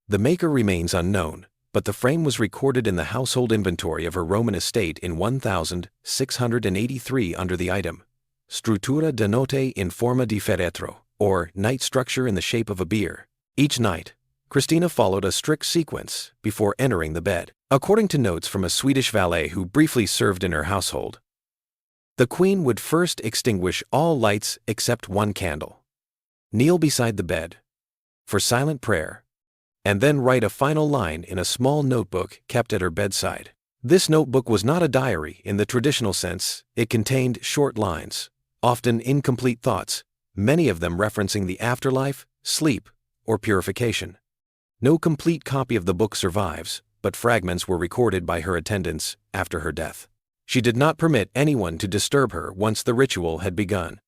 [SPEAKER 1] The maker remains unknown, but the frame was recorded in the household inventory of her Roman estate in 1683 under the item Struttura de notte in forma di feretro, or night structure in the shape of a bier. Each night, Christina followed a strict sequence before entering the bed. According to notes from a Swedish valet who briefly served in her household, the queen would first extinguish all lights except one candle, kneel beside the bed for silent prayer, and then write a final line in a small notebook kept at her bedside. This notebook was not a diary in the traditional sense. It contained short lines, often incomplete thoughts, many of them referencing the afterlife, sleep, or purification. No complete copy of the book survives, but fragments were recorded by her attendants after her death. She did not permit anyone to disturb her once the ritual had begun.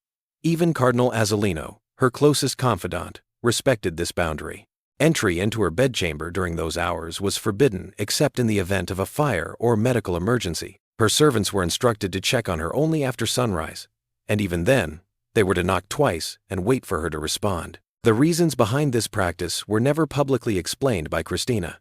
[SPEAKER 1] Even Cardinal Azzolino, her closest confidant, respected this boundary. Entry into her bedchamber during those hours was forbidden except in the event of a fire or medical emergency. Her servants were instructed to check on her only after sunrise, and even then, they were to knock twice and wait for her to respond. The reasons behind this practice were never publicly explained by Christina.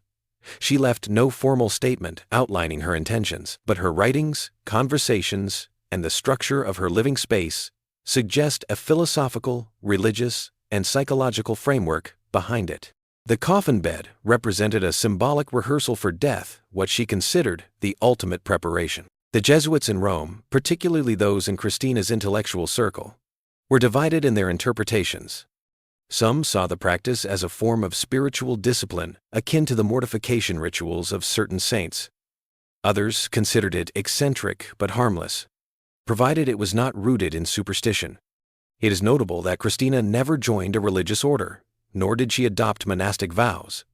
[SPEAKER 1] She left no formal statement outlining her intentions, but her writings, conversations, and the structure of her living space suggest a philosophical, religious, and psychological framework behind it. The coffin bed represented a symbolic rehearsal for death, what she considered the ultimate preparation. The Jesuits in Rome, particularly those in Christina's intellectual circle, were divided in their interpretations. Some saw the practice as a form of spiritual discipline akin to the mortification rituals of certain saints. Others considered it eccentric but harmless, provided it was not rooted in superstition. It is notable that Christina never joined a religious order, nor did she adopt monastic vows.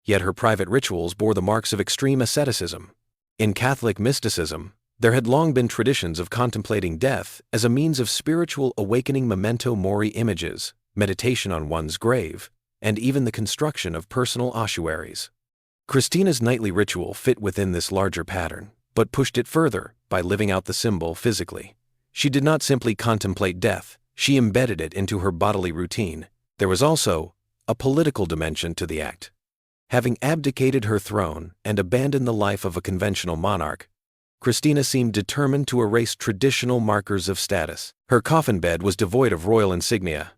[SPEAKER 1] Yet her private rituals bore the marks of extreme asceticism. In Catholic mysticism, there had long been traditions of contemplating death as a means of spiritual awakening. Memento mori images, meditation on one's grave, and even the construction of personal ossuaries. Christina's nightly ritual fit within this larger pattern, but pushed it further by living out the symbol physically. She did not simply contemplate death, she embedded it into her bodily routine. There was also a political dimension to the act. Having abdicated her throne and abandoned the life of a conventional monarch, Christina seemed determined to erase traditional markers of status. Her coffin bed was devoid of royal insignia.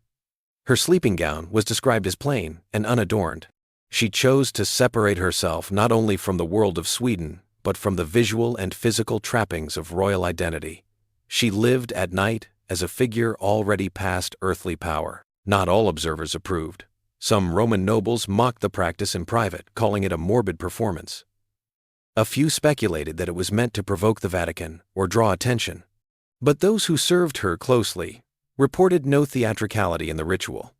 [SPEAKER 1] Her sleeping gown was described as plain and unadorned. She chose to separate herself not only from the world of Sweden, but from the visual and physical trappings of royal identity. She lived at night as a figure already past earthly power. Not all observers approved. Some Roman nobles mocked the practice in private, calling it a morbid performance. A few speculated that it was meant to provoke the Vatican or draw attention. But those who served her closely reported no theatricality in the ritual.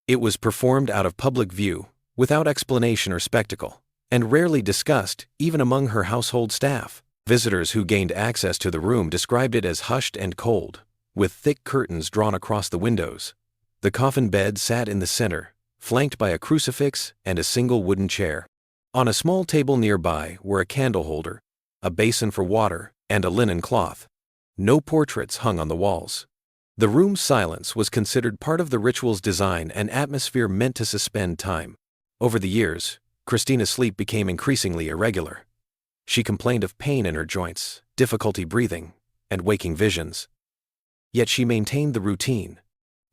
[SPEAKER 1] It was performed out of public view, without explanation or spectacle, and rarely discussed even among her household staff. Visitors who gained access to the room described it as hushed and cold, with thick curtains drawn across the windows. The coffin bed sat in the center, flanked by a crucifix and a single wooden chair. On a small table nearby were a candle holder, a basin for water, and a linen cloth. No portraits hung on the walls. The room's silence was considered part of the ritual's design, an atmosphere meant to suspend time. Over the years, Christina's sleep became increasingly irregular. She complained of pain in her joints, difficulty breathing, and waking visions. Yet she maintained the routine.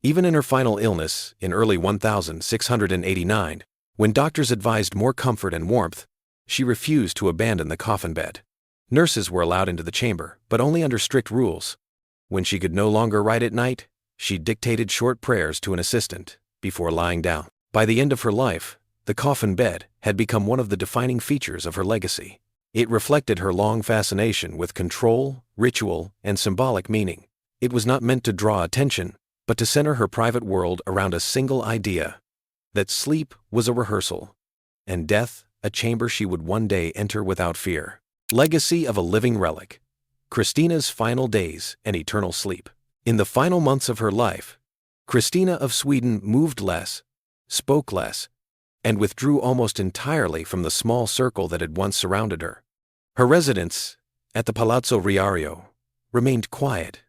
[SPEAKER 1] Even in her final illness, in early 1689, when doctors advised more comfort and warmth, she refused to abandon the coffin bed. Nurses were allowed into the chamber, but only under strict rules. When she could no longer write at night, she dictated short prayers to an assistant before lying down. By the end of her life, the coffin bed had become one of the defining features of her legacy. It reflected her long fascination with control, ritual, and symbolic meaning. It was not meant to draw attention, but to center her private world around a single idea: that sleep was a rehearsal, and death a chamber she would one day enter without fear. Legacy of a living relic. Christina's final days and eternal sleep. In the final months of her life, Christina of Sweden moved less, spoke less, and withdrew almost entirely from the small circle that had once surrounded her. Her residence at the Palazzo Riario remained quiet,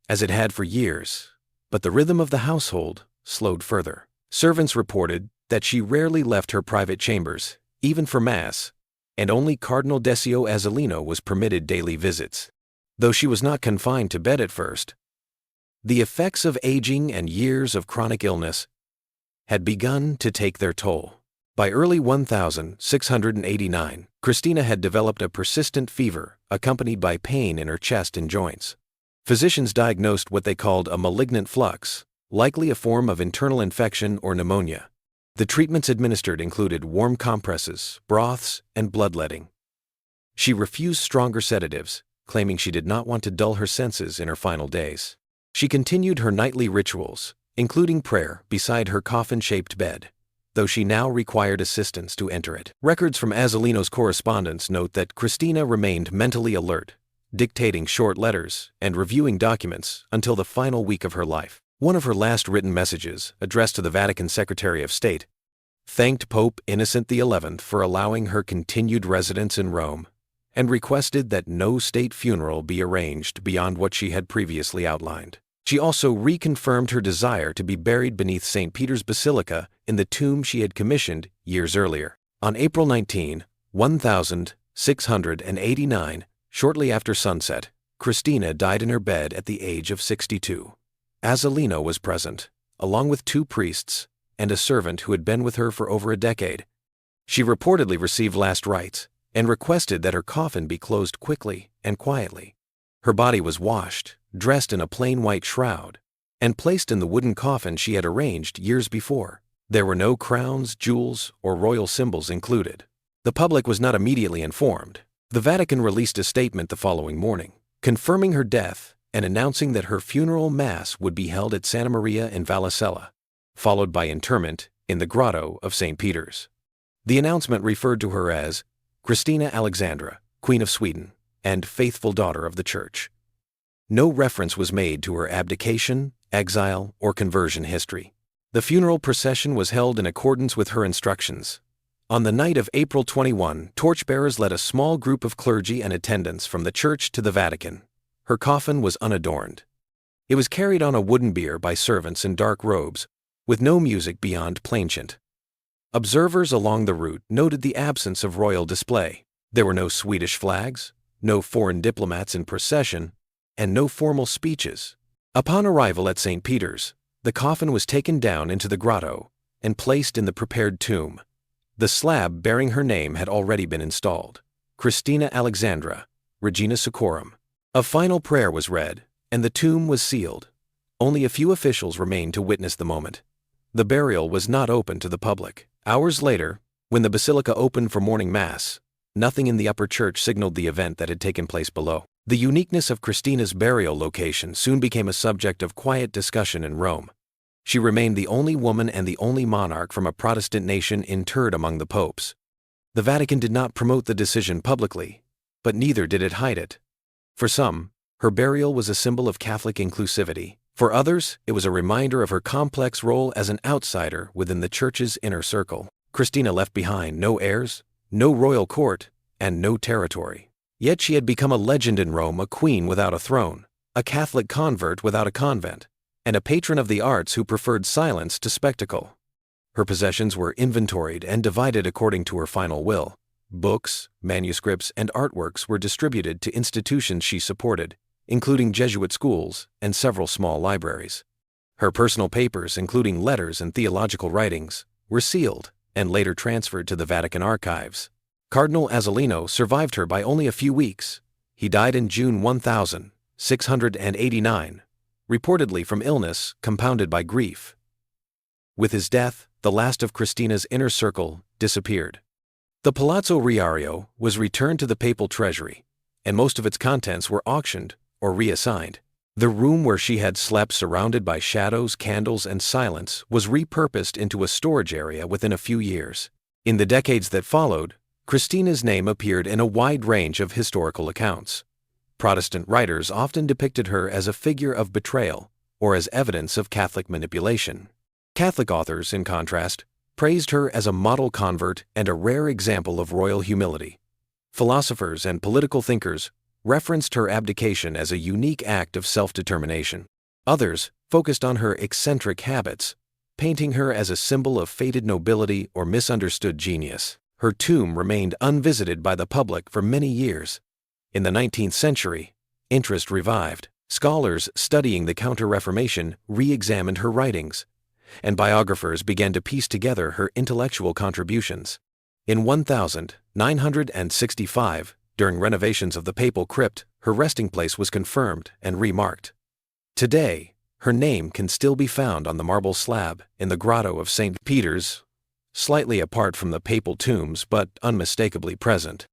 [SPEAKER 1] as it had for years, but the rhythm of the household slowed further. Servants reported that she rarely left her private chambers, even for Mass, and only Cardinal Decio Azzolino was permitted daily visits. Though she was not confined to bed at first, the effects of aging and years of chronic illness had begun to take their toll. By early 1689, Christina had developed a persistent fever accompanied by pain in her chest and joints. Physicians diagnosed what they called a malignant flux, likely a form of internal infection or pneumonia. The treatments administered included warm compresses, broths, and bloodletting. She refused stronger sedatives, claiming she did not want to dull her senses in her final days. She continued her nightly rituals, including prayer, beside her coffin-shaped bed, though she now required assistance to enter it. Records from Azzolino's correspondence note that Christina remained mentally alert, dictating short letters and reviewing documents until the final week of her life. One of her last written messages, addressed to the Vatican Secretary of State, thanked Pope Innocent XI for allowing her continued residence in Rome and requested that no state funeral be arranged beyond what she had previously outlined. She also reconfirmed her desire to be buried beneath St. Peter's Basilica in the tomb she had commissioned years earlier. On April 19, 1689, shortly after sunset, Christina died in her bed at the age of 62. Azzolino was present, along with 2 priests and a servant who had been with her for over a decade. She reportedly received last rites and requested that her coffin be closed quickly and quietly. Her body was washed, dressed in a plain white shroud, and placed in the wooden coffin she had arranged years before. There were no crowns, jewels, or royal symbols included. The public was not immediately informed. The Vatican released a statement the following morning, confirming her death and announcing that her funeral mass would be held at Santa Maria in Vallicella, followed by interment in the grotto of St. Peter's. The announcement referred to her as Christina Alexandra, Queen of Sweden, and faithful daughter of the Church. No reference was made to her abdication, exile, or conversion history. The funeral procession was held in accordance with her instructions. On the night of April 21, torchbearers led a small group of clergy and attendants from the church to the Vatican. Her coffin was unadorned. It was carried on a wooden bier by servants in dark robes, with no music beyond plainchant. Observers along the route noted the absence of royal display. There were no Swedish flags, no foreign diplomats in procession, and no formal speeches. Upon arrival at St. Peter's, the coffin was taken down into the grotto and placed in the prepared tomb. The slab bearing her name had already been installed: Christina Alexandra, Regina Seclorum. A final prayer was read, and the tomb was sealed. Only a few officials remained to witness the moment. The burial was not open to the public. Hours later, when the basilica opened for morning mass, nothing in the upper church signaled the event that had taken place below. The uniqueness of Christina's burial location soon became a subject of quiet discussion in Rome. She remained the only woman and the only monarch from a Protestant nation interred among the popes. The Vatican did not promote the decision publicly, but neither did it hide it. For some, her burial was a symbol of Catholic inclusivity. For others, it was a reminder of her complex role as an outsider within the Church's inner circle. Christina left behind no heirs, no royal court, and no territory. Yet she had become a legend in Rome, a queen without a throne, a Catholic convert without a convent, and a patron of the arts who preferred silence to spectacle. Her possessions were inventoried and divided according to her final will. Books, manuscripts, and artworks were distributed to institutions she supported, including Jesuit schools and several small libraries. Her personal papers, including letters and theological writings, were sealed and later transferred to the Vatican archives. Cardinal Azzolino survived her by only a few weeks. He died in June 1689, reportedly from illness compounded by grief. With his death, the last of Christina's inner circle disappeared. The Palazzo Riario was returned to the papal treasury, and most of its contents were auctioned or reassigned. The room where she had slept surrounded by shadows, candles, and silence was repurposed into a storage area within a few years. In the decades that followed, Christina's name appeared in a wide range of historical accounts. Protestant writers often depicted her as a figure of betrayal or as evidence of Catholic manipulation. Catholic authors, in contrast, praised her as a model convert and a rare example of royal humility. Philosophers and political thinkers referenced her abdication as a unique act of self-determination. Others focused on her eccentric habits, painting her as a symbol of faded nobility or misunderstood genius. Her tomb remained unvisited by the public for many years. In the 19th century, interest revived. Scholars studying the Counter-Reformation re-examined her writings, and biographers began to piece together her intellectual contributions. In 1965, during renovations of the papal crypt, her resting place was confirmed and remarked. Today, her name can still be found on the marble slab in the grotto of St. Peter's, slightly apart from the papal tombs but unmistakably present.